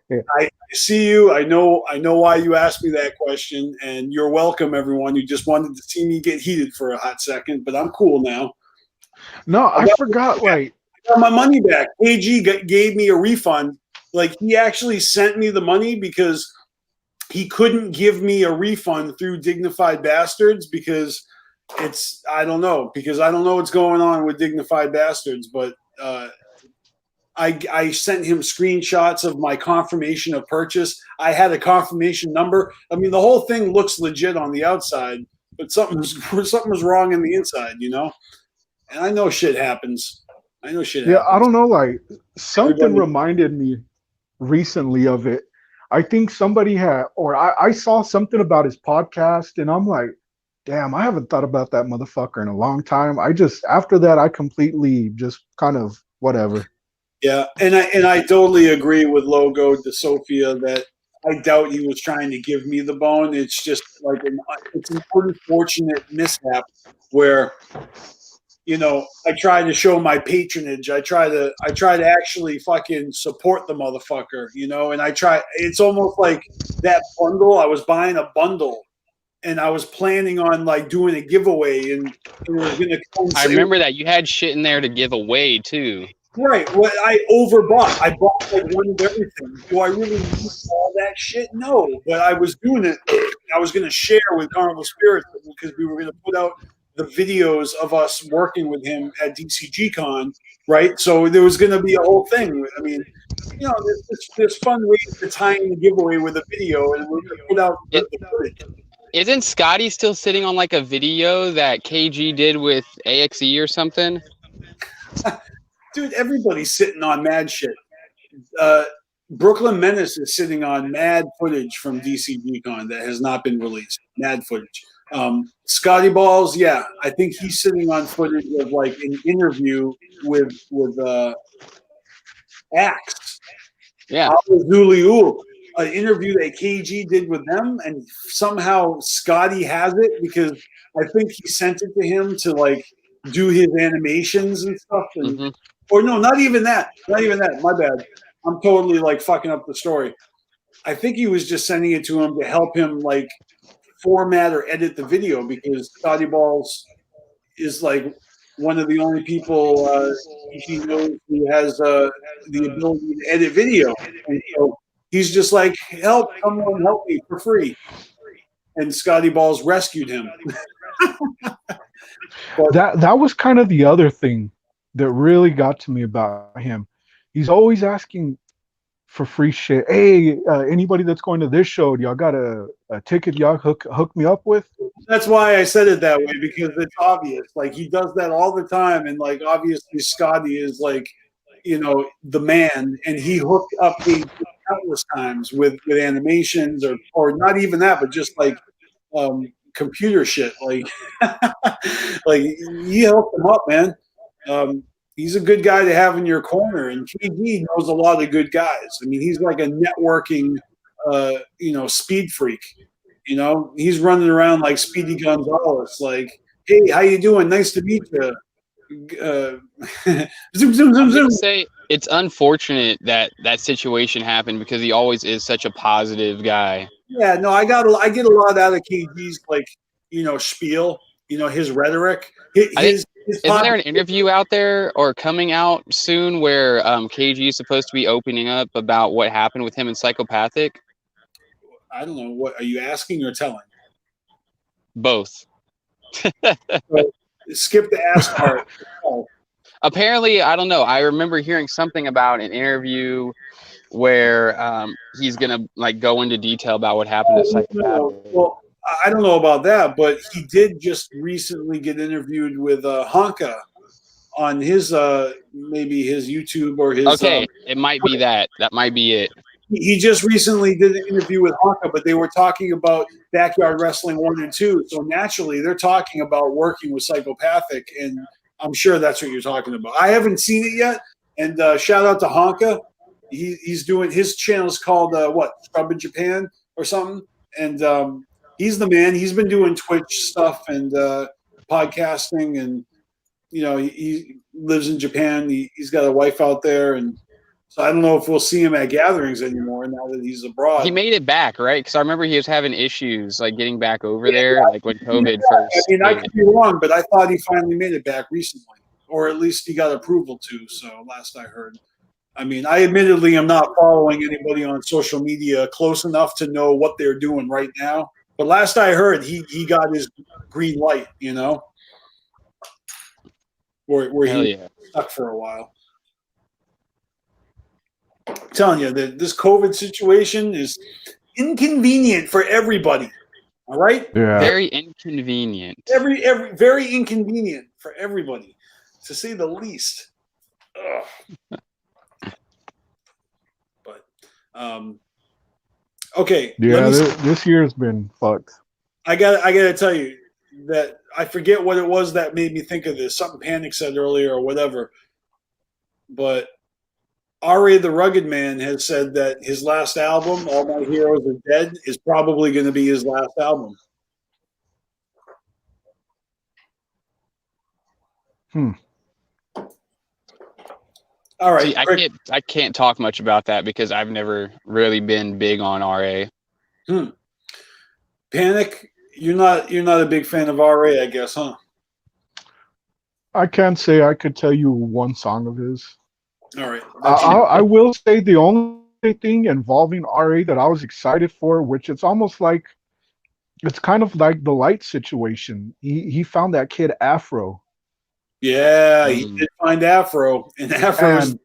you, I see you. I know why you asked me that question, and you're welcome, everyone. You just wanted to see me get heated for a hot second, but I'm cool now. No, I forgot. Like, I got my money back. AG gave me a refund. Like, he actually sent me the money because he couldn't give me a refund through Dignified Bastards because I don't know what's going on with Dignified Bastards, but I sent him screenshots of my confirmation of purchase. I had a confirmation number. I mean, the whole thing looks legit on the outside, but something was wrong in the inside, you know? And I know shit happens. Yeah, I don't know. Like, something reminded me recently of it. I think somebody had, or I saw something about his podcast, and I'm like, damn, I haven't thought about that motherfucker in a long time. After that, I completely just kind of whatever. Yeah, and I totally agree with Logo de Sophia that I doubt he was trying to give me the bone. It's just like it's an unfortunate mishap where, you know, I try to show my patronage. I try to actually fucking support the motherfucker, you know, and it's almost like that bundle. I was buying a bundle and I was planning on like doing a giveaway, and it was going to come. I remember that you had shit in there to give away too. Right. Well, I overbought. I bought like one of everything. Do I really need all that shit? No. But I was doing it. I was going to share with Carnival Spirits because we were going to put out the videos of us working with him at DCGCon, right? So there was going to be a whole thing. I mean, you know, there's fun ways to tie in the giveaway with a video, and we're going to put out the footage. Isn't Scotty still sitting on like a video that KG did with AXE or something? Dude, everybody's sitting on mad shit. Brooklyn Menace is sitting on mad footage from DCGCon that has not been released. Mad footage. Scotty Balls, yeah, I think he's sitting on footage of like an interview with Axe. Yeah. An interview that KG did with them, and somehow Scotty has it because I think he sent it to him to like do his animations and stuff. And, or no, not even that. Not even that. My bad. I'm totally like fucking up the story. I think he was just sending it to him to help him like format or edit the video because Scotty Balls is like one of the only people he knows who has the ability to edit video. And so he's just like, help, someone help me for free. And Scotty Balls rescued him. That was kind of the other thing that really got to me about him. He's always asking for free shit. Hey, anybody that's going to this show, y'all got a ticket y'all hook me up with? That's why I said it that way, because it's obvious. Like, he does that all the time, and like obviously Scotty is like, you know, the man, and he hooked up me countless times with animations or not even that, but just like computer shit. Like like he hooked him up, man. He's a good guy to have in your corner, and KG knows a lot of good guys. I mean, he's like a networking, you know, speed freak. You know, he's running around like Speedy Gonzalez, like, "Hey, how you doing? Nice to meet you." Zoom, zoom, zoom, zoom. Say it's unfortunate that that situation happened because he always is such a positive guy. Yeah, no, I get a lot out of KG's like, you know, spiel. You know, his rhetoric. Isn't there an interview out there or coming out soon where KG is supposed to be opening up about what happened with him and Psychopathic? I don't know. What are you asking or telling? Both. So, skip the ask part. Apparently, I don't know. I remember hearing something about an interview where he's gonna like go into detail about what happened to Psychopathic. Well, I don't know about that, but he did just recently get interviewed with Honka on his maybe his YouTube or his. Okay, it might be that. That might be it. He just recently did an interview with Honka, but they were talking about Backyard Wrestling 1 and 2. So naturally, they're talking about working with Psychopathic, and I'm sure that's what you're talking about. I haven't seen it yet, and shout out to Honka. He's doing his channel's called Scrub in Japan or something, and he's the man. He's been doing Twitch stuff and podcasting, and you know he lives in Japan. He's got a wife out there, and so I don't know if we'll see him at gatherings anymore now that he's abroad. He made it back, right? Because I remember he was having issues like getting back over there, like when COVID first. I mean, I could be wrong, but I thought he finally made it back recently, or at least he got approval to. So last I heard. I mean, I admittedly am not following anybody on social media close enough to know what they're doing right now. But last I heard, he got his green light, you know, where he stuck for a while. I'm telling you that this COVID situation is inconvenient for everybody. All right? Yeah. Very inconvenient. Very inconvenient for everybody, to say the least. Ugh. But okay. Yeah, this year's been fucked. I gotta tell you that I forget what it was that made me think of this. Something Panik said earlier or whatever. But R.A. the Rugged Man has said that his last album, All My Heroes Are Dead, is probably going to be his last album. All right. See, I can't talk much about that because I've never really been big on RA. Panik, you're not a big fan of RA, I guess, huh? I can't say I could tell you one song of his. All right. I will say the only thing involving RA that I was excited for, which it's almost like it's kind of like the Light situation. He found that kid Afro. Yeah, he did find Afro, and Afro's.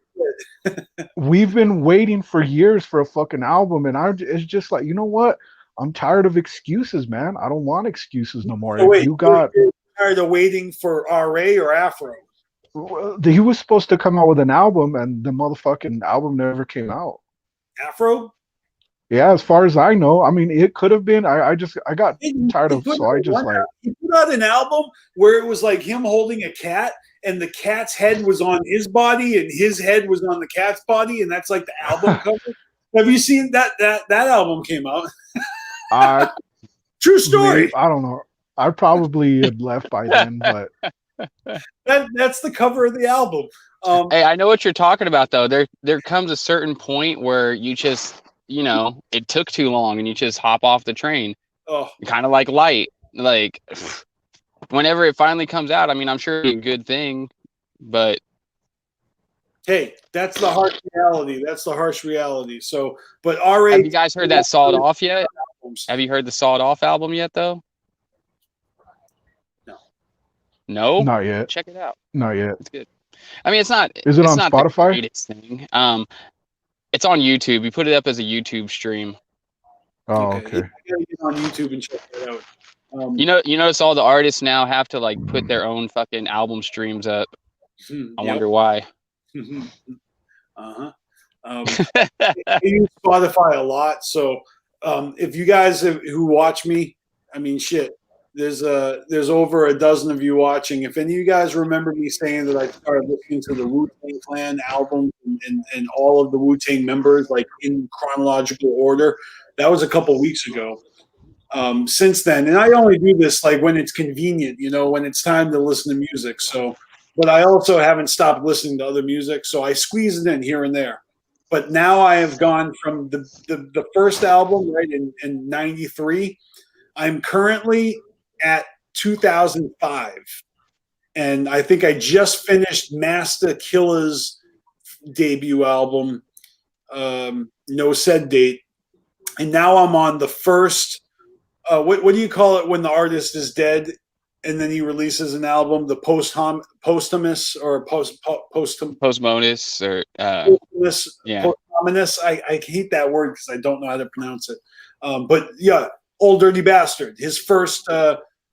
And we've been waiting for years for a fucking album, and it's just like, you know what? I'm tired of excuses, man. I don't want excuses no more. So wait, you got you're tired of waiting for RA or Afro? he was supposed to come out with an album, and the motherfucking album never came out. Afro? Yeah, as far as I know. I mean, it could have been. I got tired of, so I just like. He put out an album where it was like him holding a cat, and the cat's head was on his body, and his head was on the cat's body, and that's like the album cover. Have you seen that album came out? True story. I don't know. I probably had left by then, but that's the cover of the album. Hey, I know what you're talking about, though. There comes a certain point where you just, it took too long, and you just hop off the train. Oh, kind of like Light. Like, whenever it finally comes out, I mean, I'm sure it's a good thing, but hey, that's the harsh reality. That's the harsh reality. So, but RA. Have you guys heard that Sawed Off yet? Have you heard the Sawed Off album yet, though? No, not yet. Check it out. Not yet. It's good. I mean, it's not. Is it it's on not Spotify? The greatest thing. It's on YouTube. We put it up as a YouTube stream. Oh, okay. You gotta get on YouTube and check that out. You notice all the artists now have to like put their own fucking album streams up. I wonder why. I use Spotify a lot, so if you guys who watch me, I mean, shit, there's over a dozen of you watching. If any of you guys remember me saying that I started listening to the Wu-Tang Clan album and all of the Wu-Tang members like in chronological order, that was a couple weeks ago. Since then, and I only do this like when it's convenient, when it's time to listen to music. So, but I also haven't stopped listening to other music, so I squeeze it in here and there. But now I have gone from the first album, right, in '93. I'm currently at 2005, and I think I just finished Master Killer's debut album, No Said Date, and now I'm on the first. What do you call it when the artist is dead and then he releases an album? The posthumous or postmonous or posthumous. I hate that word because I don't know how to pronounce it. But yeah, Old Dirty Bastard, his first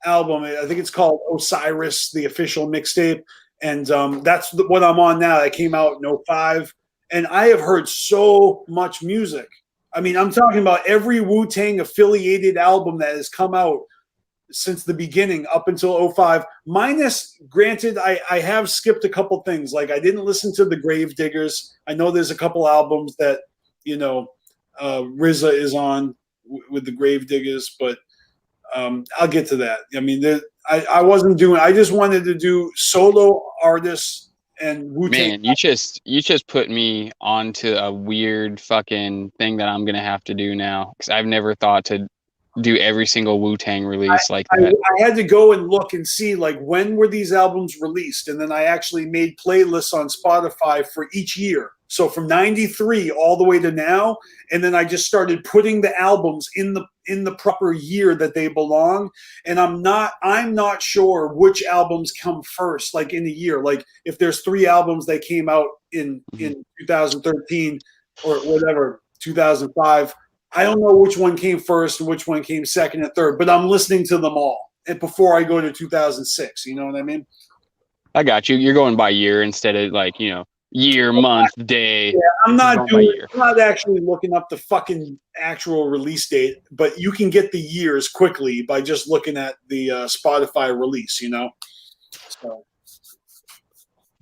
album. I think it's called Osiris, the official mixtape, and that's what I'm on now. That came out in 2005, and I have heard so much music. I mean, I'm talking about every Wu-Tang affiliated album that has come out since the beginning up until 2005. Minus, granted, I have skipped a couple things. Like I didn't listen to the Grave Diggers. I know there's a couple albums that, RZA is on with the Grave Diggers, but I'll get to that. I mean, I wasn't doing. I just wanted to do solo artists. And Wu-Tang. Man, you just put me onto a weird fucking thing that I'm gonna have to do now because I've never thought to do every single Wu-Tang release like that. I had to go and look and see like when were these albums released, and then I actually made playlists on Spotify for each year. So from '93 all the way to now, and then I just started putting the albums in the proper year that they belong. And I'm not sure which albums come first, like in a year. Like if there's 3 albums that came out in 2013 or whatever, 2005, I don't know which one came first and which one came second and third, but I'm listening to them all and before I go to 2006. You know what I mean? I got you. You're going by year instead of like, year, month, day. Yeah, I'm not actually looking up the fucking actual release date, but you can get the years quickly by just looking at the Spotify release, So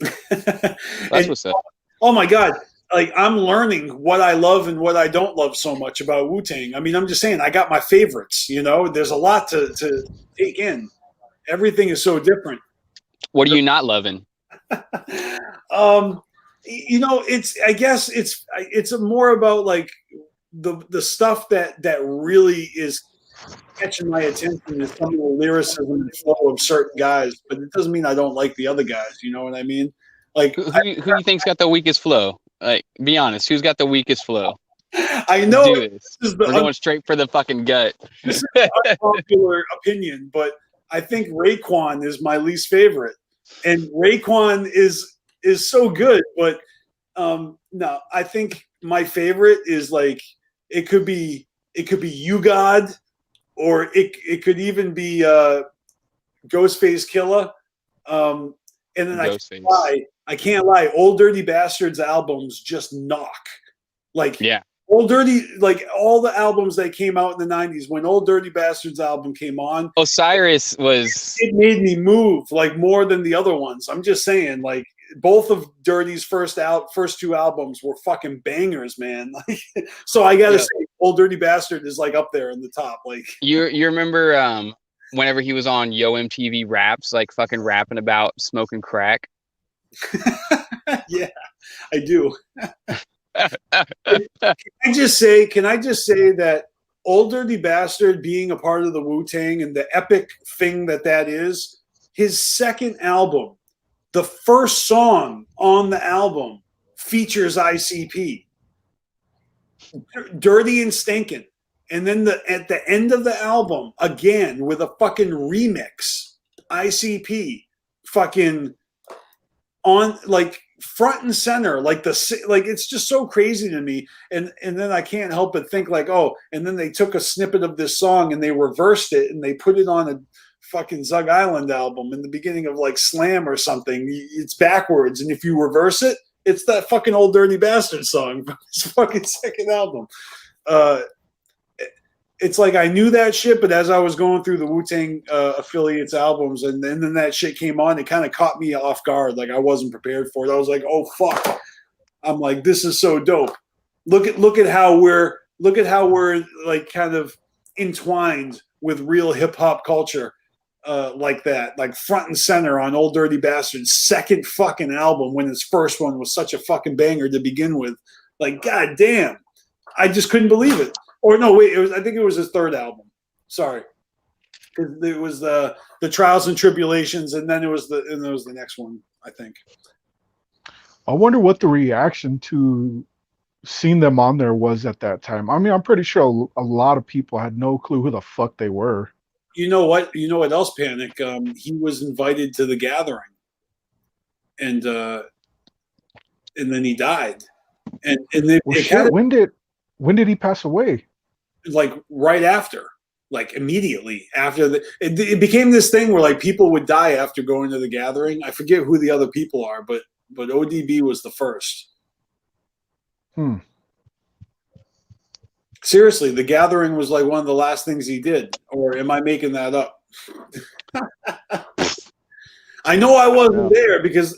that's what's up. Oh my God. Like I'm learning what I love and what I don't love so much about Wu-Tang. I mean, I'm just saying I got my favorites, there's a lot to take in. Everything is so different. What are you not loving? I guess it's more about like the stuff that really is catching my attention is some of the lyricism and flow of certain guys, but it doesn't mean I don't like the other guys. You know what I mean? Like who do you think's got the weakest flow? Like, be honest, who's got the weakest flow? I know do this. This is We're going straight for the fucking gut. this is an unpopular opinion, but I think Raekwon is my least favorite, and Raekwon is so good. But no, I think my favorite is like it could be You God, or it could even be Ghostface Killer. And then I can't lie. Old Dirty Bastards albums just knock. Like Old Dirty, like all the albums that came out in the 90s, when Old Dirty Bastards album came on, Osiris was... It made me move, like, more than the other ones. I'm just saying, like, both of Dirty's first two albums were fucking bangers, man. So I gotta say, Old Dirty Bastard is, like, up there in the top. Like, you remember whenever he was on Yo MTV Raps, like, fucking rapping about smoking crack? Yeah, I do. Can I just say that Old Dirty Bastard, being a part of the Wu-Tang and the epic thing that is, his second album, the first song on the album features ICP, Dirty and Stinkin'. And then at the end of the album, again, with a fucking remix, ICP fucking on, like, front and center, like it's just so crazy to me. And then I can't help but think, like, oh, and then they took a snippet of this song and they reversed it and they put it on a fucking Zug Island album in the beginning of, like, Slam or something. It's backwards, and if you reverse it, it's that fucking Old Dirty Bastard song from his fucking second album. It's like I knew that shit, but as I was going through the Wu-Tang affiliates albums, and then that shit came on, it kind of caught me off guard. Like, I wasn't prepared for it. I was like, oh fuck. I'm like, this is so dope. Look at how we're like kind of entwined with real hip hop culture, like that, like front and center on Old Dirty Bastard's second fucking album, when his first one was such a fucking banger to begin with. Like, god damn, I just couldn't believe it. Or no, wait, I think it was his third album. Sorry, it was the Trials and Tribulations, and then it was the next one, I think. I wonder what the reaction to seeing them on there was at that time. I mean, I'm pretty sure a lot of people had no clue who the fuck they were. You know what? You know what else, Panic? He was invited to the gathering, and then he died. And when did he pass away? Like right after, like immediately after it became this thing where, like, people would die after going to the gathering. I forget who the other people are, but ODB was the first. Seriously, the gathering was like one of the last things he did, or am I making that up? I know I wasn't there because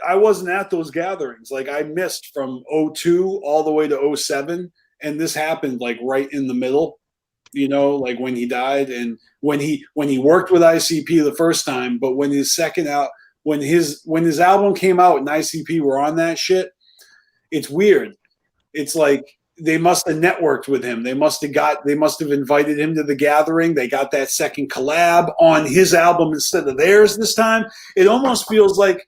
I wasn't at those gatherings. Like, I missed from 2002 all the way to 2007. And this happened, like, right in the middle, you know, like when he died, and when he worked with ICP the first time, but when his when his album came out and ICP were on that shit, it's weird. It's like they must have networked with him. They must have invited him to the gathering. They got that second collab on his album instead of theirs this time. It almost feels like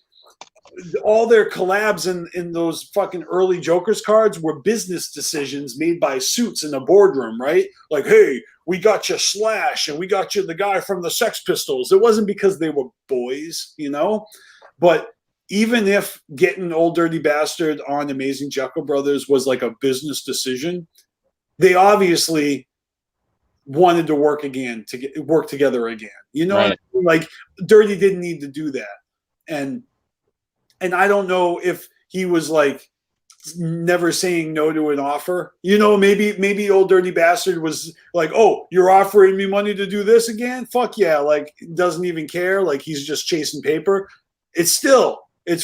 all their collabs in those fucking early Joker's cards were business decisions made by suits in a boardroom, right? Like, hey, we got you Slash, and we got you the guy from the Sex Pistols. It wasn't because they were boys, you know? But even if getting Old Dirty Bastard on Amazing Jekyll Brothers was like a business decision, they obviously wanted to work together again. You know, right. what I mean? Like, Dirty didn't need to do that. And I don't know if he was, like, never saying no to an offer. You know, maybe Old Dirty Bastard was like, oh, you're offering me money to do this again? Fuck yeah. Like, doesn't even care. Like, he's just chasing paper. It's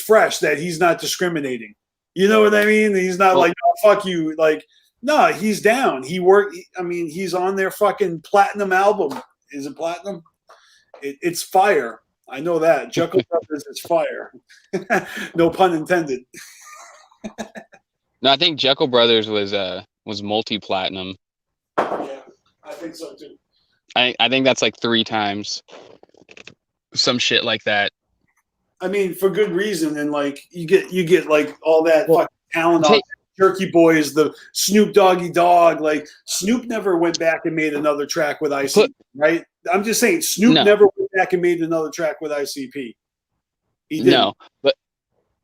fresh that he's not discriminating. You know what I mean? He's not like, oh, fuck you. Like, no, he's down. He's on their fucking platinum album. Is it platinum? It's fire. I know that. Jekyll Brothers is fire. No pun intended. No, I think Jekyll Brothers was multi-platinum. Yeah, I think so too. I think that's like 3 times. Some shit like that. I mean, for good reason, and like you get like all that fucking talent. Jerky Boys, the Snoop Doggy Dogg. Like Snoop never went back and made another track with ICP, right? I'm just saying Snoop never went back and made another track with ICP. He didn't. No, but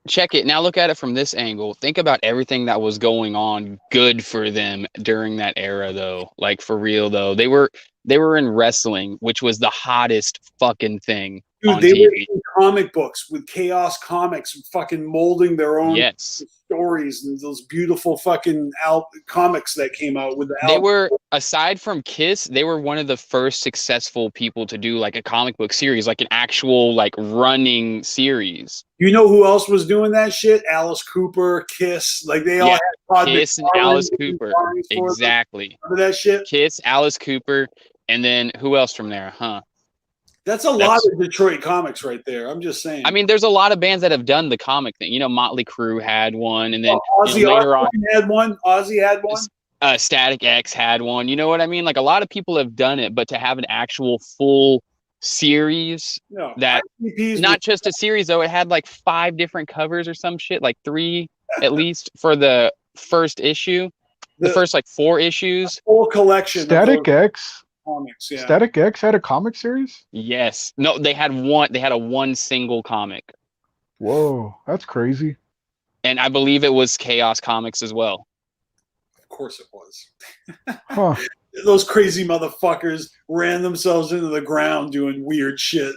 check it. Now look at it from this angle. Think about everything that was going on good for them during that era though. Like for real though. They were in wrestling, which was the hottest fucking thing. Dude, on they TV. were in comic books with Chaos Comics, fucking molding their own stories and those beautiful fucking comics that came out with the They were, aside from Kiss, they were one of the first successful people to do like a comic book series, like an actual like running series. You know who else was doing that shit? Alice Cooper, Kiss, like they all had Todd Kiss and Alice Cooper. Exactly. Remember that shit? Kiss, Alice Cooper, and then who else from there, huh? That's a lot of Detroit comics right there. I'm just saying. I mean, there's a lot of bands that have done the comic thing. You know, Motley Crue had one, and then Ozzy later on had one. Ozzy had one. Static X had one. You know what I mean? Like a lot of people have done it, but to have an actual full series that not just a series though, it had like 5 different covers or some shit, like 3 at least for the first issue, the first like 4 issues. Full collection. Static X. Comics, yeah. Static X had a comic series? Yes. No, they had one single comic. Whoa, that's crazy. And I believe it was Chaos Comics as well. Of course it was. Huh. Those crazy motherfuckers ran themselves into the ground doing weird shit.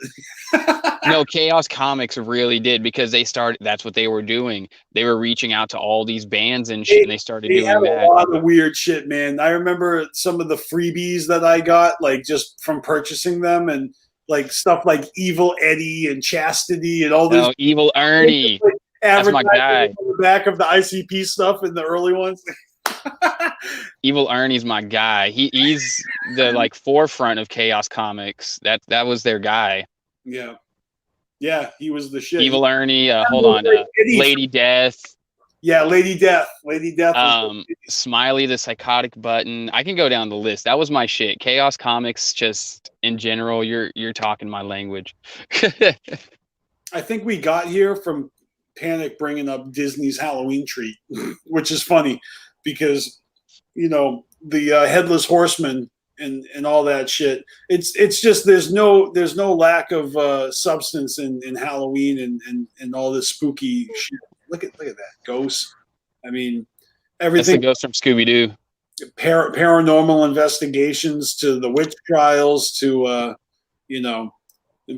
No, Chaos Comics really did, because that's what they were doing. They were reaching out to all these bands and shit, and they started doing that. A lot of weird shit, man. I remember some of the freebies that I got, like just from purchasing them, and like stuff like Evil Eddie and Chastity and all this. Oh, Evil Ernie. Like, that's my guy. On the back of the ICP stuff in the early ones. Evil Ernie's my guy. He's the like forefront of Chaos Comics. That was their guy. Yeah. Yeah, he was the shit. Evil Ernie, hold on, Lady Death. Yeah, Lady Death. Smiley the Psychotic Button. I can go down the list. That was my shit. Chaos Comics, just in general, you're talking my language. I think we got here from Panic bringing up Disney's Halloween treat, which is funny because, you know, the Headless Horseman and all that shit. It's just there's no lack of substance in Halloween and all this spooky shit. Look at that ghost. I mean, everything. That's the ghost from Scooby-Doo. Paranormal investigations to the witch trials to you know,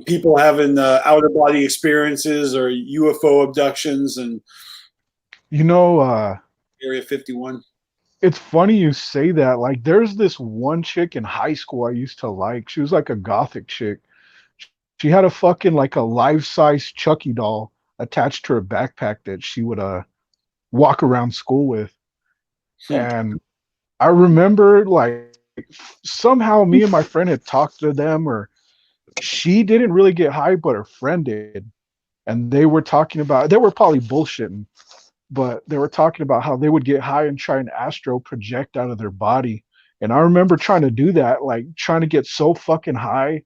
people having outer body experiences or UFO abductions and you know Area 51. It's funny you say that. Like, there's this one chick in high school I used to like. She was like a gothic chick. She had a fucking like a life-size Chucky doll attached to her backpack that she would walk around school with. And I remember like somehow me and my friend had talked to them, or she didn't really get high, but her friend did. And they were talking about, they were probably bullshitting, but they were talking about how they would get high and try and astral project out of their body. And I remember trying to do that, like trying to get so fucking high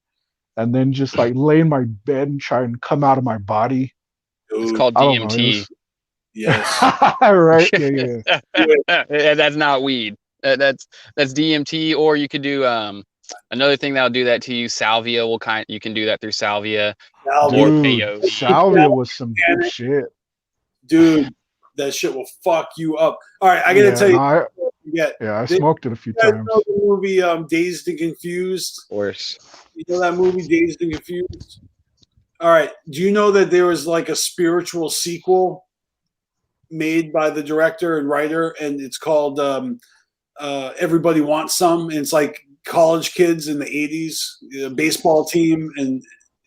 and then just like lay in my bed and try and come out of my body. It's called DMT. Yes. Right. Yeah. That's not weed. That's DMT, or you could do another thing that'll do that to you. Salvia you can do that through salvia. Dude, salvia was some good shit. Dude, that shit will fuck you up. All right, I gotta tell you. I smoked it a few times. Know the movie Dazed and Confused? Of course. You know that movie Dazed and Confused? All right. Do you know that there was like a spiritual sequel made by the director and writer, and it's called Everybody Wants Some, and it's like college kids in the 80s, a baseball team, and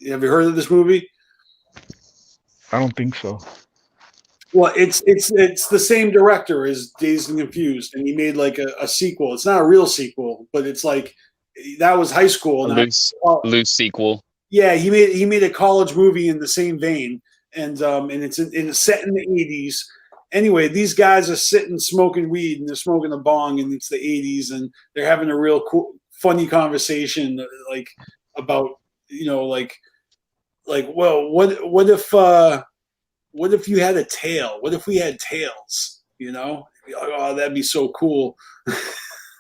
have you heard of this movie? I don't think so. Well, it's the same director as Dazed and Confused, and he made like a sequel. It's not a real sequel, but it's like that was high school. Loose sequel. Yeah, he made a college movie in the same vein, and it's set in the 80s. Anyway, these guys are sitting smoking weed, and they're smoking a bong, and it's the 80s, and they're having a real cool, funny conversation, like about, you know, like well, what if you had a tail? What if we had tails? You know, oh, that'd be so cool.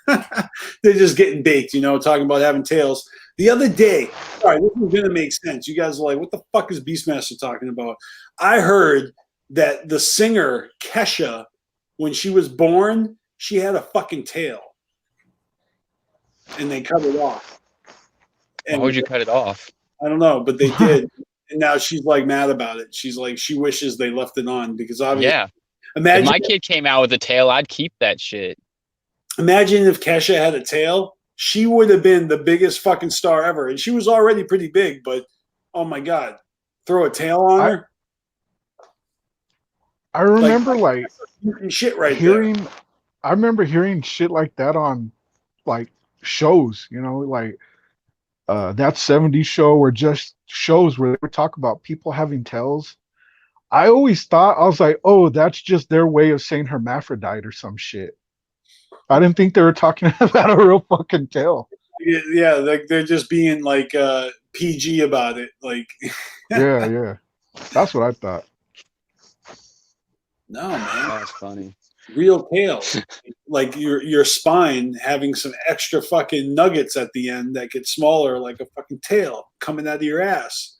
They're just getting baked, you know, talking about having tails. The other day, sorry, this is gonna make sense. You guys are like, what the fuck is Beastmaster talking about? I heard that the singer Kesha, when she was born, she had a fucking tail, and they cut it off. And why would you cut it off? I don't know, but they did, and now she's like mad about it. She's like, she wishes they left it on because obviously, yeah. Imagine if my kid came out with a tail, I'd keep that shit. Imagine if Kesha had a tail. She would have been the biggest fucking star ever. And she was already pretty big, but oh my God, throw a tail on her. I remember like shit right hearing, there. I remember hearing shit like that on like shows, you know, like that 70s show or just shows where they would talk about people having tails. I always thought, I was like, oh, that's just their way of saying hermaphrodite or some shit. I didn't think they were talking about a real fucking tail. Yeah, like they're just being like PG about it. Like, yeah, that's what I thought. No, man, that's funny. Real tail, like your spine having some extra fucking nuggets at the end that get smaller, like a fucking tail coming out of your ass.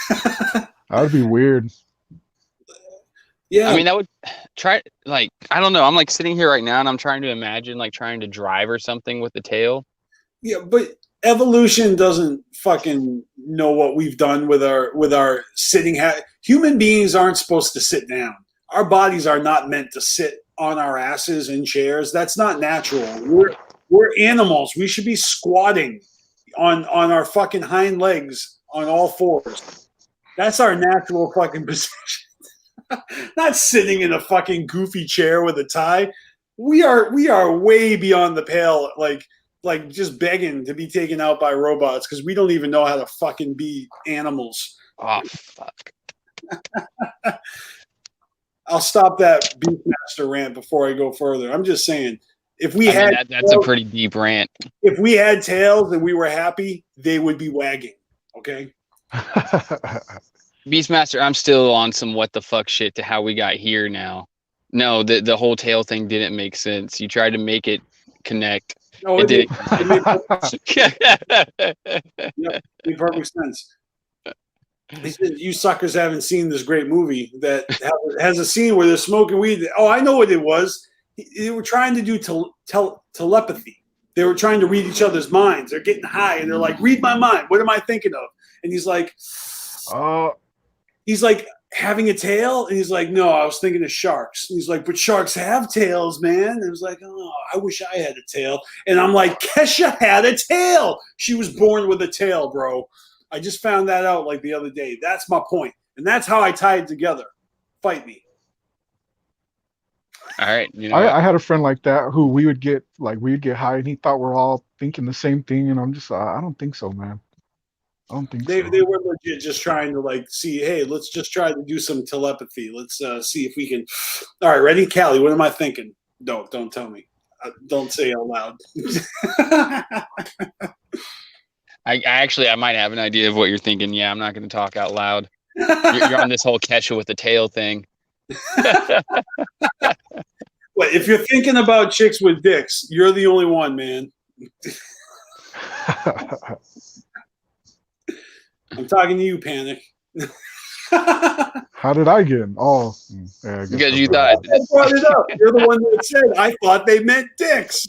That would be weird. Yeah, I mean, that would try, like, I don't know. I'm like sitting here right now and I'm trying to imagine like trying to drive or something with the tail. Yeah, but evolution doesn't fucking know what we've done with our sitting. Human beings aren't supposed to sit down. Our bodies are not meant to sit on our asses in chairs. That's not natural. We're animals. We should be squatting on our fucking hind legs on all fours. That's our natural fucking position. Not sitting in a fucking goofy chair with a tie. We are way beyond the pale, like just begging to be taken out by robots because we don't even know how to fucking be animals. Oh fuck. I'll stop that Beastmaster rant before I go further. I'm just saying, if we that's tails, a pretty deep rant. If we had tails and we were happy, they would be wagging. Okay. Beastmaster, I'm still on some what the fuck shit to how we got here now. No, the whole tail thing didn't make sense. You tried to make it connect. No, it didn't. It made perfect sense. He said, you suckers haven't seen this great movie that has a scene where they're smoking weed. Oh, I know what it was. They were trying to do telepathy. They were trying to read each other's minds. They're getting high, and they're like, read my mind. What am I thinking of? And he's like, having a tail? And he's like, no, I was thinking of sharks. And he's like, but sharks have tails, man. And it was like, oh, I wish I had a tail. And I'm like, Kesha had a tail. She was born with a tail, bro. I just found that out like the other day. That's my point. And that's how I tie it together. Fight me. All right. You know, I had a friend like that who we'd get high and he thought we're all thinking the same thing. And I'm just, I don't think so, man. I don't think they so. They were legit just trying to like see, hey, let's just try to do some telepathy. Let's see if we can. All right, ready, Callie? What am I thinking? Don't tell me. Don't say out loud. I might have an idea of what you're thinking. Yeah, I'm not going to talk out loud. You're on this whole Kesha with the tail thing. What if you're thinking about chicks with dicks? You're the only one, man. I'm talking to you, Panic. How did I get in? Oh, yeah, because you thought. I brought it up. You're the one that said, I thought they meant dicks.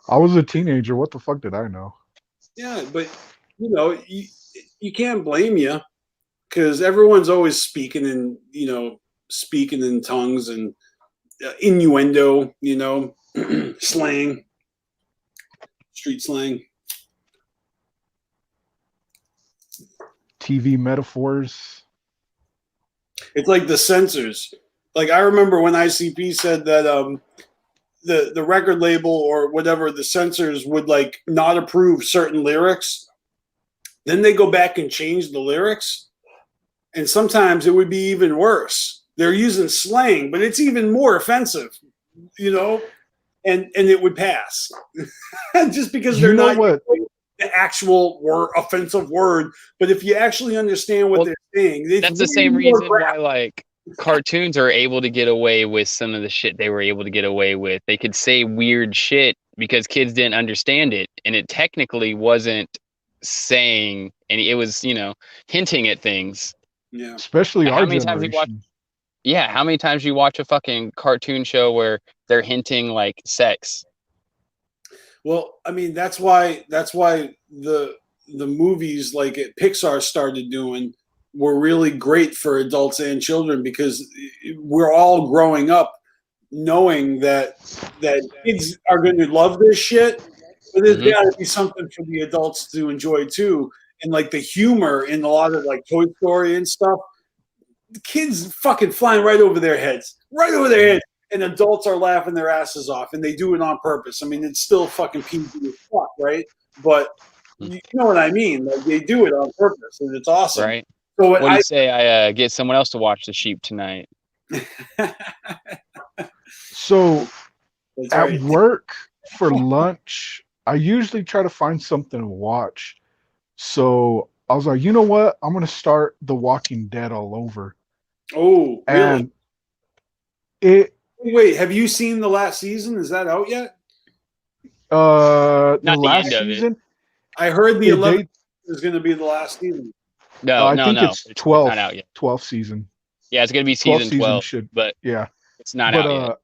I was a teenager. What the fuck did I know? Yeah, but, you can't blame you because everyone's always speaking in tongues and innuendo, slang, street slang. TV metaphors. It's like the censors. Like I remember when ICP said that the record label or whatever, the censors would like not approve certain lyrics. Then they go back and change the lyrics. And sometimes it would be even worse. They're using slang, but it's even more offensive, and it would pass. Just because they're not the actual offensive word. But if you actually understand what they're saying. It's That's the way same more reason why like cartoons are able to get away with some of the shit they were able to get away with. They could say weird shit because kids didn't understand it, and it technically wasn't saying, and it was, you know, hinting at things. Yeah. Especially How our many times you watch? generation. Yeah, how many times you watch a fucking cartoon show where they're hinting like sex? Well, I mean, that's why the movies like Pixar started doing were really great for adults and children, because we're all growing up knowing that kids are going to love this shit, but there's got to be something for the adults to enjoy too. And like the humor in a lot of like Toy Story and stuff, the kids fucking flying right over their heads, and adults are laughing their asses off, and they do it on purpose. I mean, it's still fucking PG as fuck, right? But you know what I mean? Like, they do it on purpose, and it's awesome. Right. So what do you say I get someone else to watch The Sheep tonight? So That's at right. work for lunch, I usually try to find something to watch. So I was like, you know what? I'm gonna start The Walking Dead all over. Oh, really? And it wait, have you seen the last season? Is that out yet? the Not the last end of season. I heard the It- 11th is going to be the last season. No, I think it's 12th. not out yet. 12th season. Yeah, it's gonna be 12th season season 12, should. but Yeah, it's not but out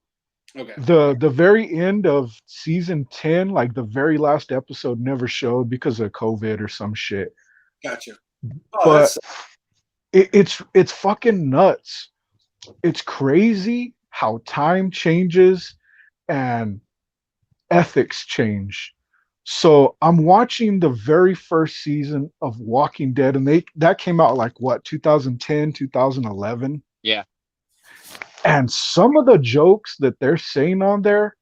yet. Okay. the very end of season 10, like the very last episode, never showed because of COVID or some shit. Gotcha. But it's fucking nuts. It's crazy how time changes and ethics change. So I'm watching the very first season of Walking Dead, and that came out like what, 2010, 2011. Yeah. And some of the jokes that they're saying on there,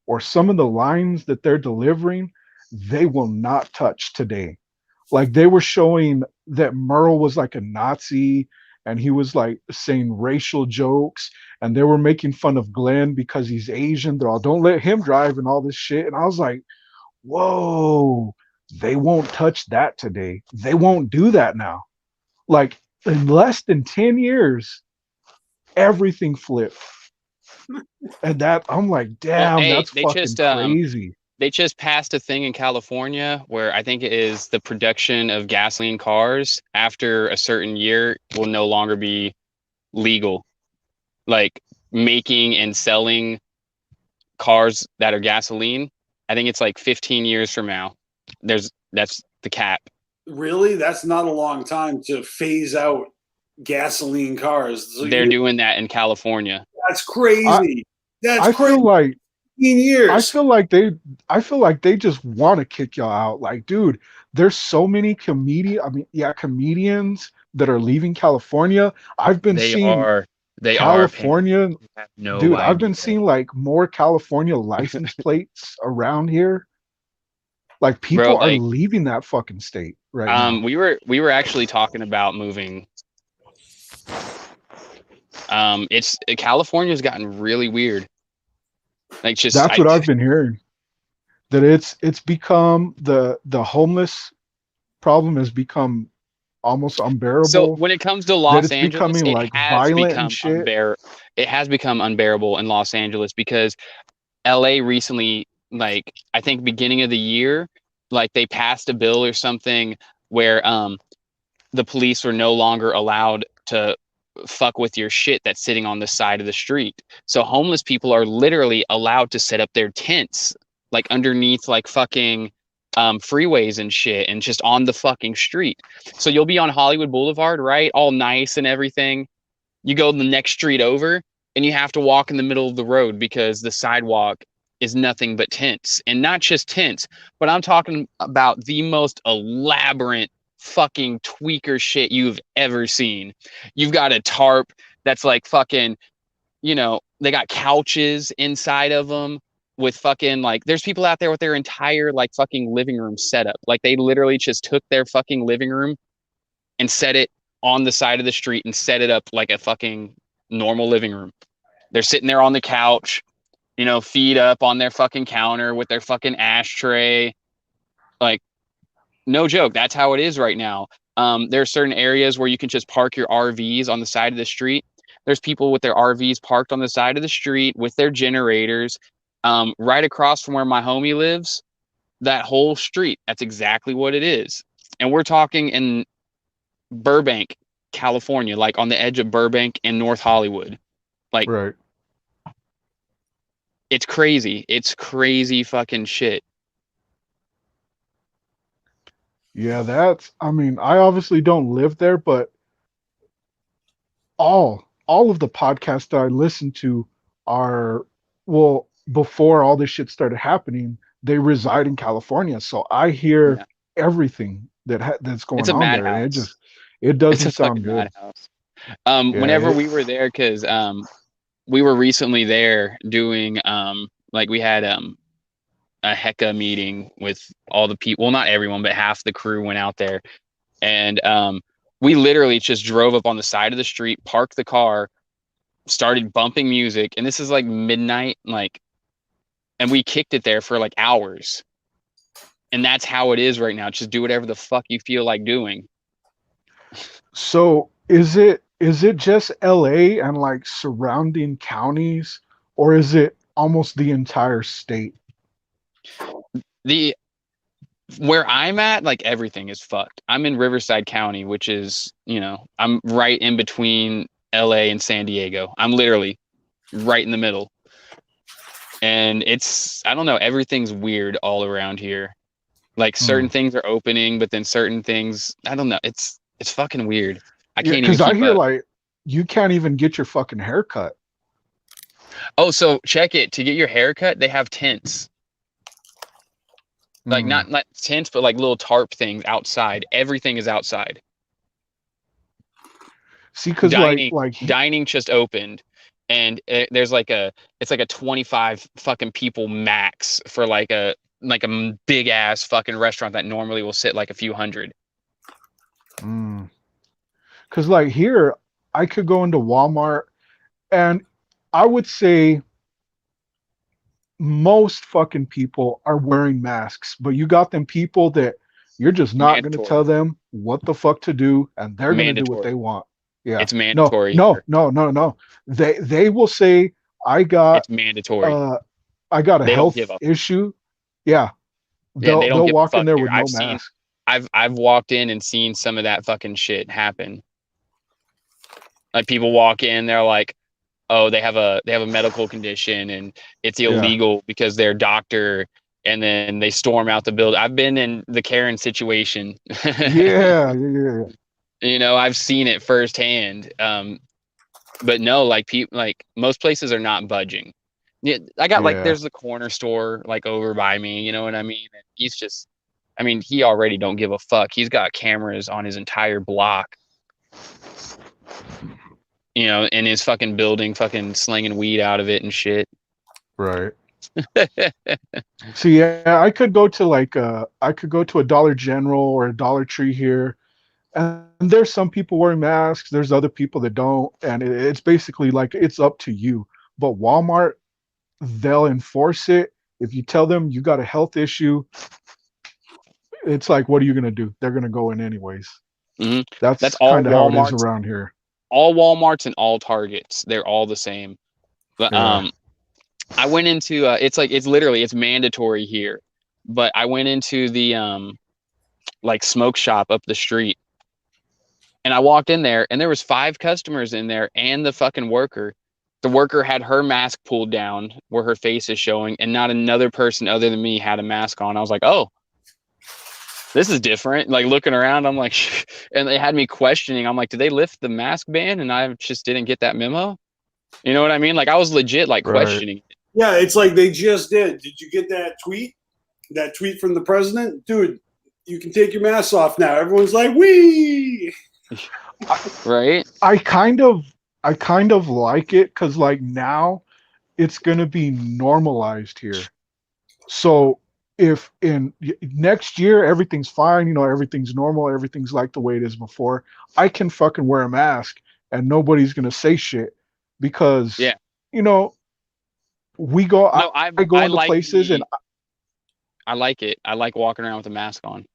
or some of the lines that they're delivering, they will not touch today. Like they were showing that Merle was like a Nazi, and he was like saying racial jokes, and they were making fun of Glenn because he's Asian. They're all, don't let him drive and all this shit. And I was like, whoa, they won't touch that today. They won't do that now. Like in less than 10 years, everything flipped. And that, I'm like, damn, hey, that's fucking crazy. They just passed a thing in California where I think it is the production of gasoline cars after a certain year will no longer be legal. Like making and selling cars that are gasoline, I think it's like 15 years from now. That's the cap. Really? That's not a long time to phase out gasoline cars. So they're doing that in California. That's crazy. I feel like 15 years. I feel like they just want to kick y'all out. Like, dude, there's so many comedians that are leaving California. I've been seeing California. Dude, I've been seeing like more California license plates around here. Like people are leaving that fucking state right now. We were actually talking about moving. California's gotten really weird. Like that's what I've been hearing. That it's become the homeless problem has become almost unbearable. So when it comes to Los Angeles, becoming like violent and shit. It has become unbearable in Los Angeles because LA recently, like I think beginning of the year, like they passed a bill or something where the police were no longer allowed to fuck with your shit that's sitting on the side of the street. So homeless people are literally allowed to set up their tents like underneath like fucking freeways and shit and just on the fucking street. So you'll be on Hollywood Boulevard, right? All nice and everything. You go the next street over and you have to walk in the middle of the road because the sidewalk is nothing but tents. And not just tents, but I'm talking about the most elaborate fucking tweaker shit you've ever seen. You've got a tarp that's like fucking, they got couches inside of them with fucking like, there's people out there with their entire like fucking living room set up. Like they literally just took their fucking living room and set it on the side of the street and set it up like a fucking normal living room. They're sitting there on the couch, feet up on their fucking counter with their fucking ashtray. Like, no joke. That's how it is right now. There are certain areas where you can just park your RVs on the side of the street. There's people with their RVs parked on the side of the street with their generators. Right across from where my homie lives, that whole street, that's exactly what it is. And we're talking in Burbank, California, like on the edge of Burbank and North Hollywood. Like, Right. it's crazy. It's crazy fucking shit. Yeah, I mean, I obviously don't live there, but all of the podcasts that I listen to are, well, before all this shit started happening, they reside in California. So I hear everything that's It's going a on there, and madhouse. it It's doesn't a sound fucking good. madhouse. Yeah, Whenever we were there, because we were recently there doing like we had a Hecka meeting with all the people. Well, not everyone, but half the crew went out there, and we literally just drove up on the side of the street, parked the car, started bumping music, and this is like midnight, like, and we kicked it there for like hours. And that's how it is right now. Just do whatever the fuck you feel like doing. So is it just LA and like surrounding counties, or is it almost the entire state? The Where I'm at, like, everything is fucked. I'm in Riverside County, which is, I'm right in between LA and San Diego. I'm literally right in the middle. And I don't know, everything's weird all around here. Like, certain things are opening, but then certain things, I don't know. It's fucking weird. I Yeah, can't even because I keep hear up. like you can't even get your fucking hair cut. Oh, so check it. To get your hair cut, they have tents. Like, not tents, but like little tarp things outside. Everything is outside. See, because Dining just opened, and there's like it's like a 25 fucking people max for like a big ass fucking restaurant that normally will sit like a few hundred. because like here, I could go into Walmart, and I would say most fucking people are wearing masks, but you got them people that you're just not going to Mandatory. tell them what the fuck to do, and they're going to do what they want. Yeah, It's mandatory. No. They will say, I got It's mandatory. I got a They don't health give a issue. Yeah, Yeah, they don't they'll give a walk in fuck there here. with no mask. I've walked in and seen some of that fucking shit happen. Like, people walk in, they're like, oh, they have a medical condition and it's illegal because they're a doctor, and then they storm out the building. I've been in the Karen situation. Yeah. I've seen it firsthand. But no, like, people, like, most places are not budging. Yeah, I got like, there's the corner store like over by me, you know what I mean? And he's just, I mean, he already don't give a fuck. He's got cameras on his entire block. In his fucking building, fucking slinging weed out of it and shit. Right. So yeah, I could go to a Dollar General or a Dollar Tree here, and there's some people wearing masks. There's other people that don't, and it's basically like it's up to you. But Walmart, they'll enforce it. If you tell them you got a health issue, it's like, what are you gonna do? They're gonna go in anyways. Mm-hmm. That's kind of how it is around here. All Walmarts and all Targets, they're all the same. But I went into it's literally, it's mandatory here. But I went into the like smoke shop up the street, and I walked in there, and there was 5 customers in there and the fucking worker. The worker had her mask pulled down where her face is showing, and not another person other than me had a mask on. I was like, oh, this is different. Like, looking around, I'm like, and they had me questioning. I'm like, did they lift the mask ban? And I just didn't get that memo. You know what I mean? Like, I was legit like questioning. Yeah, it's like they just did. Did you get that tweet? That tweet from the president? Dude, you can take your mask off now. Everyone's like, wee! Right? I kind of like it, because like now it's gonna be normalized here. So if in next year everything's fine, everything's normal, everything's like the way it is before, I can fucking wear a mask and nobody's gonna say shit, because we go. I go into places and I like it. I like walking around with a mask on.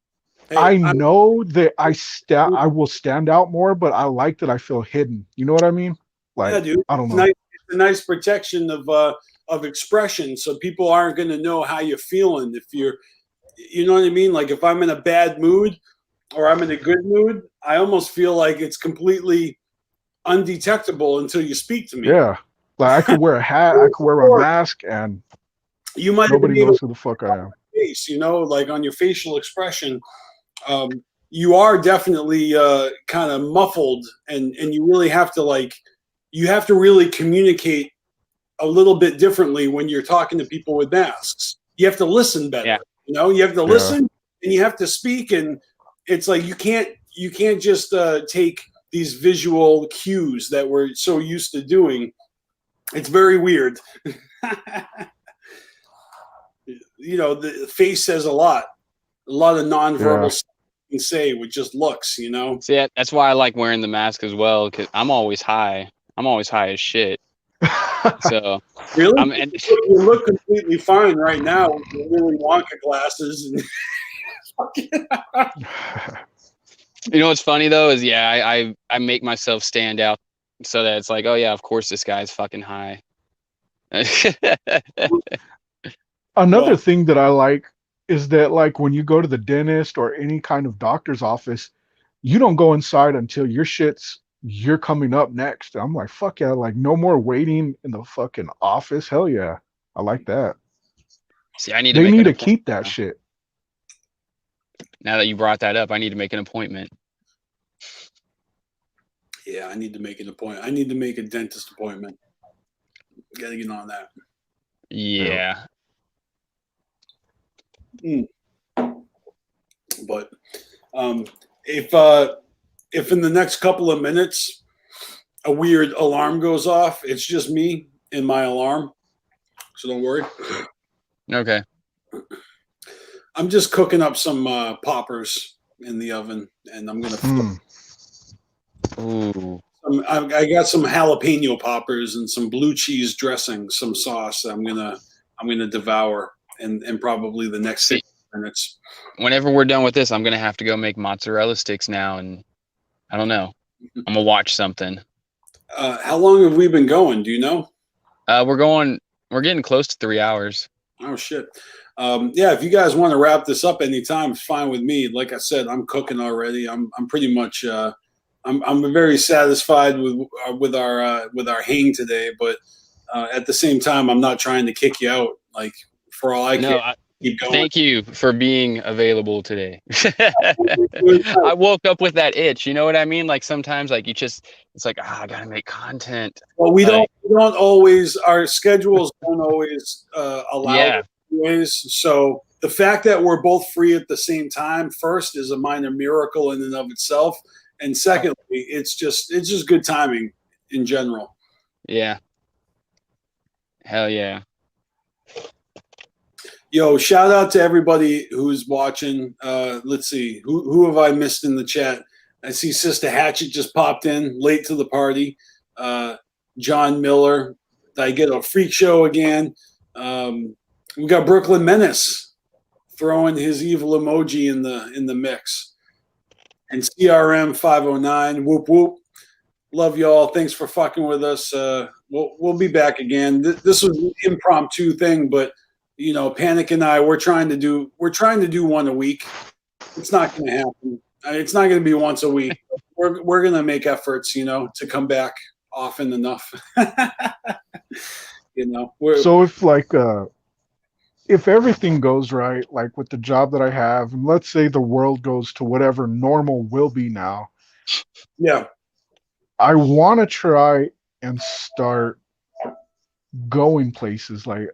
Hey, I know that I will stand out more, but I like that I feel hidden. You know what I mean? Like, yeah, dude. I don't It's know. nice. It's a nice protection of expression, so people aren't going to know how you're feeling. If you know what I mean? Like if I'm in a bad mood or I'm in a good mood, I almost feel like it's completely undetectable until you speak to me. Yeah. Like I could wear a hat, I could wear a mask, and You might nobody be able knows to who the fuck I am. face, like on your facial expression. You are definitely kind of muffled, and you really have to you have to really communicate a little bit differently when you're talking to people with masks. You have to listen better. Yeah. You have to Yeah. listen and you have to speak, and it's like you can't just take these visual cues that we're so used to doing. It's very weird. The face says a lot of nonverbal stuff you can say with just looks. See, that's why I like wearing the mask as well, because I'm always high. I'm always high as shit. So Really, you look completely fine right now with your Willy Wonka glasses. You know what's funny though is I make myself stand out so that it's like, oh yeah, of course this guy's fucking high. Another thing that I like is that like when you go to the dentist or any kind of doctor's office, you don't go inside until you're coming up next. I'm like, fuck yeah, like no more waiting in the fucking office. Hell yeah. I like that. See, I need to They make need an to keep appointment that shit. now that you brought that up. I need to make an appointment. Yeah, I need to make an appointment. I need to make a dentist appointment. Gotta get on that. Yeah. But if in the next couple of minutes a weird alarm goes off, it's just me and my alarm. So don't worry. Okay. I'm just cooking up some poppers in the oven, and I'm gonna. Ooh. I got some jalapeno poppers and some blue cheese dressing, some sauce that I'm gonna devour in probably the next 6 minutes. Whenever we're done with this, I'm gonna have to go make mozzarella sticks now, and I don't know. I'm gonna watch something. How long have we been going? Do you know? We're getting close to 3 hours. Oh shit. Yeah, if you guys want to wrap this up anytime, it's fine with me. Like I said, I'm cooking already. I'm pretty much I'm very satisfied with our hang today, but at the same time, I'm not trying to kick you out. Like for all I care, keep going. Thank you for being available today. I woke up with that itch. You know what I mean? Like sometimes, like it's like I gotta make content. Well, we don't always. Our schedules don't always allow it anyways. So the fact that we're both free at the same time, first, is a minor miracle in and of itself. And secondly, it's just good timing in general. Yeah. Hell yeah. Yo, shout out to everybody who's watching. Let's see. Who have I missed in the chat? I see Sister Hatchet just popped in late to the party. John Miller. Did I get a freak show again? We got Brooklyn Menace throwing his evil emoji in the mix. And CRM 509, whoop whoop. Love y'all. Thanks for fucking with us. We'll be back again. This was an impromptu thing, but Panik and I, we're trying to do one a week. It's not going to happen. It's not going to be once a week. We're going to make efforts, to come back often enough. So if everything goes right, like with the job that I have, and let's say the world goes to whatever normal will be now. Yeah. I want to try and start going places. Like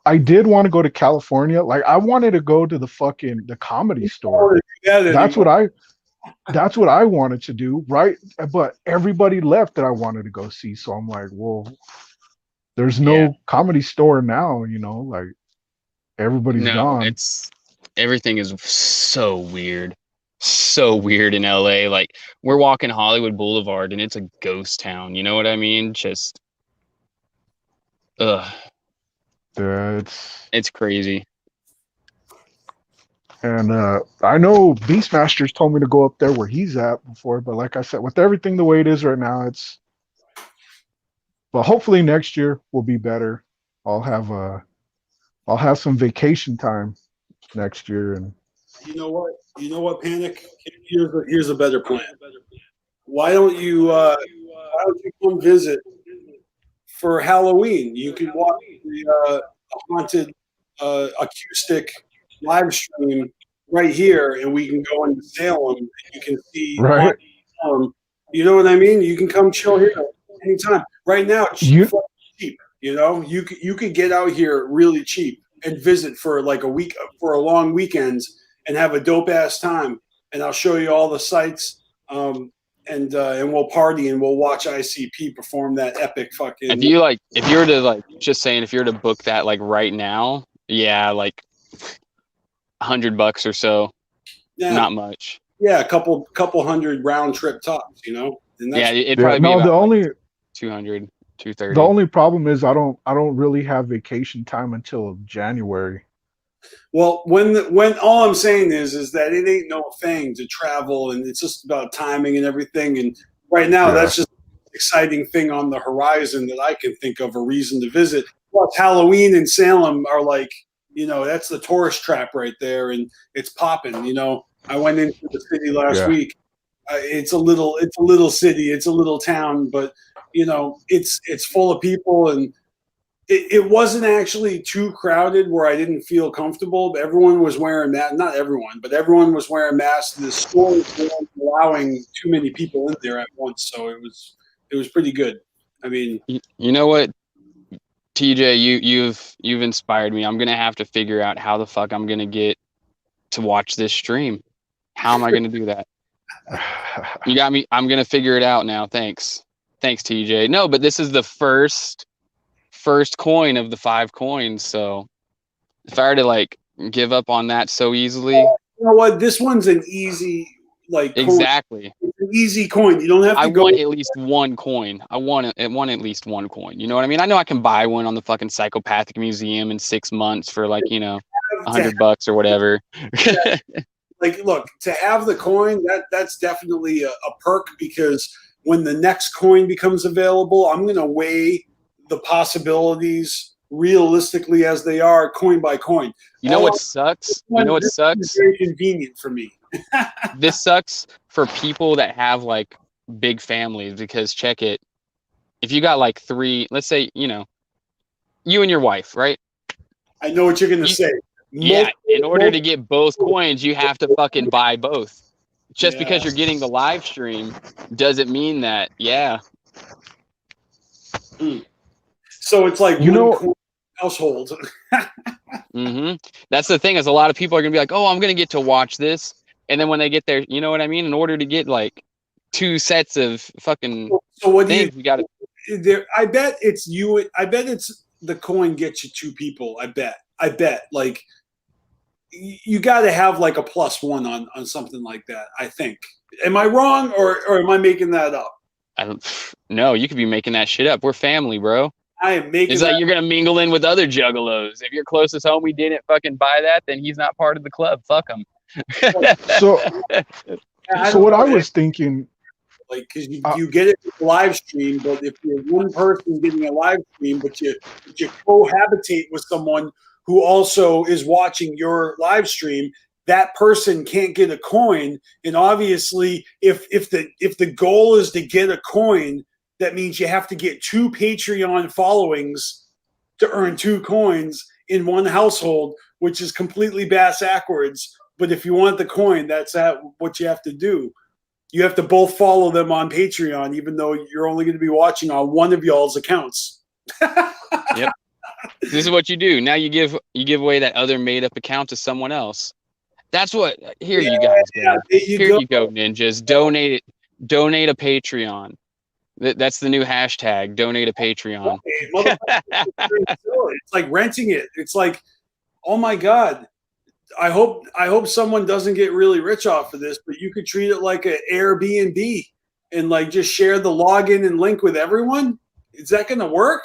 I did want to go to California. Like I wanted to go to the comedy store. That's what I wanted to do, right? But everybody left that I wanted to go see. So I'm like, well, there's no comedy store now, like everybody's gone. Everything is so weird. So weird in LA. Like we're walking Hollywood Boulevard and it's a ghost town. You know what I mean? Just Yeah, it's crazy. And I know Beastmaster's told me to go up there where he's at before, but like I said, with everything the way it is right now, it's. But hopefully next year will be better. I'll have I'll have some vacation time next year, and You know what? You know what, Panic? Here's a better plan. Why don't you come visit for Halloween? You can watch the haunted acoustic live stream right here, and we can go into Salem. And you can see right. Salem. You know what I mean? You can come chill here anytime. Right now, it's cheap. You know, you could get out here really cheap and visit for like a week, for a long weekend, and have a dope ass time. And I'll show you all the sights. And we'll party and we'll watch ICP perform that epic fucking. If you were to if you were to book that like right now, yeah, like $100 or so, not much. Yeah, a couple hundred round trip tops, you know. And yeah, it'd probably be about the only 200, 230. The only problem is I don't really have vacation time until January. Well, when all I'm saying is that it ain't no thing to travel, and it's just about timing and everything. And right now, that's just an exciting thing on the horizon that I can think of a reason to visit. Plus, Halloween in Salem are like, you know, that's the tourist trap right there, and it's popping. You know, I went into the city last week. It's a little city, it's a little town, but you know, it's full of people, and it wasn't actually too crowded where I didn't feel comfortable. But everyone was wearing masks. Not everyone, but everyone was wearing masks. The store weren't allowing too many people in there at once, so it was pretty good. I mean, you know what, TJ, you've inspired me. I'm gonna have to figure out how the fuck I'm gonna get to watch this stream. How am I gonna do that? You got me. I'm gonna figure it out now. Thanks, TJ. No, but this is the first coin of the 5 coins. So if I were to like give up on that so easily, you know what? This one's an easy exactly. Coin. It's an easy coin. You don't have to. I want at least one coin. I want at least one coin. You know what I mean? I know I can buy one on the fucking Psychopathic Museum in 6 months for like, you know, $100 or whatever. Like, look, to have the coin, that's definitely a perk, because when the next coin becomes available, I'm going to weigh the possibilities realistically as they are, coin by coin. You know what sucks? You know what sucks? It's very convenient for me. This sucks for people that have like big families, because check it. If you got like 3, let's say, you know, you and your wife, right? I know what you're going to say. Yeah, in order to get both coins, you have to fucking buy both. Just because you're getting the live stream doesn't mean that, So it's like, you know, household. That's the thing, is a lot of people are gonna be like, oh, I'm gonna get to watch this, and then when they get there, you know what I mean, in order to get like 2 sets of fucking things, you gotta I bet it's the coin gets you 2 people. I bet like you got to have like a +1 on something like that, I think. Am I wrong, or am I making that up? I don't know. You could be making that shit up. We're family, bro. I am making. It's like you're gonna mingle in with other juggalos. If your closest homie didn't fucking buy that, then he's not part of the club. Fuck him. So what I was thinking, like, because you get it live stream, but if you're one person getting a live stream, but you cohabitate with someone who also is watching your live stream, that person can't get a coin. And obviously, if the goal is to get a coin, that means you have to get 2 Patreon followings to earn 2 coins in one household, which is completely bass-ackwards. But if you want the coin, that's what you have to do. You have to both follow them on Patreon, even though you're only going to be watching on one of y'all's accounts. Yep. This is what you do. Now you give away that other made up account to someone else. That's what. Here you guys go. You go, ninjas. Donate a Patreon. That's the new hashtag. Donate a Patreon. It's like renting it. It's like, oh my God. I hope someone doesn't get really rich off of this, but you could treat it like an Airbnb and like just share the login and link with everyone. Is that going to work?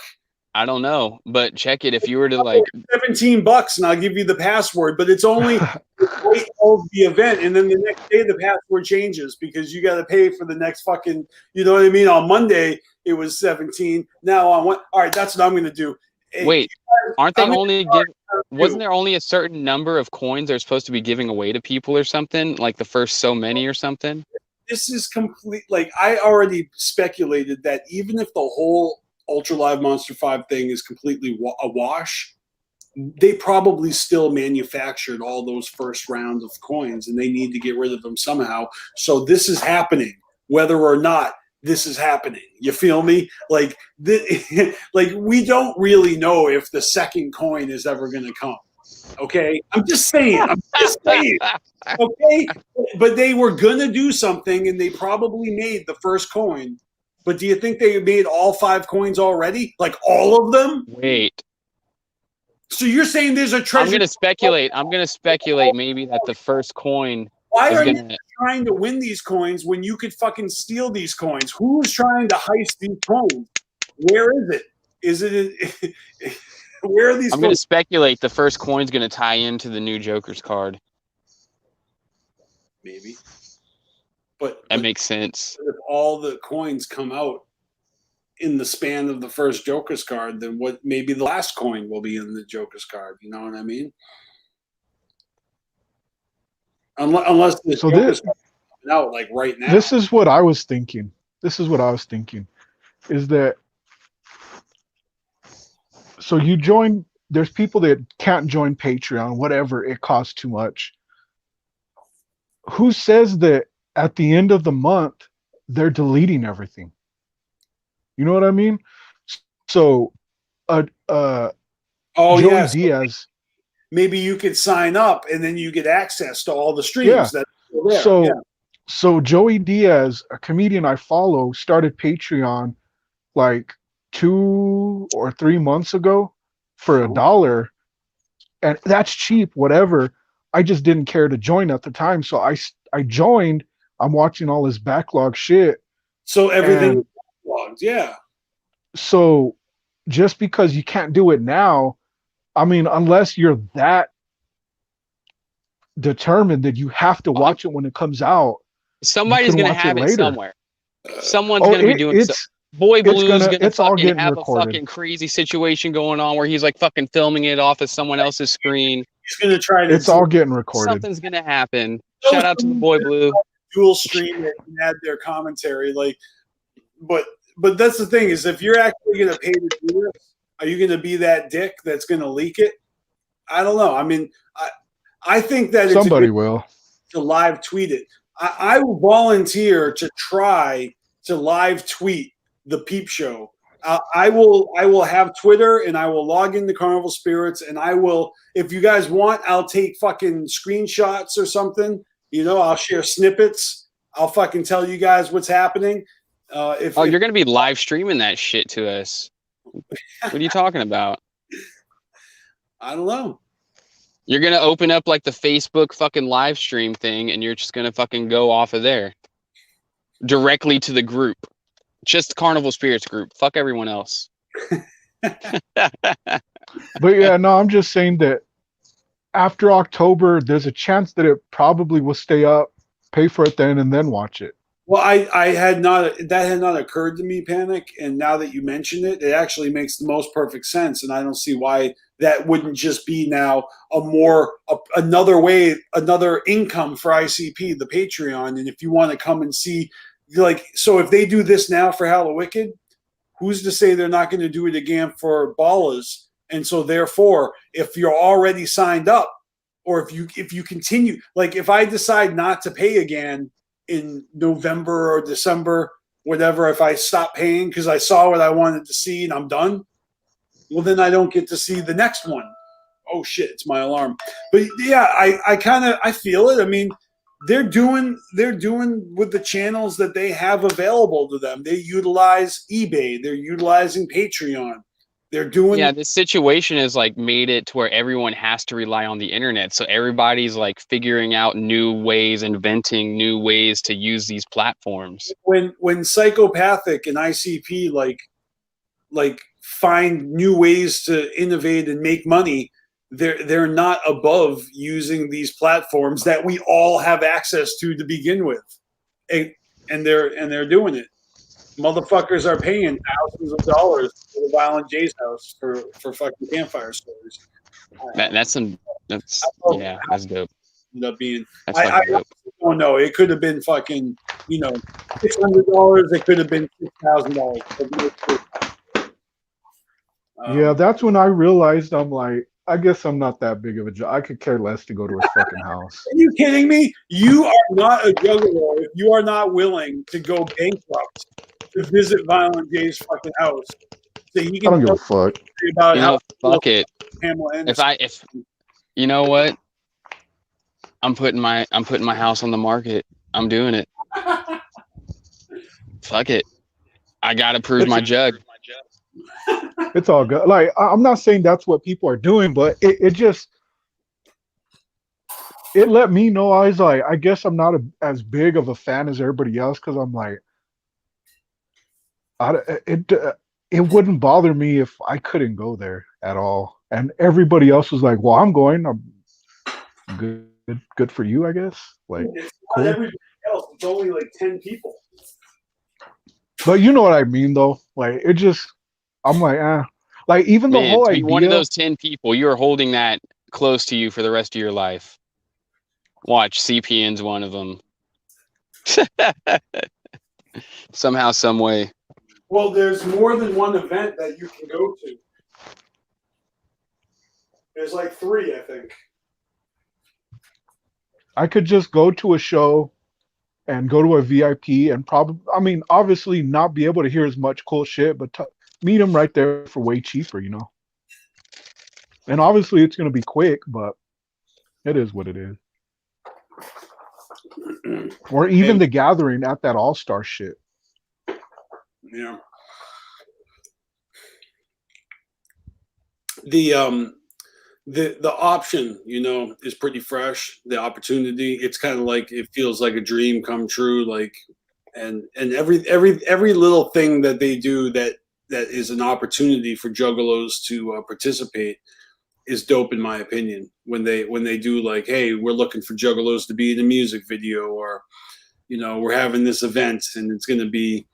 I don't know, but check it if you were to like $17 and I'll give you the password, but it's only right of the event, and then the next day the password changes because you got to pay for the next fucking. You know what I mean? On Monday it was 17. Now on what? All right, that's what I'm going to do. wait, aren't they only give? Wasn't there only a certain number of coins they're supposed to be giving away to people or something? Like the first so many or something? This is complete. Like I already speculated that even if the whole Ultra Live Monster 5 thing is completely a wash, they probably still manufactured all those first rounds of coins and they need to get rid of them somehow. So this is happening, whether or not this is happening. You feel me? Like, like we don't really know if the second coin is ever going to come. Okay? I'm just saying. Okay? But they were going to do something and they probably made the first coin. But do you think they made all 5 coins already? Like all of them? Wait. So you're saying there's a treasure? I'm gonna speculate maybe that the first coin. Why are you trying to win these coins when you could fucking steal these coins? Who's trying to heist these coins? Where is it? Is it? Where are these? I'm gonna speculate the first coin's gonna tie into the new Joker's card. Maybe. But that makes sense. If all the coins come out in the span of the first Joker's card, then what? Maybe the last coin will be in the Joker's card. You know what I mean? Unless the Joker's card is out like right now. This is what I was thinking. Is that so you join? There's people that can't join Patreon, whatever. It costs too much. Who says that at the end of the month they're deleting everything? You know what I mean? So, Joey Diaz. Maybe you could sign up and then you get access to all the streams. That are there. So Joey Diaz, a comedian I follow, started Patreon like 2 or 3 months ago for $1, and that's cheap. Whatever. I just didn't care to join at the time, so I joined. I'm watching all his backlog shit. So everything. Yeah. So just because you can't do it now, I mean, unless you're that determined that you have to watch it when it comes out, somebody's going to have it somewhere. Someone's going to be doing it. Boy Blue's going to fucking have a fucking crazy situation going on where he's like fucking filming it off of someone else's screen. He's going to try to. It's all getting recorded. Something's going to happen. Shout out to the Boy Blue. Dual stream it and add their commentary, like, but that's the thing is if you're actually going to pay to do this, are you going to be that dick that's going to leak it? I don't know. I mean, I think that somebody will to live tweet it. I will volunteer to try to live tweet the Peep Show. I will have Twitter and I will log into Carnival Spirits and I will, if you guys want, I'll take fucking screenshots or something. You know, I'll share snippets. I'll fucking tell you guys what's happening. You're going to be live streaming that shit to us. What are you talking about? I don't know. You're going to open up like the Facebook fucking live stream thing and you're just going to fucking go off of there. Directly to the group. Just Carnival Spirits group. Fuck everyone else. But yeah, no, I'm just saying that after October, there's a chance that it probably will stay up, pay for it then, and then watch it. Well, that had not occurred to me, Panik, and now that you mention it, it actually makes the most perfect sense, and I don't see why that wouldn't just be now another income for ICP, the Patreon, and if you want to come and see, like, so if they do this now for Hallowicked, who's to say they're not going to do it again for Ballas? And so therefore, if you're already signed up, or if you continue, like if I decide not to pay again in November or December, whatever, if I stop paying because I saw what I wanted to see and I'm done, well, then I don't get to see the next one. Oh shit, it's my alarm. But yeah, I feel it. I mean, they're doing with the channels that they have available to them. They utilize eBay. They're utilizing Patreon. They're doing. Yeah, this situation has like made it to where everyone has to rely on the internet. So everybody's like figuring out new ways, inventing new ways to use these platforms. When Psychopathic and ICP like find new ways to innovate and make money, they're not above using these platforms that we all have access to begin with, and they're doing it. Motherfuckers are paying thousands of dollars for the Violent J's house for fucking campfire stories. That's dope. End up being, That's fucking dope. don't know. It could have been fucking, $600. It could have been $6,000. Yeah, that's when I realized I'm like, I guess I'm not that big of a joke. I could care less to go to his fucking house. Are you kidding me? You are not a juggalo if you are not willing to go bankrupt to visit Violent J's fucking house. So he can I don't give a fuck. About how fuck it. Pamela if you know what, I'm putting my house on the market. I'm doing it. Fuck it. I gotta prove my jug. It's all good. Like, I'm not saying that's what people are doing, but it let me know. I was like, I guess I'm not as big of a fan as everybody else, because I'm like, it wouldn't bother me if I couldn't go there at all. And everybody else was like, well, I'm going. I'm good for you, I guess. Like, it's cool. not everybody else. It's only like 10 people. But you know what I mean, though. Like, it just, I'm like, like, even the whole idea. One of those 10 people, you're holding that close to you for the rest of your life. Watch, CPN's one of them. Somehow, some way. Well, there's more than one event that you can go to. There's like 3, I think. I could just go to a show and go to a VIP and probably, I mean, obviously not be able to hear as much cool shit, but meet them right there for way cheaper, And obviously it's going to be quick, but it is what it is. Or even the gathering at that All-Star shit. Yeah. The option, is pretty fresh. The opportunity, it's kind of like, it feels like a dream come true. Like, and every little thing that they do that is an opportunity for juggalos to participate is dope, in my opinion. When they do, like, hey, we're looking for juggalos to be in a music video, or we're having this event and it's going to be,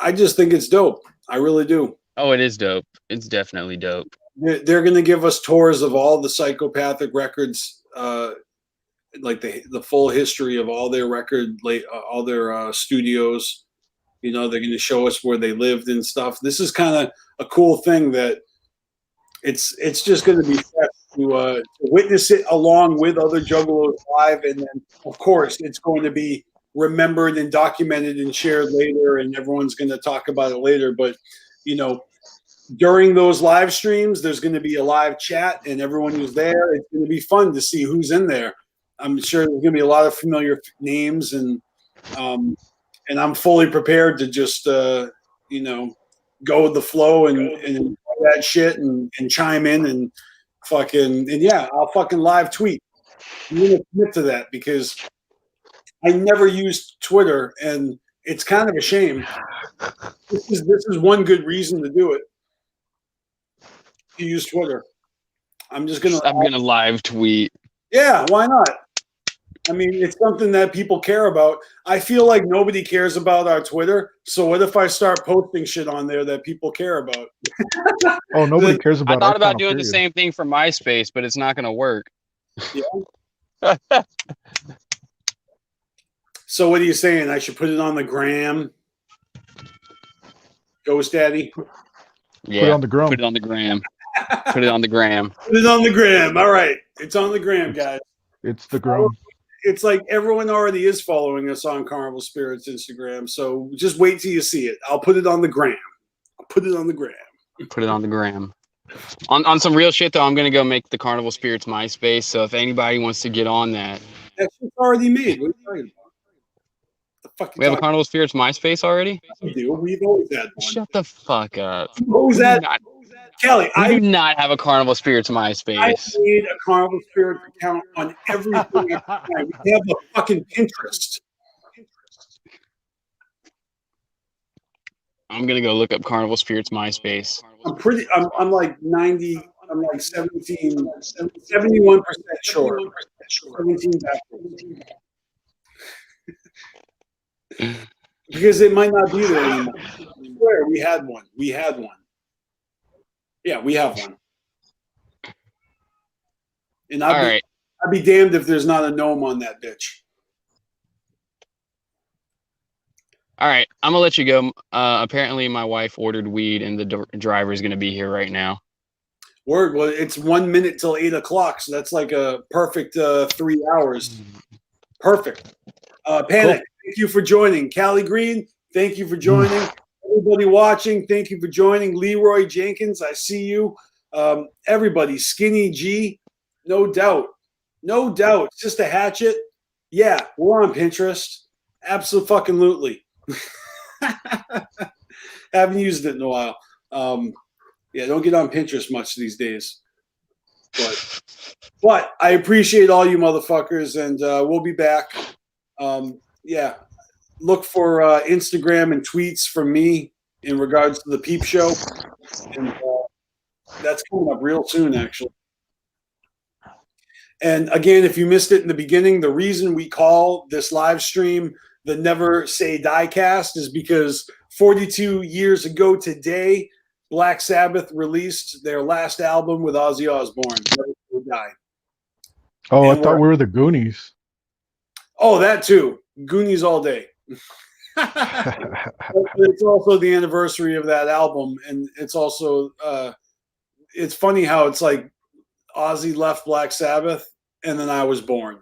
I just think it's dope. I really do. Oh, it is dope. It's definitely dope. They're going to give us tours of all the Psychopathic records, like the full history of all their all their studios. They're going to show us where they lived and stuff. This is kind of a cool thing that it's just going to be fresh to witness it along with other juggalos live, and then of course it's going to be remembered and documented and shared later, and everyone's going to talk about it later. But during those live streams, there's going to be a live chat, and everyone who's there, it's going to be fun to see who's in there. I'm sure there's going to be a lot of familiar names, and I'm fully prepared to just go with the flow and that shit and chime in and I'll fucking live tweet. I'm going to commit to that because I never used Twitter, and it's kind of a shame. This is one good reason to do it. To use Twitter. I'm gonna live tweet. Yeah, why not? I mean, it's something that people care about. I feel like nobody cares about our Twitter, so what if I start posting shit on there that people care about? Oh, nobody cares about. I thought about doing the same thing for MySpace, but it's not gonna work. Yeah. So what are you saying? I should put it on the gram? Ghost Daddy? Yeah, put it on the gram. Put it on the gram. Put it on the gram. Put it on the gram. All right. It's on the gram, guys. It's the gram. It's like everyone already is following us on Carnival Spirits Instagram, so just wait till you see it. I'll put it on the gram. Put it on the gram. Put it on the gram. On some real shit, though, I'm going to go make the Carnival Spirits MySpace, so if anybody wants to get on that. That shit's already made. What are you talking about? We have a Carnival Spirits MySpace already? We do. We've always had one. Shut the fuck up. What was that? Kelly, I do not have a Carnival Spirits MySpace. I made a Carnival Spirits account on everything. We have a fucking Pinterest. I'm gonna go look up Carnival Spirits MySpace. I'm like 90. I'm like 71% sure. 17 backwards. Because it might not be there anymore. I swear we had one. Yeah, we have one. And I'd be damned if there's not a gnome on that bitch. All right, I'm gonna let you go. Apparently, my wife ordered weed, and the driver is gonna be here right now. Word. Well, it's 1 minute till 8 o'clock, so that's like a perfect 3 hours. Perfect. Panik, cool. Thank you for joining. Callie Green, thank you for joining. Everybody watching, thank you for joining. Leroy Jenkins, I see you. Everybody, Skinny G, no doubt. Just a hatchet. Yeah, we're on Pinterest. Absolutely. Haven't used it in a while. Yeah, don't get on Pinterest much these days. But I appreciate all you motherfuckers, and we'll be back. Yeah, look for Instagram and tweets from me in regards to the Peep Show, and that's coming up real soon, actually. And again, if you missed it in the beginning, the reason we call this live stream the Never Say DieCast is because 42 years ago today, Black Sabbath released their last album with Ozzy Osbourne, Never Say Die. Oh, and I thought we were the Goonies. Oh, that too. Goonies all day. It's also the anniversary of that album, and it's also it's funny how it's like Ozzy left Black Sabbath and then I was born.